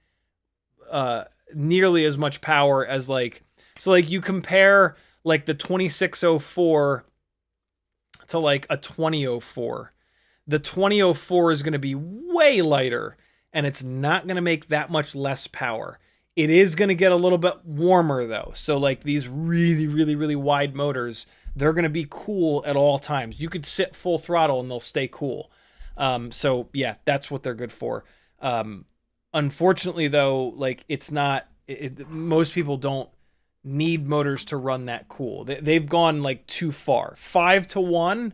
nearly as much power as like, so like you compare like the 2604 to like a 2004. The 2004 is going to be way lighter, and it's not going to make that much less power. It is going to get a little bit warmer though. So like these really, really, really wide motors, they're going to be cool at all times. You could sit full throttle and they'll stay cool. So yeah, that's what they're good for. Unfortunately though, like it's not, most people don't need motors to run that cool. They've gone like too far. 5-to-1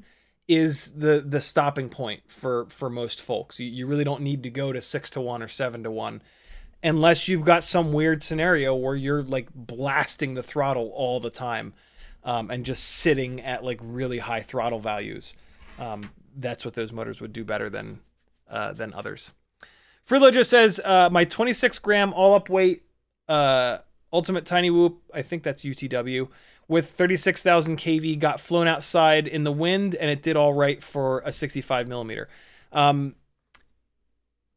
is the stopping point for most folks. You really don't need to go to 6-to-1 or 7-to-1 unless you've got some weird scenario where you're like blasting the throttle all the time, and just sitting at like really high throttle values. That's what those motors would do better than others. Frilo just says, my 26 gram all up weight, Ultimate Tiny Whoop, I think that's UTW, with 36,000 kV got flown outside in the wind, and it did all right for a 65 millimeter.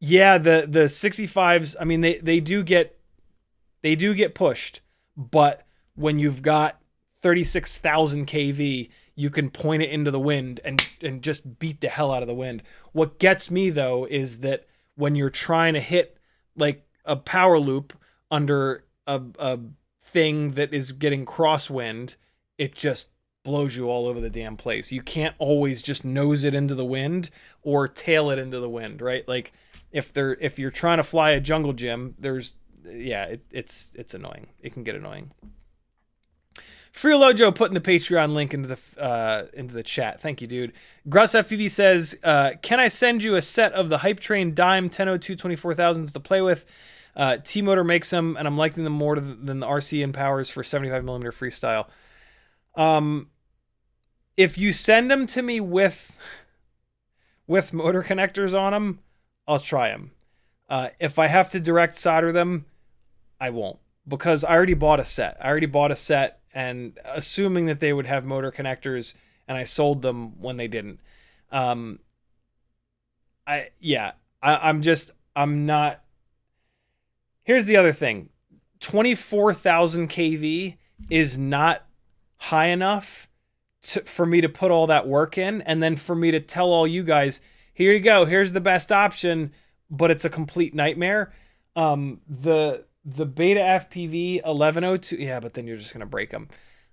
Yeah, the 65s, I mean, they do get pushed, but when you've got 36,000 kV, you can point it into the wind and just beat the hell out of the wind. What gets me though is that when you're trying to hit like a power loop under a thing that is getting crosswind, it just blows you all over the damn place. You can't always just nose it into the wind or tail it into the wind, right? Like if you're trying to fly a jungle gym, it's annoying. It can get annoying. Freelojo putting the Patreon link into the chat. Thank you, dude. Gruss FPV says, can I send you a set of the Hype Train Dime 1002 24,000s to play with? T-Motor makes them, and I'm liking them more than the RC and Powers for 75mm freestyle. If you send them to me with motor connectors on them, I'll try them. If I have to direct solder them, I won't, because I already bought a set. And assuming that they would have motor connectors, and I sold them when they didn't. I'm not. Here's the other thing. 24,000 kV is not high enough for me to put all that work in, and then for me to tell all you guys, here you go, here's the best option, but it's a complete nightmare. The BetaFPV 1102, yeah, but then you're just going to break them.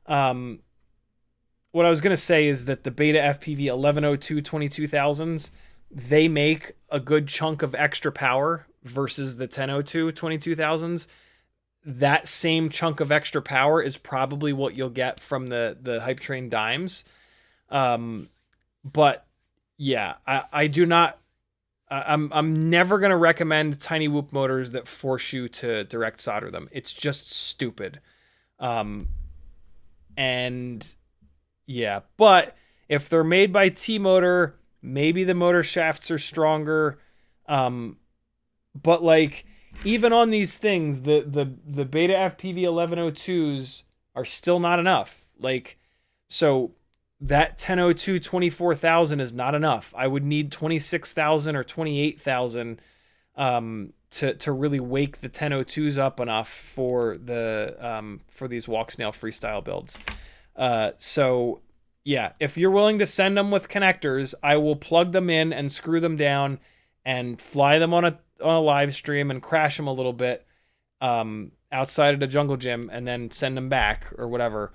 What I was going to say is that the BetaFPV 1102 22,000s, they make a good chunk of extra power versus the 1002 22,000s. That same chunk of extra power is probably what you'll get from the Hype Train Dimes. But yeah, I do not. I'm never going to recommend Tiny Whoop motors that force you to direct solder them. It's just stupid. And yeah, but if they're made by T-Motor, maybe the motor shafts are stronger. But like even on these things, the BetaFPV 1102s are still not enough. Like, so that 1002 24,000 is not enough. I would need 26,000 or 28,000 to really wake the 1002s up enough for these Walksnail freestyle builds. So yeah, if you're willing to send them with connectors, I will plug them in and screw them down and fly them on a live stream and crash them a little bit outside of the jungle gym and then send them back or whatever.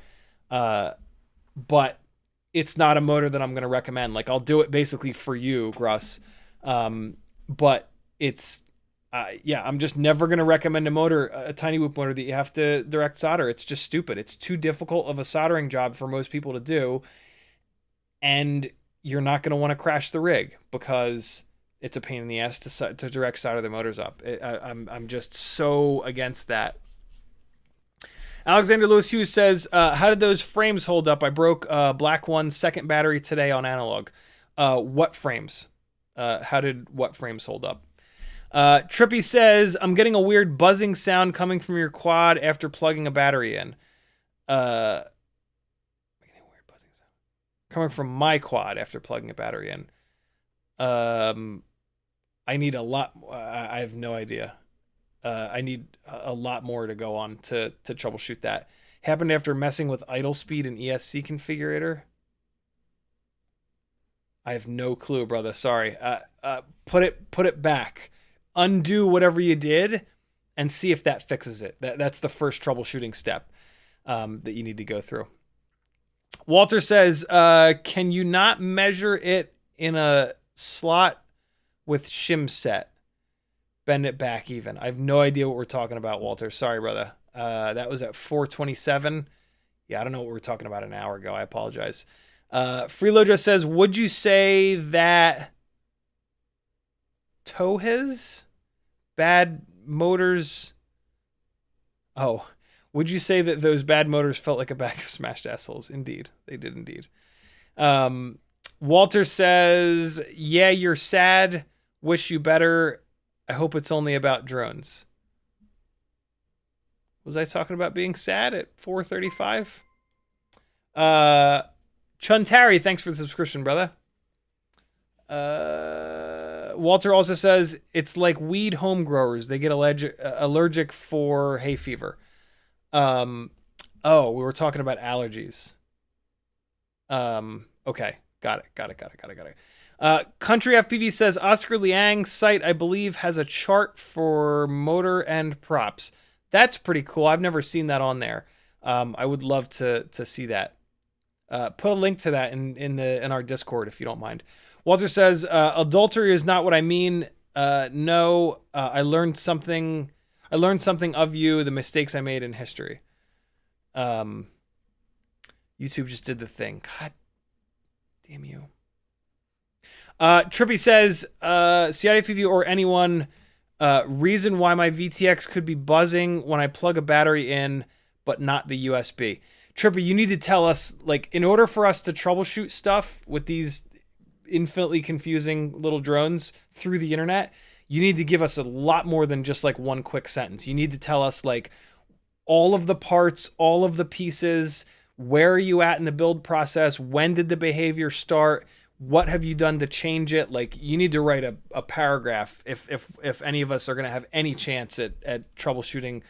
But it's not a motor that I'm going to recommend. Like, I'll do it basically for you, Gruss. But it's, I'm just never going to recommend a Tiny Whoop motor that you have to direct solder. It's just stupid. It's too difficult of a soldering job for most people to do. And you're not going to want to crash the rig because it's a pain in the ass to direct solder the motors up. I'm just so against that. Alexander Lewis Hughes says, how did those frames hold up? I broke Black One's second battery today on analog. What frames? How did what frames hold up? Trippy says, I'm getting a weird buzzing sound coming from your quad after plugging a battery in. Coming from my quad after plugging a battery in. I need a lot. I have no idea. I need a lot more to go on to troubleshoot that. Happened after messing with idle speed and ESC configurator. I have no clue, brother. Sorry. Put it back. Undo whatever you did and see if that fixes it. That's the first troubleshooting step that you need to go through. Walter says, can you not measure it in a slot with shim set? Bend it back even. I have no idea what we're talking about, Walter. Sorry, brother. That was at 427. Yeah, I don't know what we were talking about an hour ago. I apologize. Freelojo says, would you say that Toha's bad motors... Oh, would you say that those bad motors felt like a bag of smashed assholes? Indeed. They did indeed. Walter says, yeah, you're sad. Wish you better. I hope it's only about drones. Was I talking about being sad at 4:35? Chuntari, thanks for the subscription, brother. Walter also says, it's like weed home growers. They get allergic for hay fever. Oh, we were talking about allergies. Okay. Got it. Country FPV says, Oscar Liang's site, I believe, has a chart for motor and props. That's pretty cool. I've never seen that on there. I would love to see that. Put a link to that in our Discord if you don't mind. Walter says, adultery is not what I mean. No, I learned something of you, the mistakes I made in history. YouTube just did the thing. God damn you. Trippy says, CiottiFPV or anyone, reason why my VTX could be buzzing when I plug a battery in, but not the USB. Trippy, you need to tell us, like, in order for us to troubleshoot stuff with these infinitely confusing little drones through the internet, you need to give us a lot more than just like one quick sentence. You need to tell us like all of the parts, all of the pieces, where are you at in the build process? When did the behavior start? What have you done to change it? Like, you need to write a paragraph if any of us are going to have any chance at troubleshooting,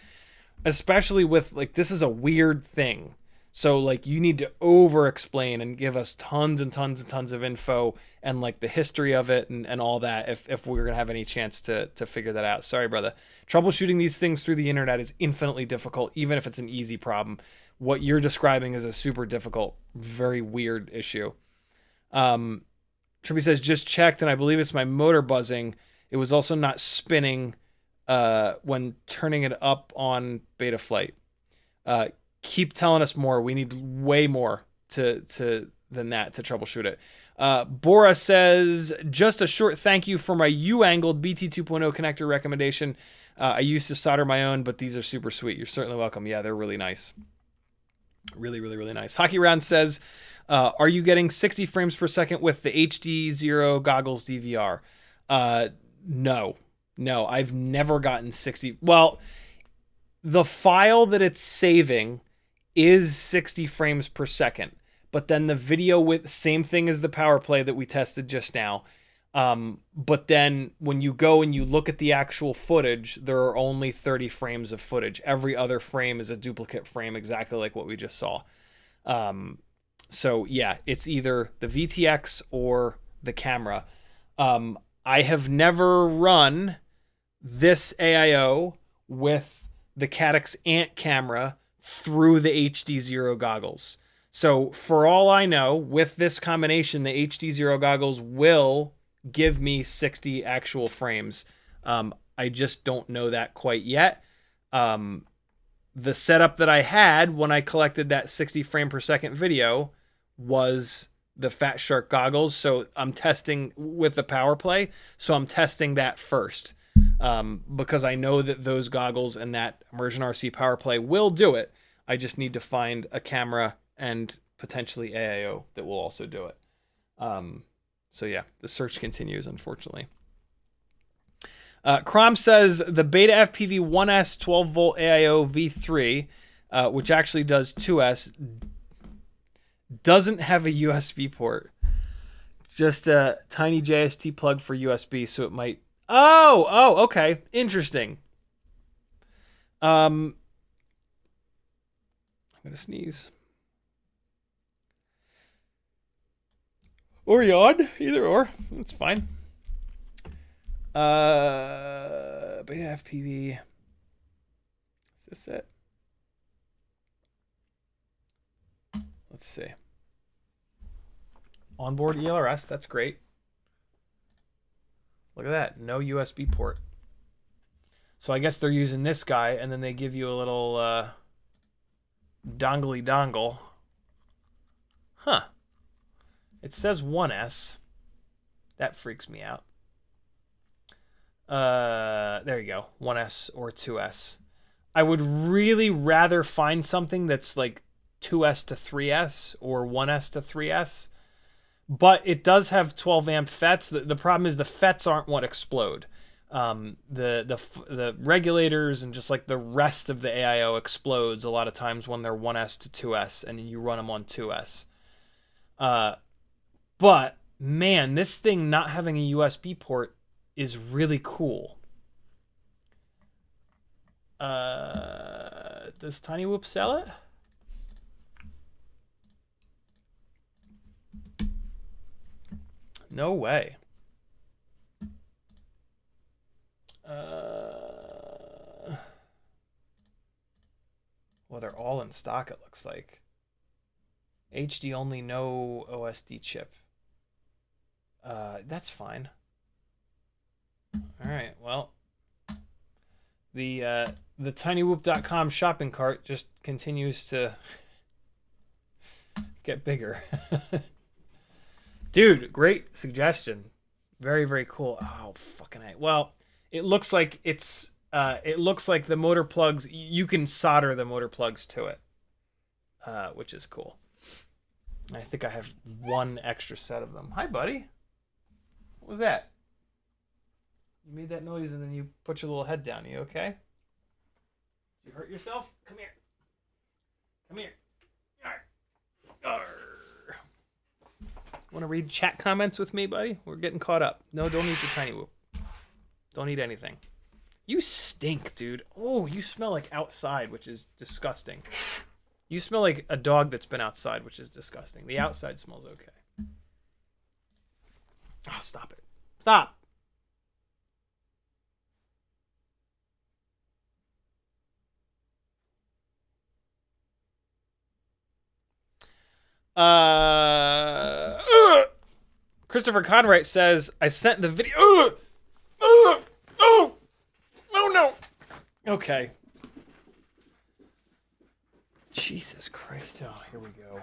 especially with, like, this is a weird thing. So, like, you need to over-explain and give us tons and tons and tons of info and, like, the history of it and all that if we're going to have any chance to figure that out. Sorry, brother. Troubleshooting these things through the internet is infinitely difficult, even if it's an easy problem. What you're describing is a super difficult, very weird issue. Trippy says, just checked, and I believe it's my motor buzzing. It was also not spinning when turning it up on Betaflight. Keep telling us more. We need way more than that to troubleshoot it. Bora says, just a short thank you for my U-angled BT 2.0 connector recommendation. I used to solder my own, but these are super sweet. You're certainly welcome. Yeah, they're really nice. Really, really, really nice. Hockey Round says, are you getting 60 frames per second with the HDZero goggles DVR? No, I've never gotten 60. Well, the file that it's saving is 60 frames per second, but then the video with same thing as the power play that we tested just now. But then when you go and you look at the actual footage, there are only 30 frames of footage. Every other frame is a duplicate frame, exactly like what we just saw. So yeah, it's either the VTX or the camera. I have never run this AIO with the Caddx Ant camera through the HDZero goggles. So for all I know, with this combination, the HDZero goggles will give me 60 actual frames. I just don't know that quite yet. The setup that I had when I collected that 60 frame per second video was the Fat Shark goggles. So I'm testing with the power play. So I'm testing that first. Because I know that those goggles and that Immersion RC power play will do it. I just need to find a camera and potentially AIO that will also do it. So yeah, the search continues, unfortunately. Crom says the BetaFPV 1S 12-volt AIO V3, which actually does 2S, doesn't have a USB port. Just a tiny JST plug for USB, so it might... Oh, okay. Interesting. I'm going to sneeze. Or yawn. Either or. That's fine. BetaFPV. Is this it? Let's see. Onboard ELRS. That's great. Look at that. No USB port. So I guess they're using this guy, and then they give you a little dongly dongle. Huh. It says 1S. That freaks me out. There you go. 1S or 2S. I would really rather find something that's like 2S to 3S or 1S to 3S. But it does have 12 amp FETs. The problem is the FETs aren't what explode. The regulators and just like the rest of the AIO explodes a lot of times when they're 1S to 2S and you run them on 2S. But man, this thing not having a USB port is really cool. Does Tiny Whoop sell it? No way. Well, they're all in stock, it looks like. HD only, no OSD chip. That's fine. All right, well, the tinywhoop.com shopping cart just continues to get bigger. Dude, great suggestion. Very, very cool. Oh, fucking A. Well, it looks like it's it looks like the motor plugs, you can solder the motor plugs to it, which is cool. I think I have one extra set of them. Hi, buddy. What was that? You made that noise and then you put your little head down. You okay? Did you hurt yourself? Come here. Come here. Want to read chat comments with me, buddy? We're getting caught up. No, don't eat the Tiny Whoop. Don't eat anything. You stink, dude. Oh, you smell like outside, which is disgusting. You smell like a dog that's been outside, which is disgusting. The outside smells okay. Oh, stop it. Stop. Christopher Conwright says, I sent the video. Oh, no. Okay. Jesus Christ. Oh, here we go.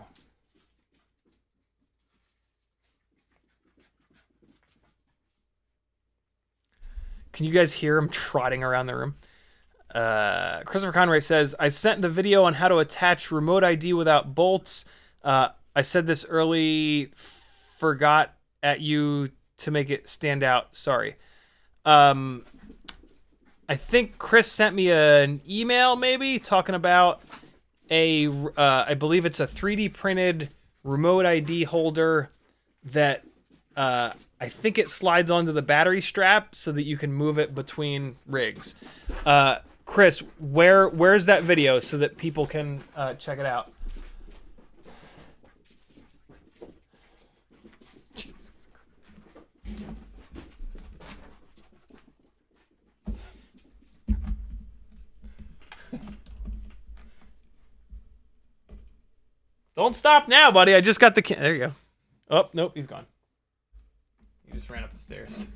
Can you guys hear him trotting around the room? Christopher Conwright says, I sent the video on how to attach remote ID without bolts. I said this early, forgot at you to make it stand out. Sorry. I think Chris sent me an email maybe talking about I believe it's a 3D printed remote ID holder that I think it slides onto the battery strap so that you can move it between rigs. Chris, where's that video so that people can check it out? Don't stop now, buddy. I just got the... There you go. Oh, nope, he's gone. He just ran up the stairs.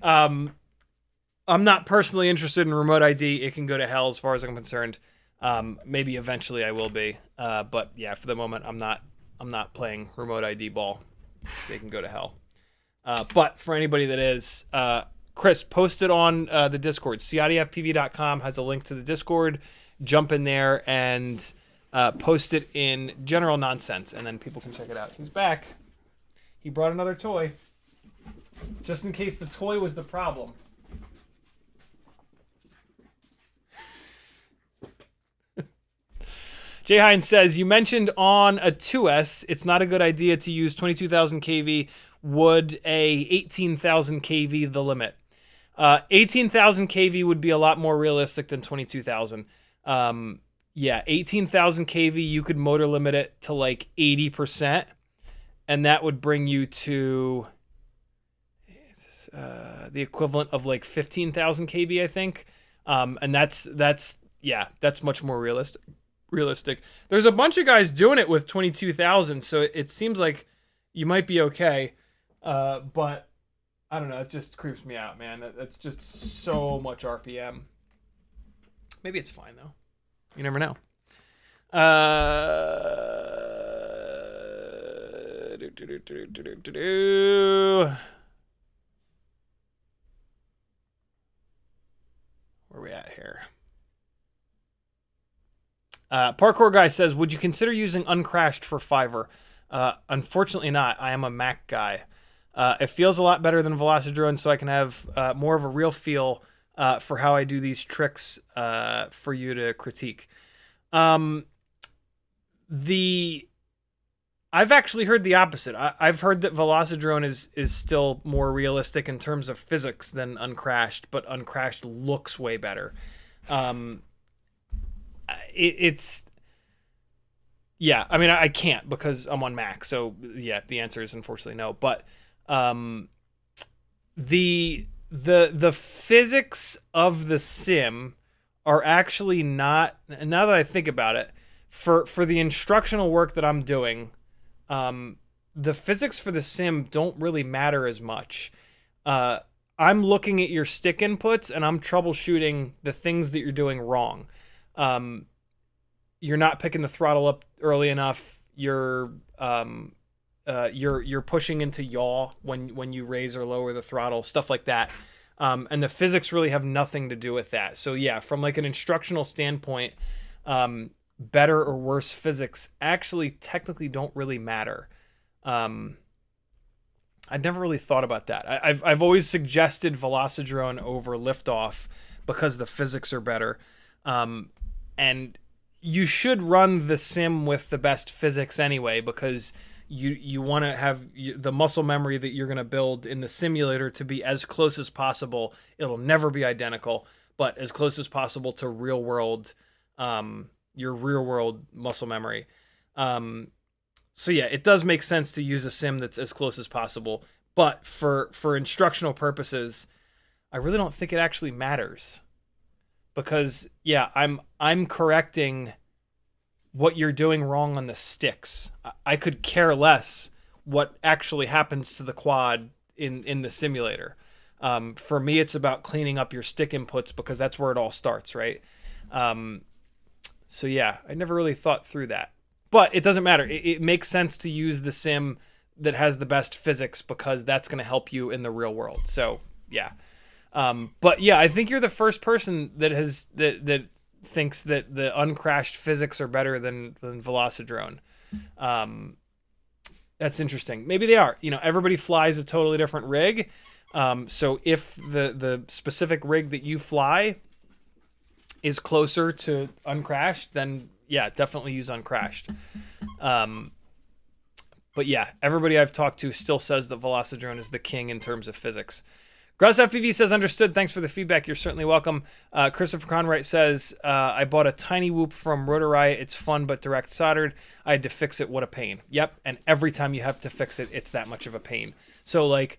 I'm not personally interested in remote ID. It can go to hell as far as I'm concerned. Maybe eventually I will be. But yeah, for the moment, I'm not playing remote ID ball. They can go to hell. But for anybody that is, Chris, post it on the Discord. CiottiFPV.com has a link to the Discord. jump in there and post it in general nonsense, and then people can check it out. He's back. He brought another toy, just in case the toy was the problem. Jay Hines says, you mentioned on a 2S, it's not a good idea to use 22,000 kV. Would a 18,000 kV the limit? 18,000 kV would be a lot more realistic than 22,000. Yeah, 18,000 kV, you could motor limit it to like 80%, and that would bring you to the equivalent of like 15,000 kV, I think. And that's much more realistic. There's a bunch of guys doing it with 22,000, so it seems like you might be okay. But I don't know, it just creeps me out, man. That's just so much RPM. Maybe it's fine though. You never know. Where are we at here? Parkour Guy says, would you consider using Uncrashed for Fiverr? Unfortunately not. I am a Mac guy. It feels a lot better than Velocidrone, so I can have more of a real feel for how I do these tricks for you to critique. I've actually heard the opposite. I've heard that Velocidrone is still more realistic in terms of physics than Uncrashed, but Uncrashed looks way better. Yeah, I mean, I can't because I'm on Mac, so yeah, the answer is unfortunately no. But the physics of the sim are actually not, now that I think about it, for the instructional work that I'm doing, the physics for the sim don't really matter as much. I'm looking at your stick inputs and I'm troubleshooting the things that you're doing wrong. You're not picking the throttle up early enough. You're pushing into yaw when you raise or lower the throttle, stuff like that. And the physics really have nothing to do with that. So yeah, from like an instructional standpoint, better or worse physics actually technically don't really matter. I'd never really thought about that. I've always suggested Velocidrone over Liftoff because the physics are better. And you should run the sim with the best physics anyway, because you want to have the muscle memory that you're going to build in the simulator to be as close as possible. It'll never be identical, but as close as possible to real world, your real world muscle memory. So yeah, it does make sense to use a sim that's as close as possible, but for instructional purposes, I really don't think it actually matters, because yeah, I'm correcting what you're doing wrong on the sticks. I could care less what actually happens to the quad in the simulator. For me, it's about cleaning up your stick inputs, because that's where it all starts, right? So yeah, I never really thought through that. But it doesn't matter. It makes sense to use the sim that has the best physics, because that's going to help you in the real world. So yeah. But yeah, I think you're the first person that thinks that the Uncrashed physics are better than Velocidrone. That's interesting. Maybe they are. You know, everybody flies a totally different rig. So if the specific rig that you fly is closer to Uncrashed, then yeah, definitely use Uncrashed. But yeah, everybody I've talked to still says that Velocidrone is the king in terms of physics. GruzFPV says, understood. Thanks for the feedback. You're certainly welcome. Christopher Conwright says, I bought a tiny whoop from Rotor Riot. It's fun, but direct soldered. I had to fix it. What a pain. Yep. And every time you have to fix it, it's that much of a pain. So like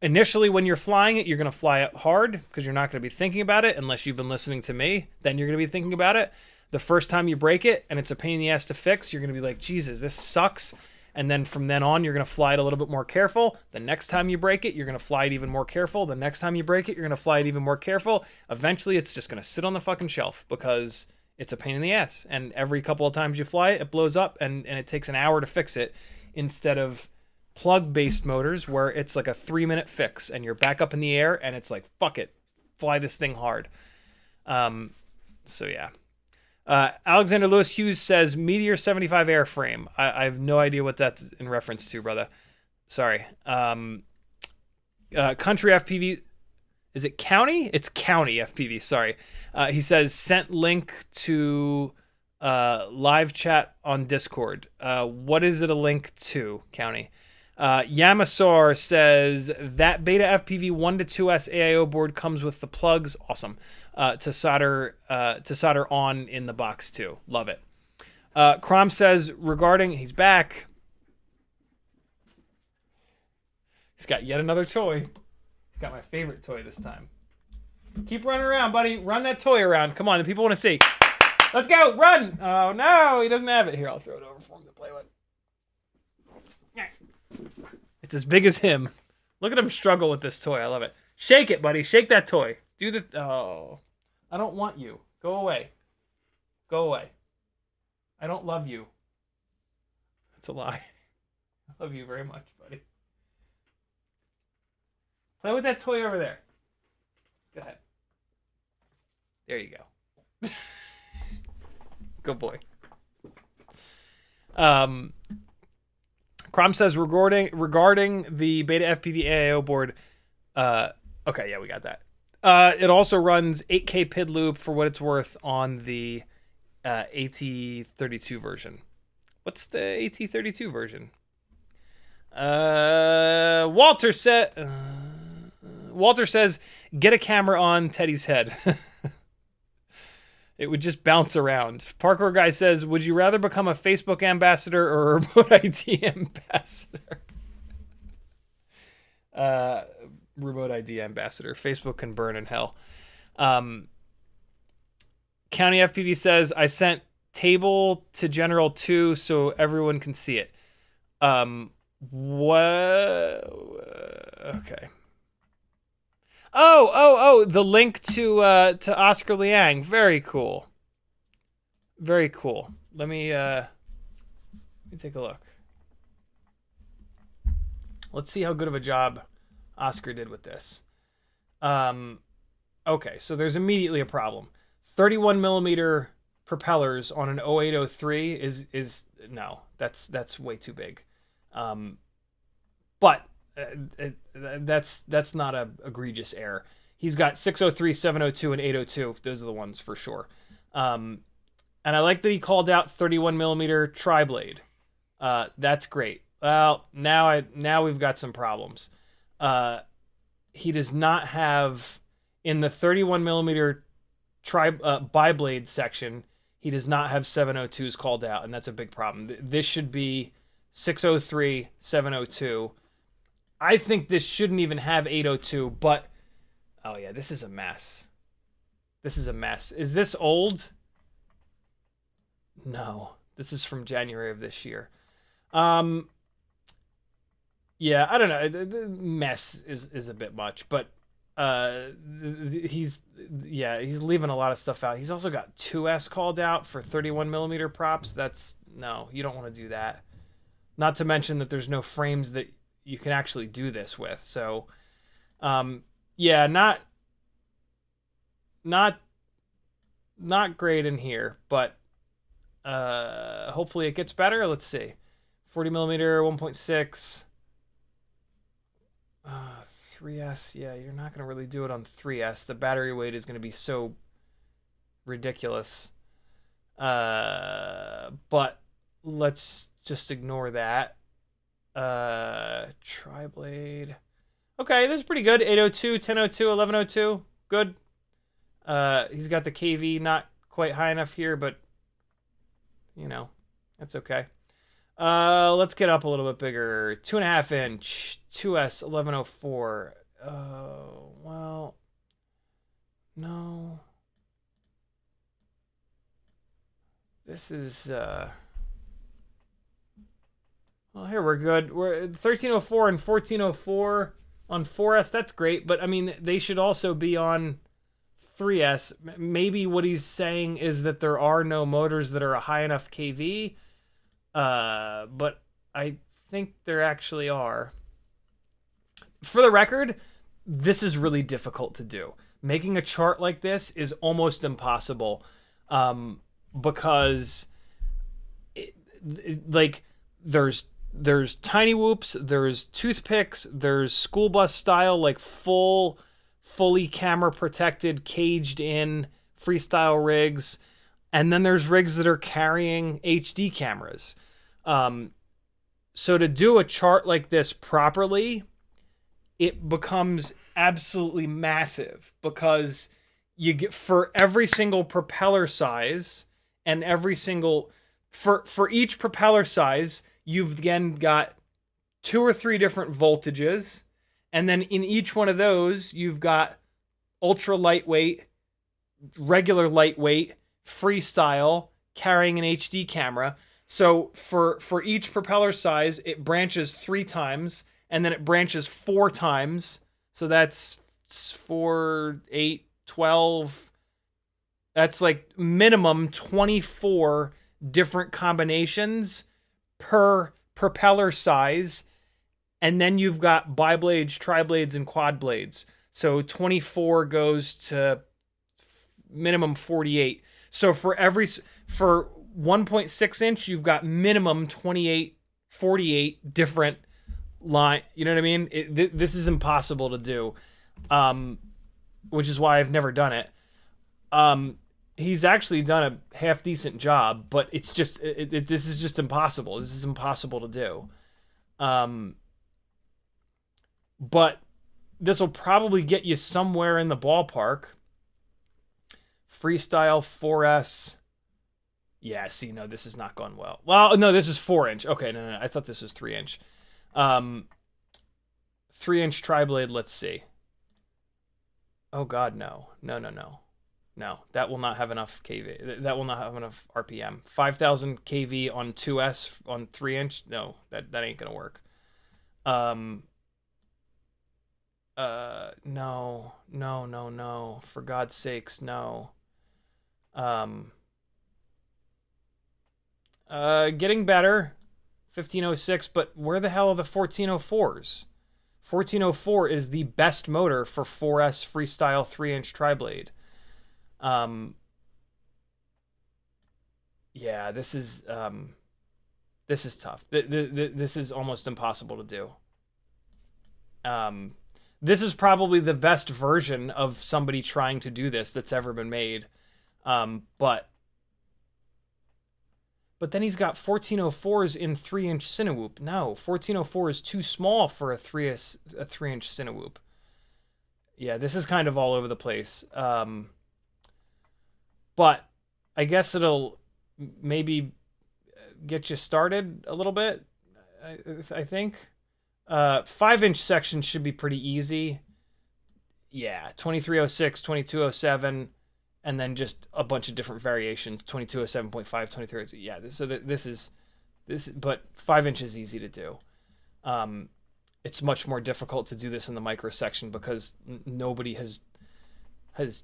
initially when you're flying it, you're going to fly it hard because you're not going to be thinking about it unless you've been listening to me. Then you're going to be thinking about it. The first time you break it and it's a pain in the ass to fix, you're going to be like, Jesus, this sucks. And then from then on, you're going to fly it a little bit more careful. The next time you break it, you're going to fly it even more careful. The next time you break it, you're going to fly it even more careful. Eventually, it's just going to sit on the fucking shelf because it's a pain in the ass. And every couple of times you fly it, it blows up and it takes an hour to fix it, instead of plug-based motors where it's like a 3-minute fix and you're back up in the air and it's like, fuck it, fly this thing hard. So yeah. Alexander Lewis Hughes says Meteor 75 airframe. I have no idea what that's in reference to, brother. Sorry. Country FPV. Is it county? It's county FPV. Sorry. He says sent link to live chat on Discord. What is it a link to, county? Yamasor says that BetaFPV 1 to 2S AIO board comes with the plugs. Awesome. To solder on in the box too. Love it. Crom says regarding, he's back. He's got yet another toy. He's got my favorite toy this time. Keep running around, buddy. Run that toy around. Come on, the people want to see. Let's go. Run. Oh, no. He doesn't have it. Here, I'll throw it over for him to play with. It's as big as him. Look at him struggle with this toy. I love it. Shake it, buddy. Shake that toy. Do the... Oh. I don't want you. Go away. Go away. I don't love you. That's a lie. I love you very much, buddy. Play with that toy over there. Go ahead. There you go. Good boy. Crom says regarding the BetaFPV AIO board. Okay, yeah, we got that. It also runs 8K PID loop for what it's worth on the AT32 version. What's the AT32 version? Walter says, get a camera on Teddy's head. It would just bounce around. Parkour Guy says, would you rather become a Facebook ambassador or a remoteID ambassador? remoteID ambassador. Facebook can burn in hell. County FPV says, I sent table to General 2 so everyone can see it. What? Okay. Oh, the link to Oscar Liang. Very cool. Very cool. Let me take a look. Let's see how good of a job Oscar did with this. Okay, so there's immediately a problem. 31mm propellers on an 0803 is no, that's way too big. But that's not a egregious error. He's got 603, 702, and 802. Those are the ones for sure. And I like that he called out 31mm triblade. That's great. Well, now we've got some problems. He does not have in the 31mm biblade section. He does not have 702s called out, and that's a big problem. This should be 603, 702. I think this shouldn't even have 802, but oh yeah, this is a mess. This is a mess. Is this old? No, this is from January of this year. Yeah, I don't know. The mess is a bit much, but he's leaving a lot of stuff out. He's also got 2S called out for 31mm props. No, you don't want to do that. Not to mention that there's no frames that you can actually do this with. So, yeah, not great in here, but hopefully it gets better. Let's see. 40mm, 1.6. 3S, yeah, you're not going to really do it on 3S. The battery weight is going to be so ridiculous. But let's just ignore that. Triblade. Okay, this is pretty good. 802, 1002, 1102. Good. He's got the KV, not quite high enough here, but, you know, that's okay. Let's get up a little bit bigger. 2.5 inch, 2S, 1104. Oh, well, no. This is, well, here we're good. We're at 1304 and 1404 on 4S. That's great, but I mean, they should also be on 3S. Maybe what he's saying is that there are no motors that are a high enough KV. But I think there actually are. For the record, this is really difficult to do. Making a chart like this is almost impossible. because like there's tiny whoops, there's toothpicks, there's school bus style, like fully camera protected, caged in freestyle rigs, and then there's rigs that are carrying HD cameras. So to do a chart like this properly, it becomes absolutely massive, because you get, for every single propeller size and every single, for each propeller size, you've again got 2 or 3 different voltages. And then in each one of those, you've got ultra lightweight, regular lightweight, freestyle, carrying an HD camera. So for each propeller size, it branches 3 times, and then it branches 4 times. So that's 4, 8, 12. That's like minimum 24 different combinations per propeller size. And then you've got biblades, triblades, and quad blades. So 24 goes to minimum 48. So for 1.6 inch, you've got minimum 28, 48 different line. You know what I mean? This is impossible to do, which is why I've never done it. He's actually done a half decent job, but it's just this is just impossible. This is impossible to do. But this will probably get you somewhere in the ballpark. Freestyle 4S. Yeah, see, no, this is not going well. Well, no, this is 4 inch. Okay, no, I thought this was 3 inch. 3 inch tri-blade, let's see. Oh God, no. No, that will not have enough kV. That will not have enough RPM. 5,000 kV on 2S on 3 inch. No, that ain't gonna work. No. For God's sakes, no. Getting better. 1506, but where the hell are the 1404s? 1404 is the best motor for 4S freestyle 3 inch tri-blade. Yeah, this is tough. This is almost impossible to do. This is probably the best version of somebody trying to do this that's ever been made. But then he's got 1404s in 3 inch Cinewhoop. No, 1404 is too small for a 3 inch Cinewhoop. Yeah, this is kind of all over the place. But I guess it'll maybe get you started a little bit, I think. 5 inch section should be pretty easy. Yeah, 2306, 2207, and then just a bunch of different variations. 2207.5, 2307. Yeah, but 5 inch is easy to do. It's much more difficult to do this in the micro section because nobody has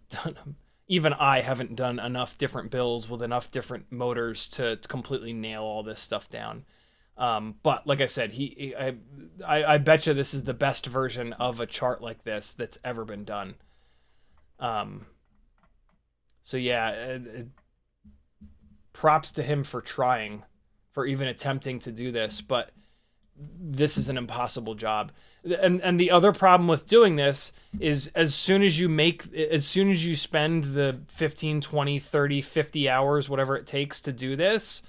done. Even I haven't done enough different builds with enough different motors to completely nail all this stuff down. But like I said, I bet you this is the best version of a chart like this that's ever been done. So yeah, props to him for trying, for even attempting to do this, but this is an impossible job. And the other problem with doing this is as soon as you spend the 15, 20, 30, 50 hours, whatever it takes to do this,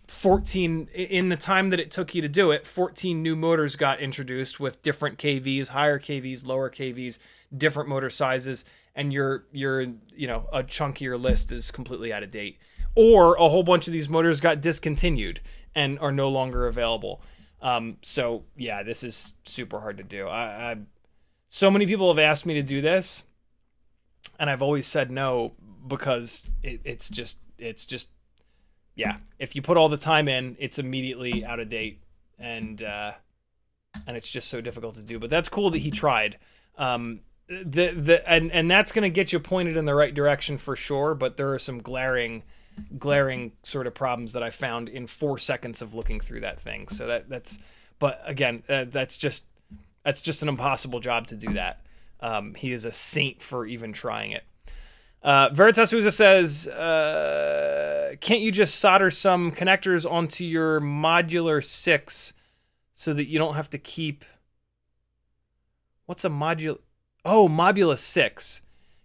14, in the time that it took you to do it, 14 new motors got introduced with different KVs, higher KVs, lower KVs, different motor sizes, and your a chunk of your list is completely out of date. Or a whole bunch of these motors got discontinued and are no longer available. So yeah, this is super hard to do. So many people have asked me to do this, and I've always said no because it's just yeah. If you put all the time in, it's immediately out of date, and it's just so difficult to do. But that's cool that he tried. And that's gonna get you pointed in the right direction for sure. But there are some glaring sort of problems that I found in 4 seconds of looking through that thing. So but again, that's just an impossible job to do that. He is a saint for even trying it. Veritas Uza says, can't you just solder some connectors onto your modular 6 so that you don't have to keep... What's a module? Oh, Mobula 6.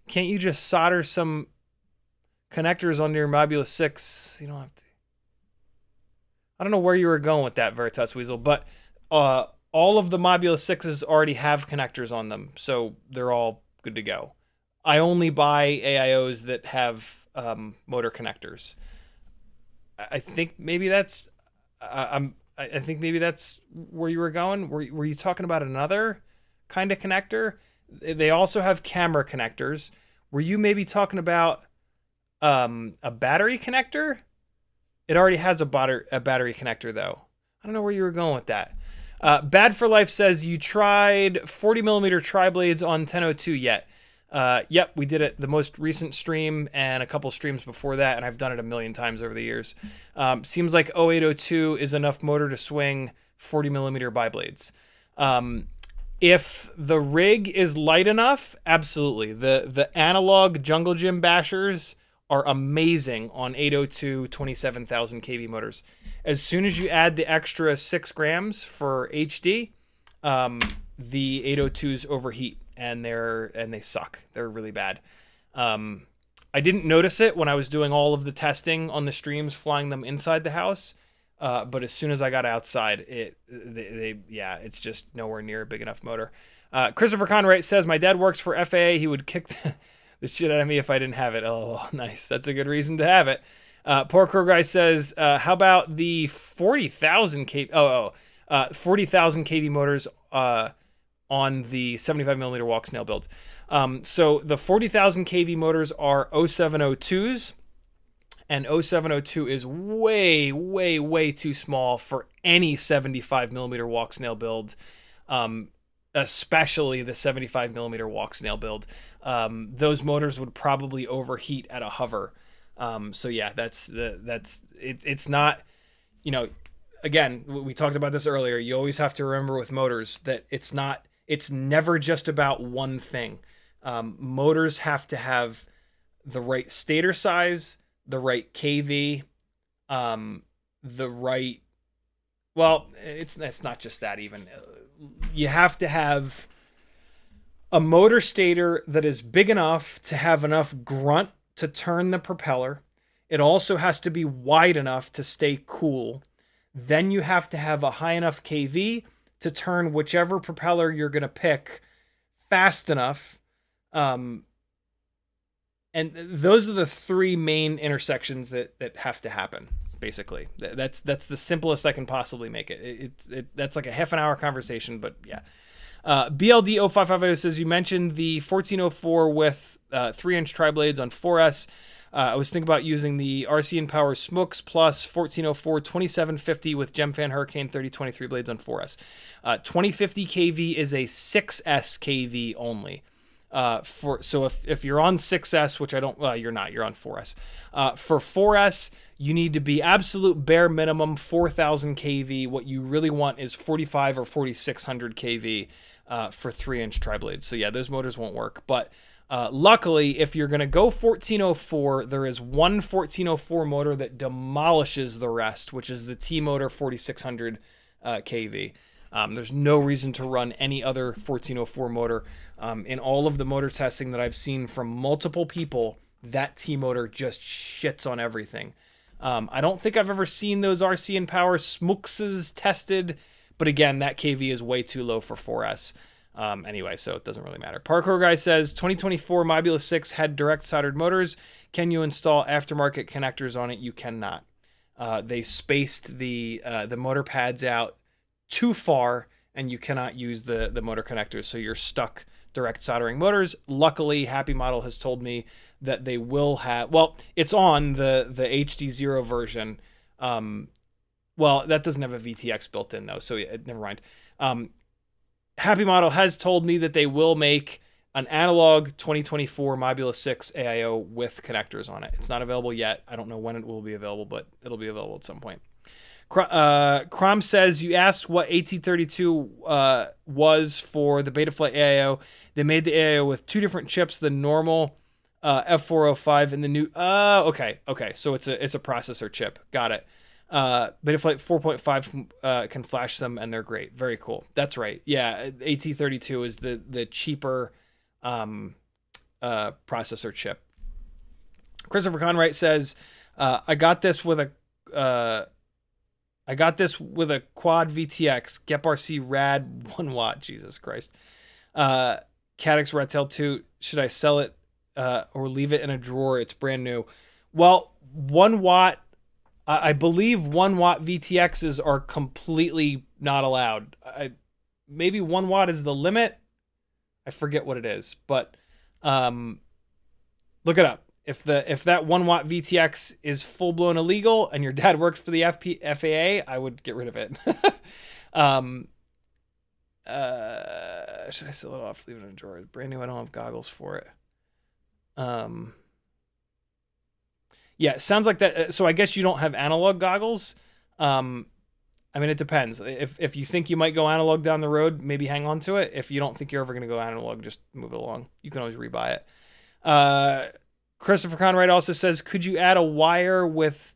Can't you just solder some connectors onto your Mobula 6? You don't have to... I don't know where you were going with that, Veritas Weasel, but all of the Mobula 6s already have connectors on them, so they're all good to go. I only buy AIOs that have motor connectors. I think maybe that's... I think maybe that's where you were going. Were you talking about another kind of connector? They also have camera connectors. Were you maybe talking about a battery connector? It already has a battery connector, though. I don't know where you were going with that. Bad for Life says, you tried 40mm triblades on 1002 yet? Yep, we did it the most recent stream and a couple streams before that, and I've done it a million times over the years. Seems like 0802 is enough motor to swing 40mm biblades. If the rig is light enough, absolutely. The analog Jungle Gym bashers are amazing on 802 27,000 kV motors. As soon as you add the extra 6 grams for HD, the 802s overheat and they suck. They're really bad. I didn't notice it when I was doing all of the testing on the streams, flying them inside the house. But as soon as I got outside, it's just nowhere near a big enough motor. Christopher Conwright says, my dad works for FAA. He would kick the shit out of me if I didn't have it. Oh, nice. That's a good reason to have it. Poor Crow Guy says, how about the 40,000 kV? 40,000 kV motors on the 75mm Walksnail build. So the 40,000 kV motors are 0702s. And 0702 is way, way, way too small for any 75mm Walksnail build, especially the 75mm Walksnail build. Those motors would probably overheat at a hover. So yeah, it's not, again, we talked about this earlier. You always have to remember with motors that it's never just about one thing. Motors have to have the right stator size, the right KV, it's not just that even. You have to have a motor stator that is big enough to have enough grunt to turn the propeller. It also has to be wide enough to stay cool. Then you have to have a high enough KV to turn whichever propeller you're going to pick fast enough. And those are the 3 main intersections that have to happen, basically. That's the simplest I can possibly make it. That's like a half an hour conversation, but yeah. BLD0550 says, you mentioned the 1404 with 3-inch tri-blades on 4S. I was thinking about using the RC and Power Smokes plus 1404 2750 with Gemfan Hurricane 3023 blades on 4S. 2050 kV is a 6S kV only. So if you're on 6S, which I don't, well, you're not, you're on 4S. For 4S, you need to be absolute bare minimum 4,000 kV. What you really want is 45 or 4,600 kV for 3-inch tri-blades. So yeah, those motors won't work. But luckily, if you're going to go 1404, there is one 1404 motor that demolishes the rest, which is the T-Motor 4,600 kV. There's no reason to run any other 1404 motor. In all of the motor testing that I've seen from multiple people, that T-Motor just shits on everything. I don't think I've ever seen those RC and Power Smokes tested, but again, that KV is way too low for 4S. Anyway, so it doesn't really matter. Parkour Guy says, 2024 Mobula 6 had direct soldered motors. Can you install aftermarket connectors on it? You cannot. They spaced the motor pads out too far, and you cannot use the motor connectors, so you're stuck direct soldering motors. Luckily, HappyModel has told me that they will have, well, it's on the HDZero version. Well, that doesn't have a VTX built in though, so never mind. HappyModel has told me that they will make an analog 2024 Mobula 6 AIO with connectors on it. It's not available yet. I don't know when it will be available, but it'll be available at some point. Crom says, you asked what AT32 was for the Betaflight AIO. They made the AIO with 2 different chips, the normal F405 in the new. Okay. So it's a processor chip. Got it. Betaflight 4.5 can flash them, and they're great. Very cool. That's right. Yeah, AT32 is the cheaper processor chip. Christopher Conwright says, I got this with a quad VTX Gep RC Rad 1 watt. Jesus Christ. Cadix Red Tail 2. Should I sell it or leave it in a drawer? It's brand new. Well, 1 watt. I believe 1 watt VTXs are completely not allowed. Maybe 1 watt is the limit. I forget what it is, but look it up. If that 1 watt VTX is full blown illegal and your dad works for the FAA, I would get rid of it. Should I sell it off? Leave it in a drawer. It's brand new. I don't have goggles for it. Yeah, it sounds like that. So I guess you don't have analog goggles. I mean, it depends. If you think you might go analog down the road, maybe hang on to it. If you don't think you're ever going to go analog, just move it along. You can always rebuy it. Christopher Conrad also says, could you add a wire with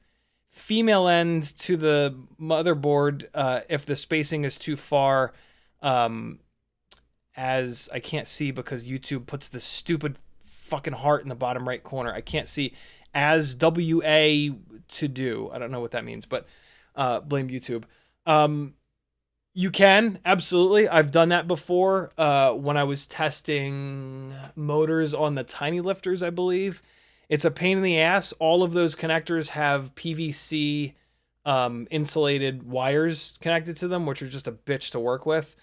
female end to the motherboard if the spacing is too far? As I can't see because YouTube puts this stupid fucking heart in the bottom right corner. I can't see. As WA to do. I don't know what that means, but blame YouTube. You can, absolutely. I've done that before when I was testing motors on the tiny lifters, I believe. It's a pain in the ass. All of those connectors have PVC insulated wires connected to them, which are just a bitch to work with.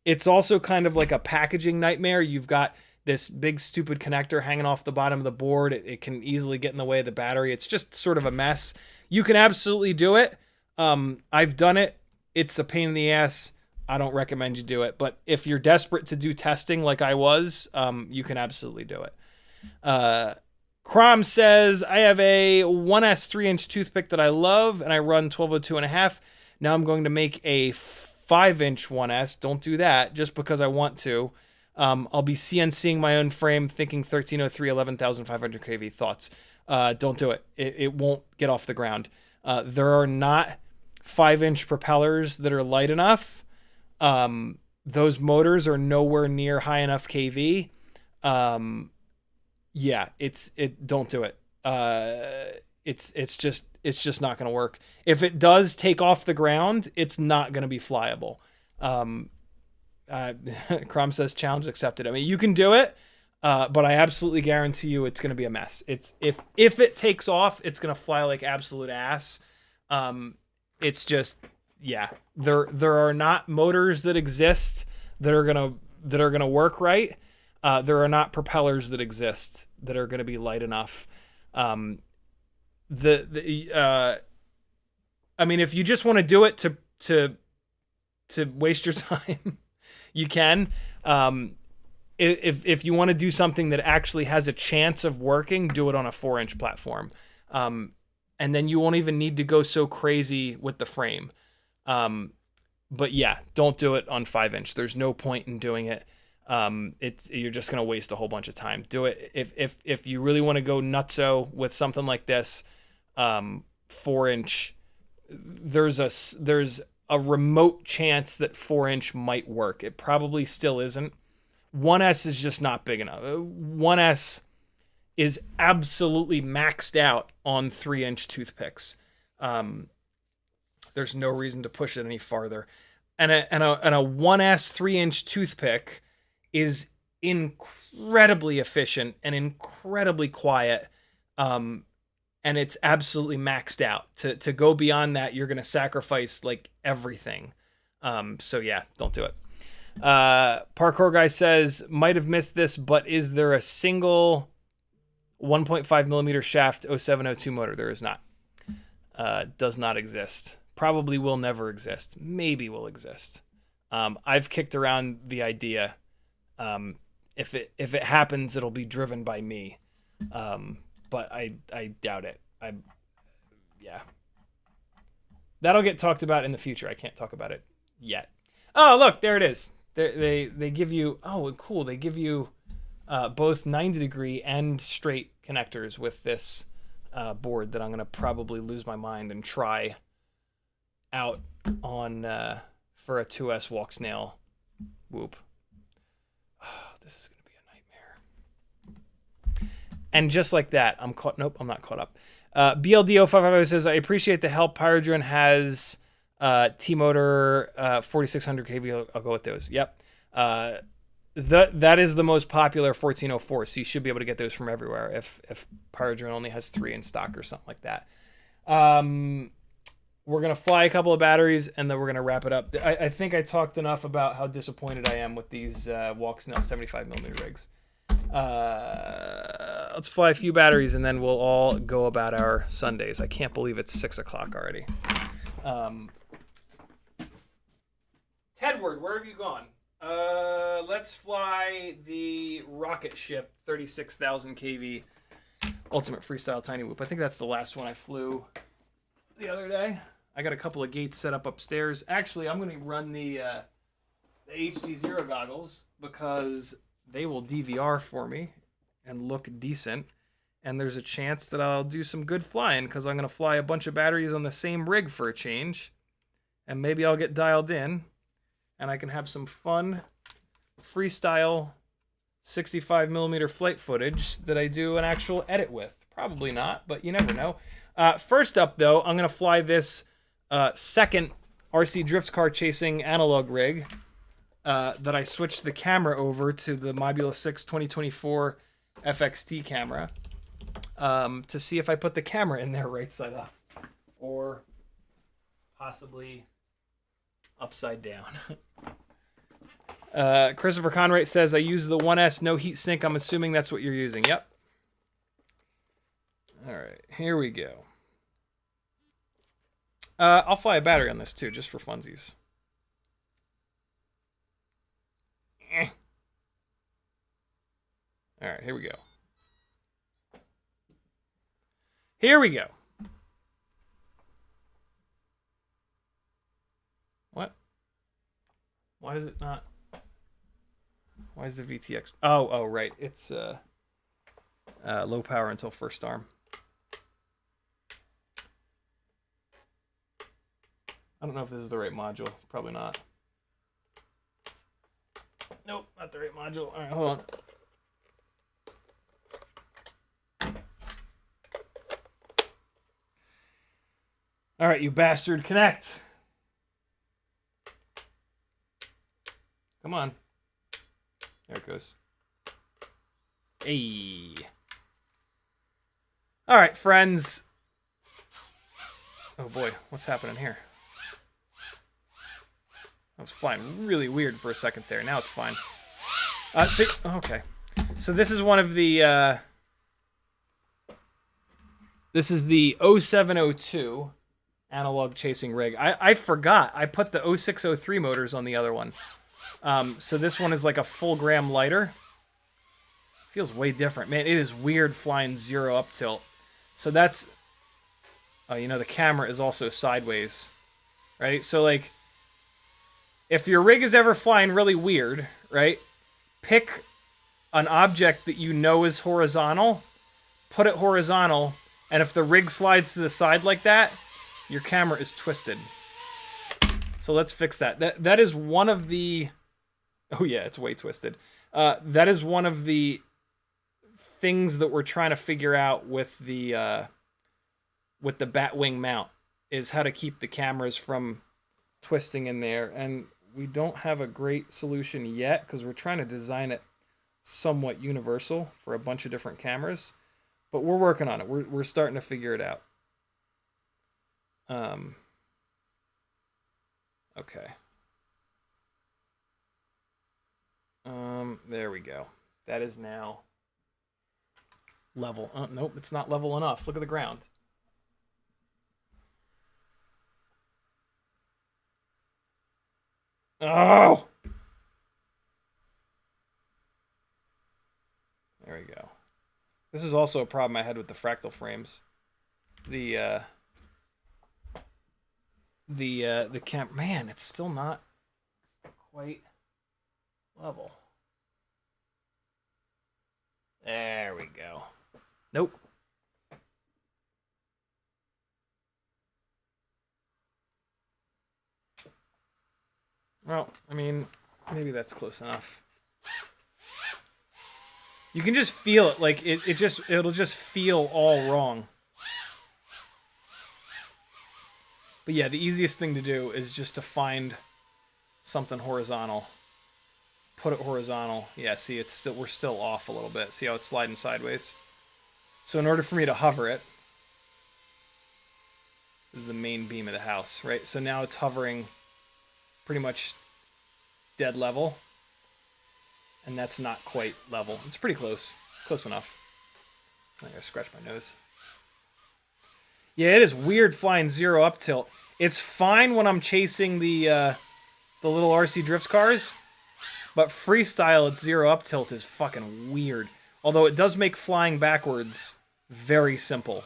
It's also kind of like a packaging nightmare. You've got this big stupid connector hanging off the bottom of the board. It can easily get in the way of the battery. It's just sort of a mess. You can absolutely do it. I've done it. It's a pain in the ass. I don't recommend you do it. But if you're desperate to do testing like I was, you can absolutely do it. Crom says, I have a 1S 3-inch toothpick that I love, and I run 1202.5. Now I'm going to make a 5-inch 1S. Don't do that just because I want to. I'll be CNCing my own frame, thinking 1303, 11,500 kV. Thoughts? Don't do it. It won't get off the ground. There are not 5-inch propellers that are light enough. Those motors are nowhere near high enough kV. Yeah, don't do it. It's just not going to work. If it does take off the ground, it's not going to be flyable. Crom says challenge accepted. I mean, you can do it, but I absolutely guarantee you it's going to be a mess. If it takes off, it's going to fly like absolute ass. It's just, yeah, there are not motors that exist that are going to work right. There are not propellers that exist that are going to be light enough. I mean, if you just want to do it to waste your time, you can. If you want to do something that actually has a chance of working, do it on a 4-inch platform. And then you won't even need to go so crazy with the frame. But yeah, don't do it on 5-inch. There's no point in doing it. You're just going to waste a whole bunch of time. Do it. If you really want to go nutso with something like this, 4-inch, there's a remote chance that 4-inch might work. It probably still isn't. 1S is just not big enough. 1S is absolutely maxed out on 3-inch toothpicks. There's no reason to push it any farther. And a 1S 3-inch toothpick is incredibly efficient and incredibly quiet. And it's absolutely maxed out. To go beyond that, you're going to sacrifice like everything. So yeah, don't do it. Parkour guy says, might have missed this, but is there a single 1.5 millimeter shaft 0702 motor? There is not. Does not exist. Probably will never exist. Maybe will exist. I've kicked around the idea. If it happens, it'll be driven by me. But I doubt it. Yeah. That'll get talked about in the future. I can't talk about it yet. Oh, look, there it is. They give you, oh, cool. They give you both 90-degree and straight connectors with this board that I'm going to probably lose my mind and try out on for a 2S Walksnail whoop. Oh, this is going to be a nightmare. And just like that, I'm caught. Nope, I'm not caught up. BLDO550 says, I appreciate the help. PyroDrone has T-Motor 4600 kV. I'll go with those. Yep. That is the most popular 1404, so you should be able to get those from everywhere if PyroDrone only has 3 in stock or something like that. We're going to fly a couple of batteries, and then we're going to wrap it up. I think I talked enough about how disappointed I am with these Walksnail 75mm rigs. Let's fly a few batteries, and then we'll all go about our Sundays. I can't believe it's 6 o'clock already. Tedward, where have you gone? Let's fly the rocket ship 36,000 kV Ultimate Freestyle Tiny Whoop. I think that's the last one I flew the other day. I got a couple of gates set up upstairs. Actually, I'm going to run the HDZero goggles because they will DVR for me and look decent. And there's a chance that I'll do some good flying because I'm going to fly a bunch of batteries on the same rig for a change. And maybe I'll get dialed in and I can have some fun freestyle 65mm flight footage that I do an actual edit with. Probably not, but you never know. First up, though, I'm going to fly this second RC drift car chasing analog rig that I switched the camera over to the Mobula 6 2024 FXT camera to see if I put the camera in there right side up or possibly upside down. Christopher Conrad says, I use the 1S no heat sink. I'm assuming that's what you're using. Yep. All right, here we go. I'll fly a battery on this too, just for funsies. All right, here we go. Here we go. What? Why is it not? Why is the VTX? Oh, right. It's low power until first arm. I don't know if this is the right module. Probably not. Nope, not the right module. All right, hold on. All right, you bastard, connect. Come on. There it goes. Hey. All right, friends. Oh boy, what's happening here? I was flying really weird for a second there. Now it's fine. Okay. So this is one of the... this is the 0702 analog chasing rig. I forgot. I put the 0603 motors on the other one. So this one is like a full gram lighter. Feels way different. Man, it is weird flying 0 up tilt. So that's... Oh, you know, the camera is also sideways. Right? So, like... If your rig is ever flying really weird, right, pick an object that you know is horizontal, put it horizontal, and if the rig slides to the side like that, your camera is twisted. So let's fix that. That is one of the... Oh yeah, it's way twisted. That is one of the things that we're trying to figure out with the Batwing mount, is how to keep the cameras from twisting in there. And we don't have a great solution yet because we're trying to design it somewhat universal for a bunch of different cameras, but we're working on it. We're starting to figure it out. Okay. There we go. That is now level. Nope, it's not level enough. Look at the ground. Oh! There we go. This is also a problem I had with the fractal frames. The camp, man, it's still not quite level. There we go. Nope. Well, I mean, maybe that's close enough. You can just feel it, like it'll just feel all wrong. But yeah, the easiest thing to do is just to find something horizontal. Put it horizontal. Yeah, see, we're still off a little bit. See how it's sliding sideways? So in order for me to hover it, this is the main beam of the house, right? So now it's hovering pretty much dead level. And that's not quite level. It's pretty close. Close enough. I gotta scratch my nose. Yeah, it is weird flying zero up tilt. It's fine when I'm chasing the little RC drifts cars, but freestyle at zero up tilt is fucking weird. Although it does make flying backwards very simple.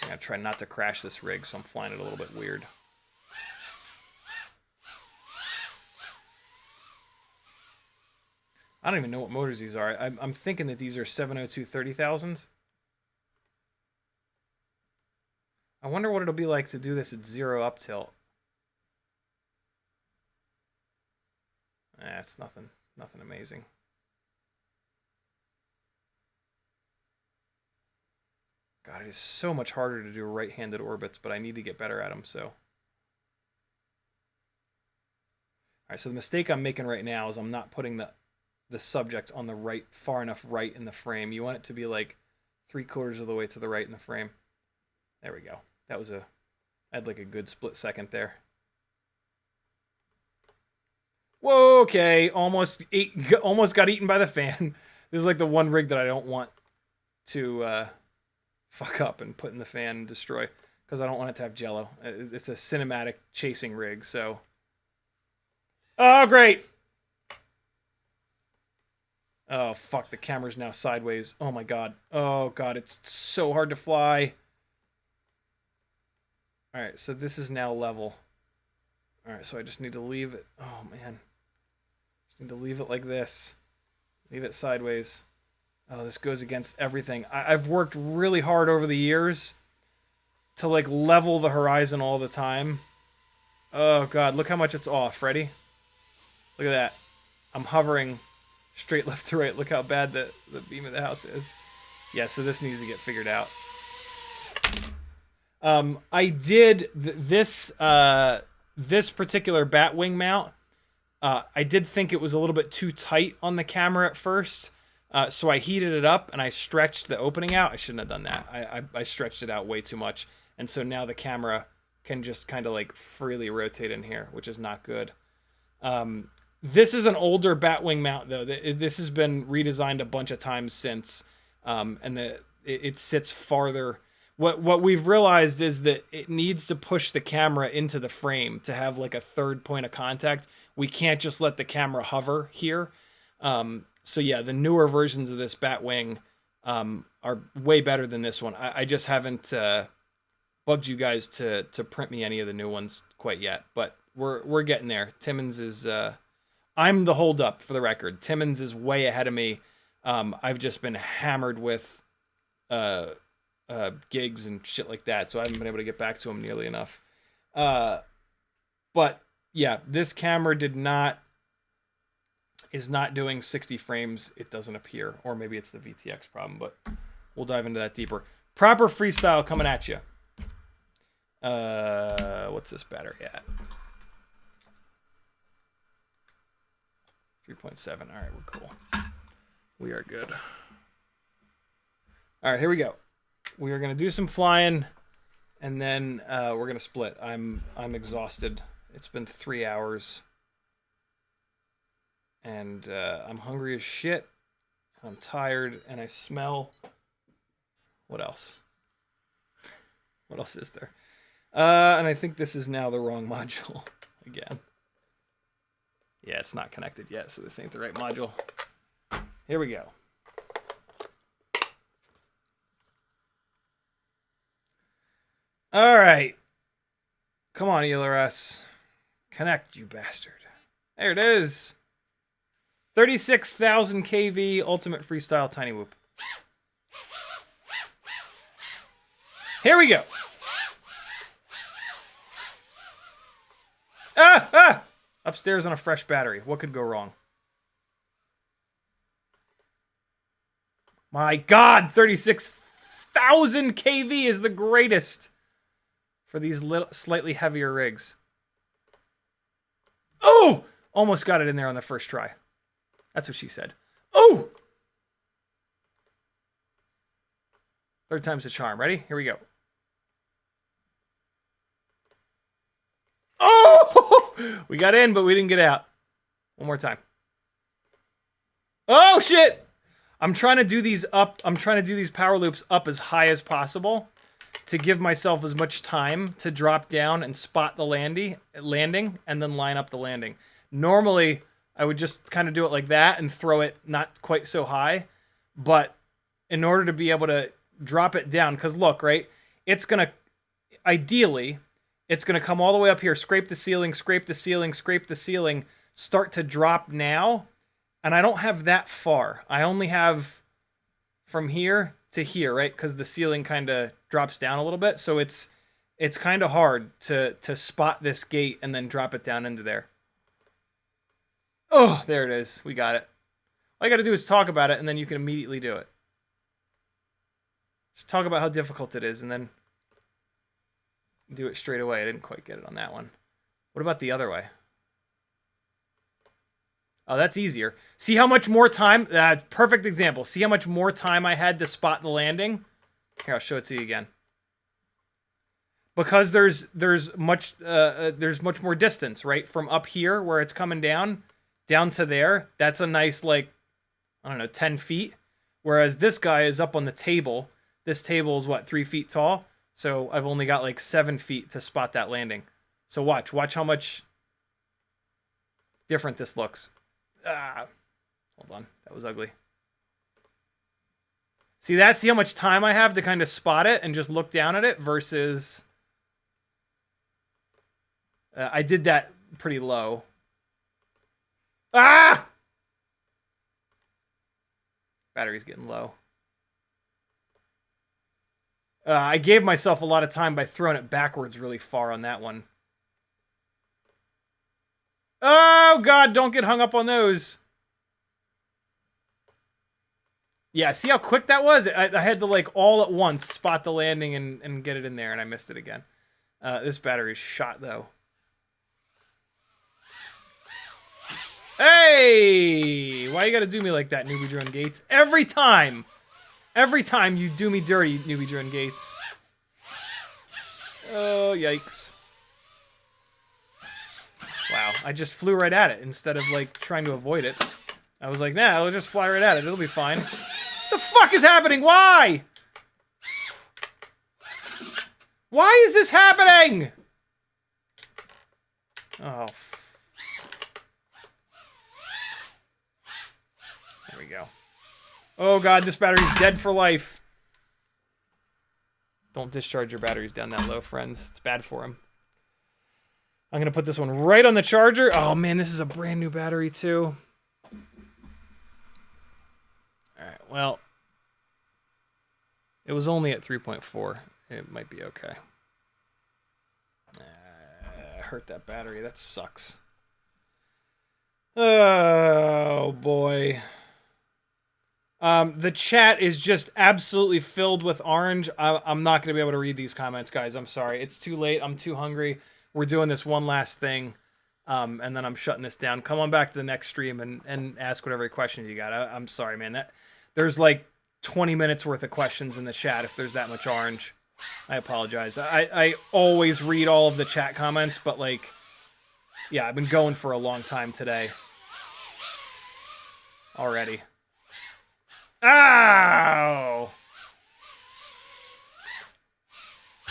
I'm gonna try not to crash this rig, so I'm flying it a little bit weird. I don't even know what motors these are. I'm thinking that these are 702 30,000s. I wonder what it'll be like to do this at zero up tilt. It's nothing amazing. God, it is so much harder to do right-handed orbits, but I need to get better at them, so. All right, so the mistake I'm making right now is I'm not putting the subject on the right, far enough right in the frame. You want it to be like 3/4 of the way to the right in the frame. There we go. That was I had like a good split second there. Whoa, okay. Almost got eaten by the fan. This is like the one rig that I don't want to fuck up and put in the fan and destroy, because I don't want it to have jello. It's a cinematic chasing rig, so. Oh, great. Oh, fuck, the camera's now sideways. Oh, my God. Oh, God, it's so hard to fly. All right, so this is now level. All right, so I just need to leave it. Oh, man. Just need to leave it like this. Leave it sideways. Oh, this goes against everything. I've worked really hard over the years to, like, level the horizon all the time. Oh, God, look how much it's off. Ready? Look at that. I'm hovering straight left to right. Look how bad the beam of the house is. Yeah, so this needs to get figured out. I did this particular bat wing mount. I did think it was a little bit too tight on the camera at first. So I heated it up and I stretched the opening out. I shouldn't have done that. I stretched it out way too much. And so now the camera can just kind of like freely rotate in here, which is not good. This is an older batwing mount, though. This has been redesigned a bunch of times since, and it sits farther. What we've realized is that it needs to push the camera into the frame to have like a third point of contact. We can't just let the camera hover here. So yeah, the newer versions of this batwing are way better than this one. I just haven't bugged you guys to print me any of the new ones quite yet, but we're getting there. Timmons is I'm the holdup, for the record. Timmons is way ahead of me. I've just been hammered with gigs and shit like that, so I haven't been able to get back to him nearly enough. But yeah, this camera is not doing 60 frames. It doesn't appear, or maybe it's the VTX problem, but we'll dive into that deeper. Proper freestyle coming at you. What's this battery at? 3.7. All right, we're cool. We are good. All right, here we go. We are gonna do some flying, and then we're gonna split. I'm exhausted. It's been 3 hours, and I'm hungry as shit. I'm tired, and I smell. What else? What else is there? And I think this is now the wrong module again. Yeah, it's not connected yet, so this ain't the right module. Here we go. All right. Come on, ELRS. Connect, you bastard. There it is. 36,000 kV ultimate freestyle tiny whoop. Here we go. Ah! Upstairs on a fresh battery. What could go wrong? My God, 36,000 kV is the greatest for these little, slightly heavier rigs. Oh! Almost got it in there on the first try. That's what she said. Oh! Third time's the charm. Ready? Here we go. Oh! We got in, but we didn't get out. One more time. Oh, shit! I'm trying to do these up. I'm trying to do these power loops up as high as possible to give myself as much time to drop down and spot the landing and then line up the landing. Normally, I would just kind of do it like that and throw it not quite so high. But in order to be able to drop it down, because look, right? It's going to, ideally, it's going to come all the way up here, scrape the ceiling, scrape the ceiling, scrape the ceiling, start to drop now. And I don't have that far. I only have from here to here, right? Because the ceiling kind of drops down a little bit. So it's kind of hard to spot this gate and then drop it down into there. Oh, there it is. We got it. All I got to do is talk about it, and then you can immediately do it. Just talk about how difficult it is, and then do it straight away. I didn't quite get it on that one. What about the other way? Oh, that's easier. See how much more time? Perfect example. See how much more time I had to spot the landing? Here, I'll show it to you again. Because there's much more distance, right? From up here where it's coming down to there. That's a nice, like, I don't know, 10 feet. Whereas this guy is up on the table. This table is, what, 3 feet tall? So I've only got like 7 feet to spot that landing. So watch how much different this looks. Hold on, that was ugly. See how much time I have to kind of spot it and just look down at it versus I did that pretty low. Ah! Battery's getting low. I gave myself a lot of time by throwing it backwards really far on that one. Oh, God, don't get hung up on those. Yeah, see how quick that was? I had to, like, all at once spot the landing and get it in there, and I missed it again. This battery's shot, though. Hey! Why you gotta do me like that, NewBeeDrone Gates? Every time you do me dirty, NewBeeDrone Gates. Oh, yikes. Wow, I just flew right at it instead of, like, trying to avoid it. I was like, nah, I'll just fly right at it. It'll be fine. What the fuck is happening? Why? Why is this happening? Oh, there we go. Oh, God, this battery's dead for life. Don't discharge your batteries down that low, friends. It's bad for them. I'm going to put this one right on the charger. Oh, man, this is a brand new battery, too. All right, well, it was only at 3.4. It might be okay. Hurt that battery. That sucks. Oh, boy. The chat is just absolutely filled with orange. I'm not going to be able to read these comments, guys. I'm sorry. It's too late. I'm too hungry. We're doing this one last thing, and then I'm shutting this down. Come on back to the next stream and ask whatever questions you got. I'm sorry, man. There's like 20 minutes worth of questions in the chat if there's that much orange. I apologize. I always read all of the chat comments, but, like, yeah, I've been going for a long time today. Already. Ow!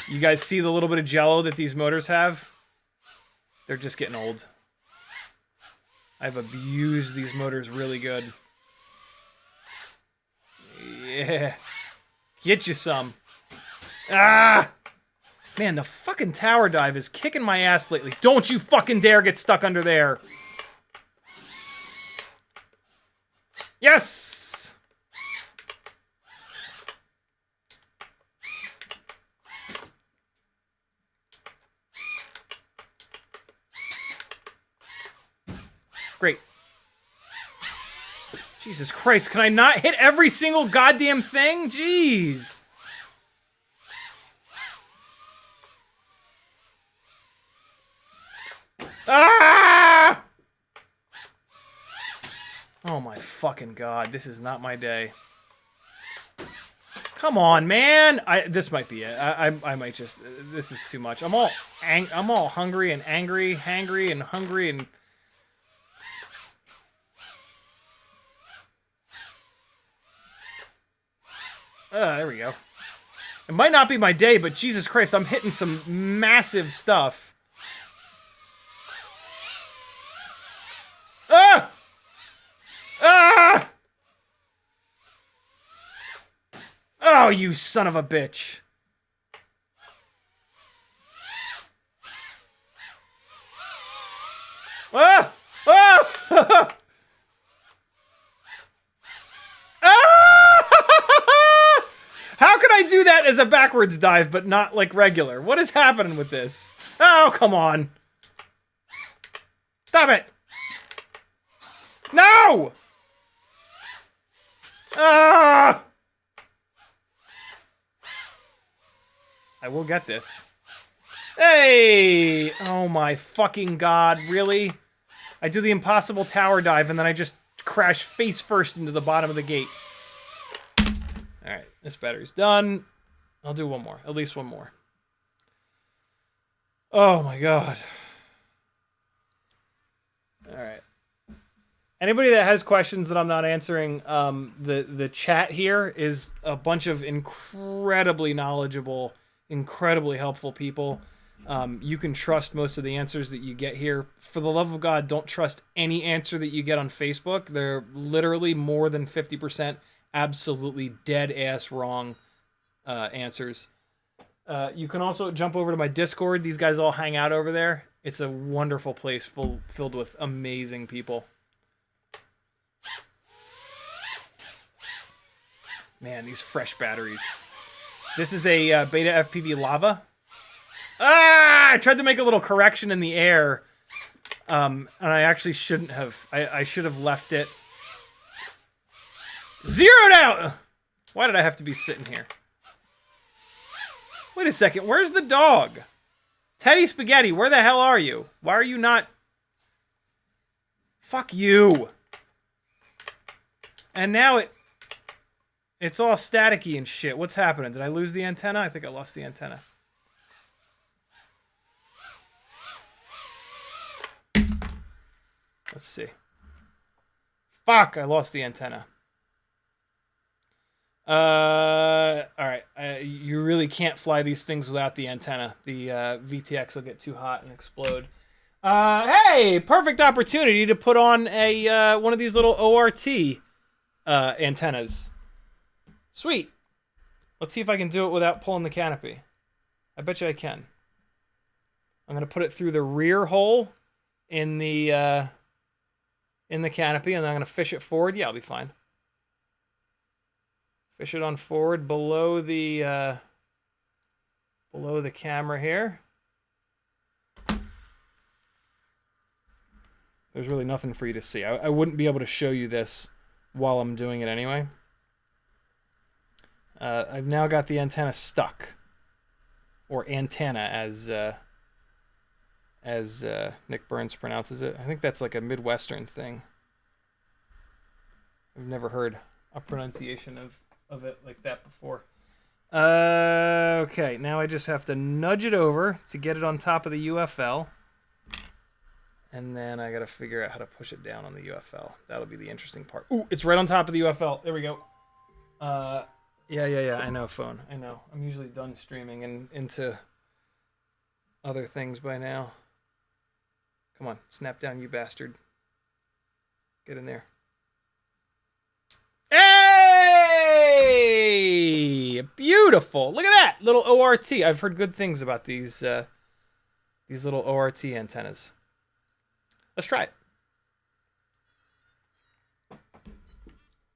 You guys see the little bit of jello that these motors have? They're just getting old. I've abused these motors really good. Yeah. Get you some. Ah! Man, the fucking tower dive is kicking my ass lately. Don't you fucking dare get stuck under there. Yes! Great. Jesus Christ, can I not hit every single goddamn thing? Jeez. Ah! Oh my fucking God, this is not my day. Come on, man. This might be it. I might just, this is too much. I'm all hungry and angry, hangry and hungry and there we go. It might not be my day, but Jesus Christ, I'm hitting some massive stuff. Ah! Ah! Oh, you son of a bitch. Ah! Ah! How can I do that as a backwards dive, but not like regular? What is happening with this? Oh, come on. Stop it. No! Ah! I will get this. Hey! Oh my fucking God, really? I do the impossible tower dive and then I just crash face first into the bottom of the gate. Alright, this battery's done. I'll do one more. At least one more. Oh my God. Alright. Anybody that has questions that I'm not answering, the chat here is a bunch of incredibly knowledgeable, incredibly helpful people. You can trust most of the answers that you get here. For the love of God, don't trust any answer that you get on Facebook. They're literally more than 50% absolutely dead-ass wrong answers. You can also jump over to my Discord. These guys all hang out over there. It's a wonderful place filled with amazing people. Man, these fresh batteries. This is a BetaFPV Lava. Ah! I tried to make a little correction in the air. And I actually shouldn't have. I should have left it zeroed out! Why did I have to be sitting here? Wait a second, where's the dog? Teddy Spaghetti, where the hell are you? Why are you not... Fuck you! And now it's all staticky and shit. What's happening? Did I lose the antenna? I think I lost the antenna. Let's see. Fuck, I lost the antenna. Alright. You really can't fly these things without the antenna. The VTX will get too hot and explode. Hey! Perfect opportunity to put on a one of these little ORT antennas. Sweet. Let's see if I can do it without pulling the canopy. I bet you I can. I'm going to put it through the rear hole in the canopy, and then I'm going to fish it forward. Yeah, I'll be fine. Fish it on forward below the camera here. There's really nothing for you to see. I wouldn't be able to show you this while I'm doing it anyway. I've now got the antenna stuck, or antenna as Nick Burns pronounces it. I think that's like a Midwestern thing. I've never heard a pronunciation of it like that before. Okay, now I just have to nudge it over to get it on top of the UFL. And then I gotta figure out how to push it down on the UFL. That'll be the interesting part. Ooh, it's right on top of the UFL. There we go. Yeah. I know, phone. I know. I'm usually done streaming and into other things by now. Come on, snap down, you bastard. Get in there. Hey! Beautiful. Look at that little ORT. I've heard good things about these little ORT antennas. Let's try it.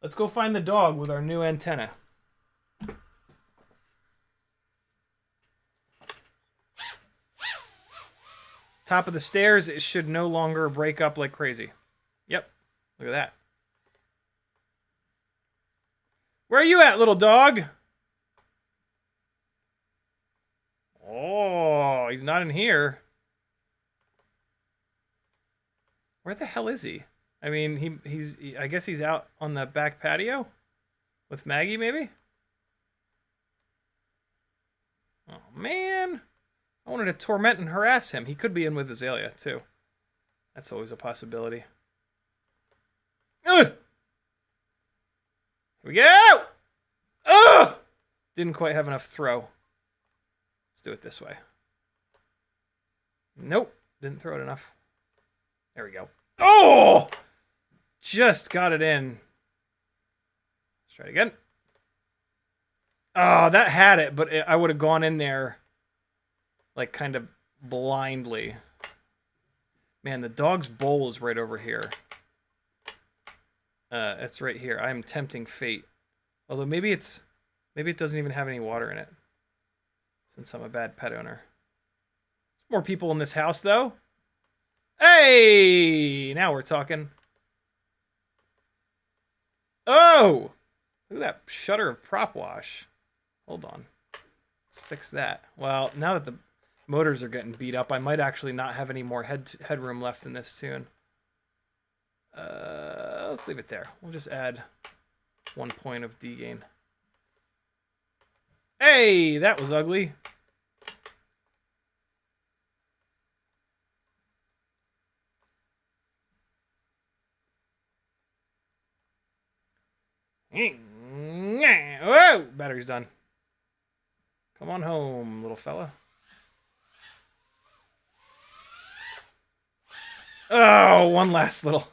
Let's go find the dog with our new antenna. Top of the stairs, it should no longer break up like crazy. Yep, look at that. Where are you at, little dog? Oh, he's not in here. Where the hell is he? I mean, I guess he's out on the back patio with Maggie, maybe? Oh, man. I wanted to torment and harass him. He could be in with Azalea, too. That's always a possibility. Ugh! Here we go! Ugh! Didn't quite have enough throw. Let's do it this way. Nope. Didn't throw it enough. There we go. Oh! Just got it in. Let's try it again. Oh, that had it, but I would have gone in there like kind of blindly. Man, the dog's bowl is right over here. It's right here. I am tempting fate. Although maybe it doesn't even have any water in it. Since I'm a bad pet owner. There's more people in this house though. Hey! Now we're talking. Oh! Look at that shutter of prop wash. Hold on. Let's fix that. Well, now that the motors are getting beat up, I might actually not have any more headroom left in this tune. Let's leave it there. We'll just add 1 point of D gain. Hey, that was ugly. Whoa! Battery's done. Come on home, little fella. Oh, one last little.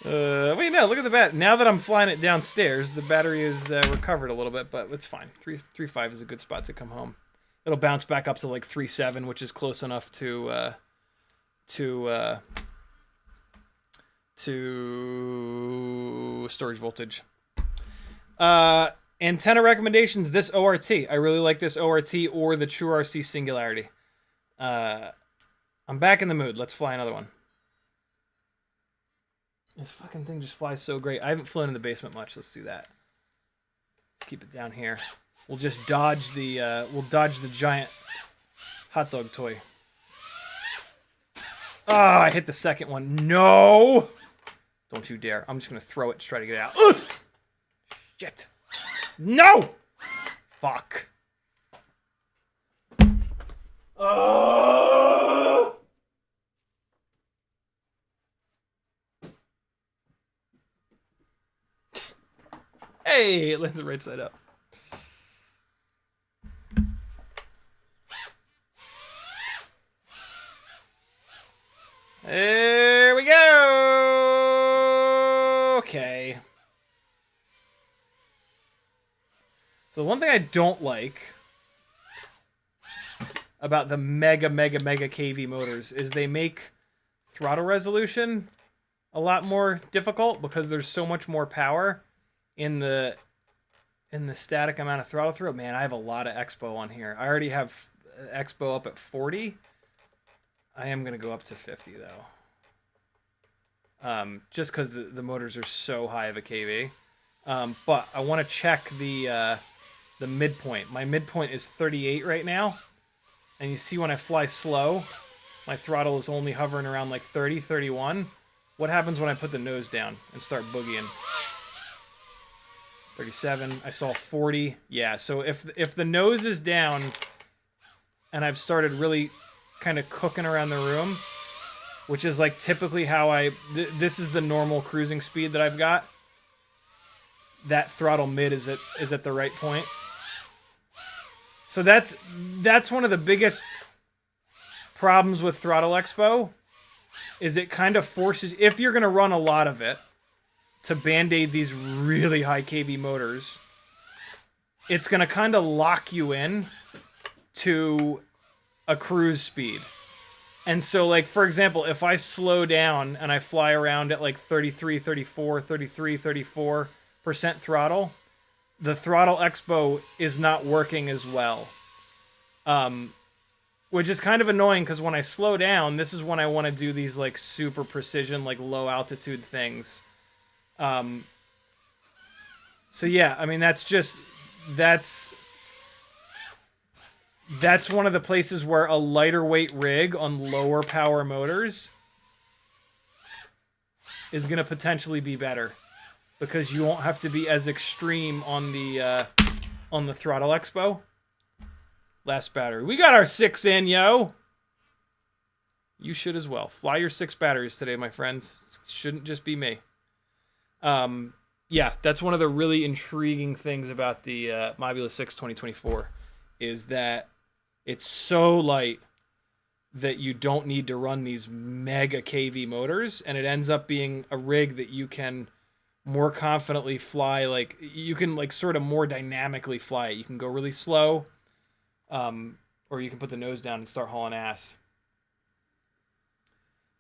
Wait, no, look at the bat. Now that I'm flying it downstairs, the battery is recovered a little bit, but it's fine. 3.5 is a good spot to come home. It'll bounce back up to like 3.7, which is close enough to storage voltage. Antenna recommendations, this ORT. I really like this ORT or the True RC Singularity. I'm back in the mood. Let's fly another one. This fucking thing just flies so great. I haven't flown in the basement much. Let's do that. Let's keep it down here. We'll just dodge the giant hot dog toy. Ah, I hit the second one. No! Don't you dare. I'm just going to throw it to try to get it out. Ugh! Shit. No! Fuck. Hey, it lands right side up. There we go. Okay. So the one thing I don't like about the mega KV motors is they make throttle resolution a lot more difficult because there's so much more power in the static amount of throttle through. Man, I have a lot of expo on here. I already have expo up at 40. I am going to go up to 50 though. Just because the motors are so high of a KV. But I want to check the midpoint. My midpoint is 38 right now. And you see when I fly slow, my throttle is only hovering around like 30, 31. What happens when I put the nose down and start boogieing? 37. I saw 40. Yeah, so if the nose is down and I've started really kind of cooking around the room, which is like typically how this is the normal cruising speed that I've got. That throttle mid is at the right point. So that's one of the biggest problems with Throttle Expo is it kind of forces, if you're going to run a lot of it, to band-aid these really high kV motors, it's going to kind of lock you in to a cruise speed. And so, like, for example, if I slow down and I fly around at like 33, 34, 33, 34% throttle, the throttle expo is not working as well. Which is kind of annoying because when I slow down, this is when I want to do these like super precision, like low altitude things. So yeah, I mean, that's one of the places where a lighter weight rig on lower power motors is going to potentially be better because you won't have to be as extreme on the throttle expo. Last battery. We got our 6 in, yo. You should as well. Fly your 6 batteries today, my friends. It shouldn't just be me. Yeah, that's one of the really intriguing things about the Mobula 6 2024 is that it's so light that you don't need to run these mega KV motors, and it ends up being a rig that you can more confidently fly. Like, you can like sort of more dynamically fly it. You can go really slow, or you can put the nose down and start hauling ass.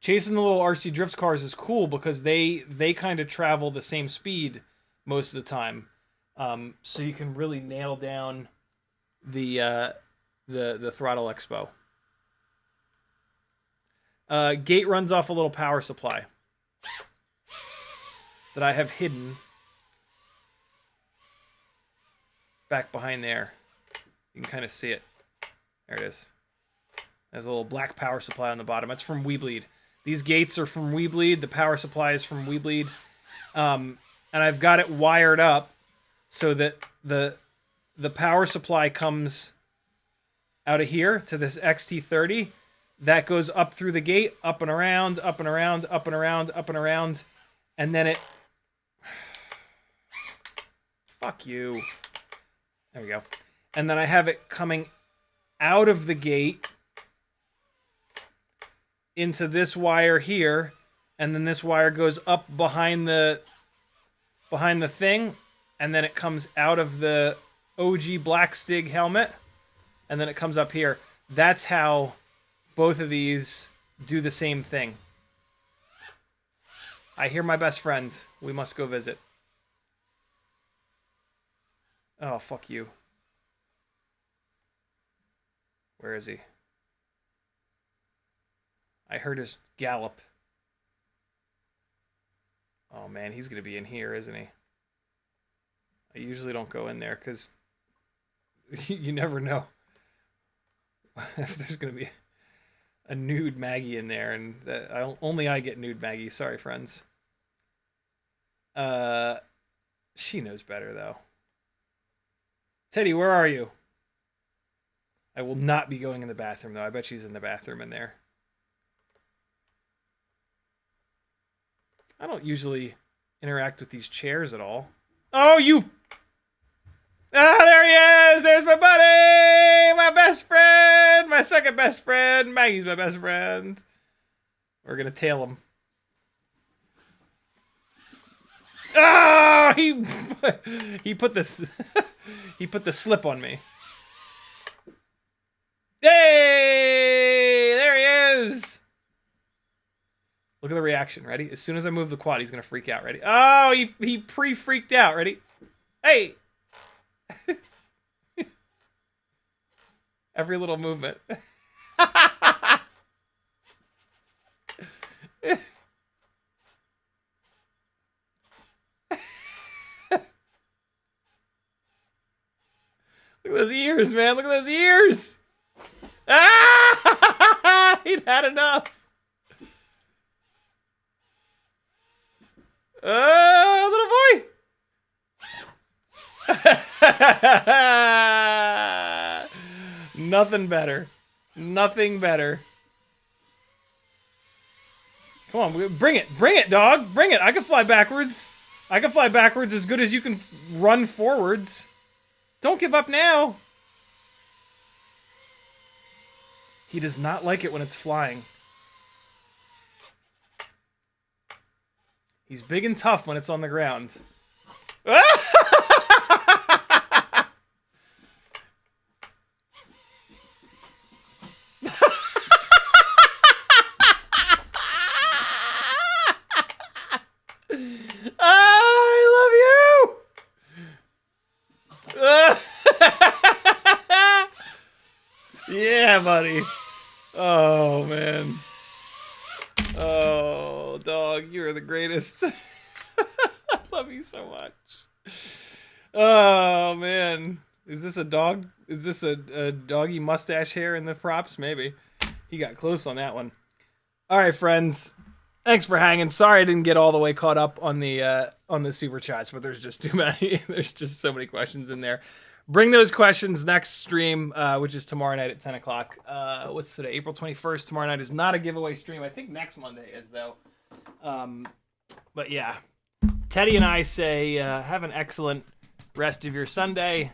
Chasing the little RC drift cars is cool because they kind of travel the same speed most of the time, so you can really nail down the throttle expo. Gate runs off a little power supply that I have hidden back behind there. You can kind of see it. There it is. There's a little black power supply on the bottom. That's from Weebleed. These gates are from Weebleed. The power supply is from Weebleed. And I've got it wired up so that the power supply comes out of here to this XT30. That goes up through the gate, up and around, up and around, up and around, up and around. And then it... Fuck you. There we go. And then I have it coming out of the gate into this wire here, and then this wire goes up behind the thing, and then it comes out of the OG Black Stig helmet, and then it comes up here. That's how both of these do the same thing. I hear my best friend. We must go visit. Oh, fuck you. Where is he? I heard his gallop. Oh man, he's gonna be in here, isn't he? I usually don't go in there because you never know if there's gonna be a nude Maggie in there, and only I get nude Maggie. Sorry, friends. She knows better though. Teddy, where are you? I will not be going in the bathroom though. I bet she's in the bathroom in there. I don't usually interact with these chairs at all. Oh, you... Ah, there he is! There's my buddy! My best friend! My second best friend! Maggie's my best friend. We're gonna tail him. Ah! He put this... he put the slip on me. Hey! There he is! Look at the reaction. Ready? As soon as I move the quad, he's going to freak out. Ready? Oh, he pre-freaked out. Ready? Hey! Every little movement. Look at those ears, man. Look at those ears. Ah! He'd had enough. Little boy! Nothing better. Nothing better. Come on, bring it. Bring it, dog. Bring it. I can fly backwards. I can fly backwards as good as you can run forwards. Don't give up now. He does not like it when it's flying. He's big and tough when it's on the ground. Yeah, buddy. Oh, man. Oh, dog, you're the greatest. I love you so much. Oh, man. Is this a dog? Is this a doggy mustache hair in the props? Maybe. He got close on that one. All right, friends. Thanks for hanging. Sorry I didn't get all the way caught up on the super chats, but there's just too many. There's just so many questions in there. Bring those questions next stream, which is tomorrow night at 10 o'clock. What's today? April 21st. Tomorrow night is not a giveaway stream. I think next Monday is, though. But yeah. Teddy and I say have an excellent rest of your Sunday.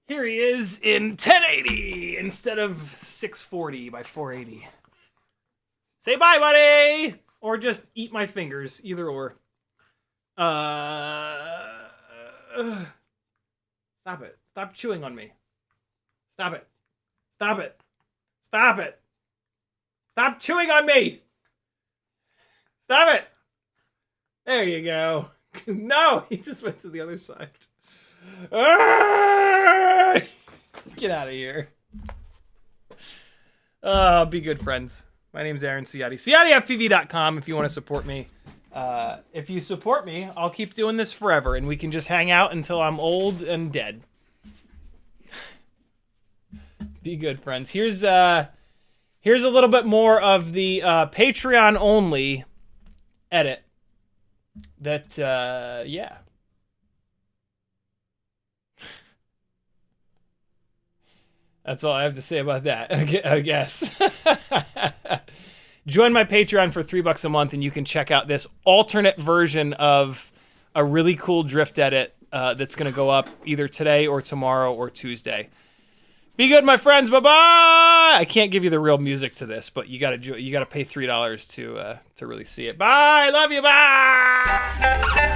Here he is in 1080 instead of 640 by 480. Say bye, buddy! Or just eat my fingers. Either or. Stop it. Stop chewing on me. Stop it. Stop it. Stop it. Stop chewing on me! Stop it! There you go. No! He just went to the other side. Get out of here. Be good, friends. My name's Aaron Ciotti. CiottiFPV.com if you want to support me. If you support me, I'll keep doing this forever, and we can just hang out until I'm old and dead. Be good, friends. Here's a little bit more of the Patreon-only edit. That, yeah. That's all I have to say about that, I guess. Join my Patreon for $3 a month, and you can check out this alternate version of a really cool drift edit that's going to go up either today or tomorrow or Tuesday. Be good, my friends. Bye-bye. I can't give you the real music to this, but you got to pay $3 to really see it. Bye. Love you. Bye.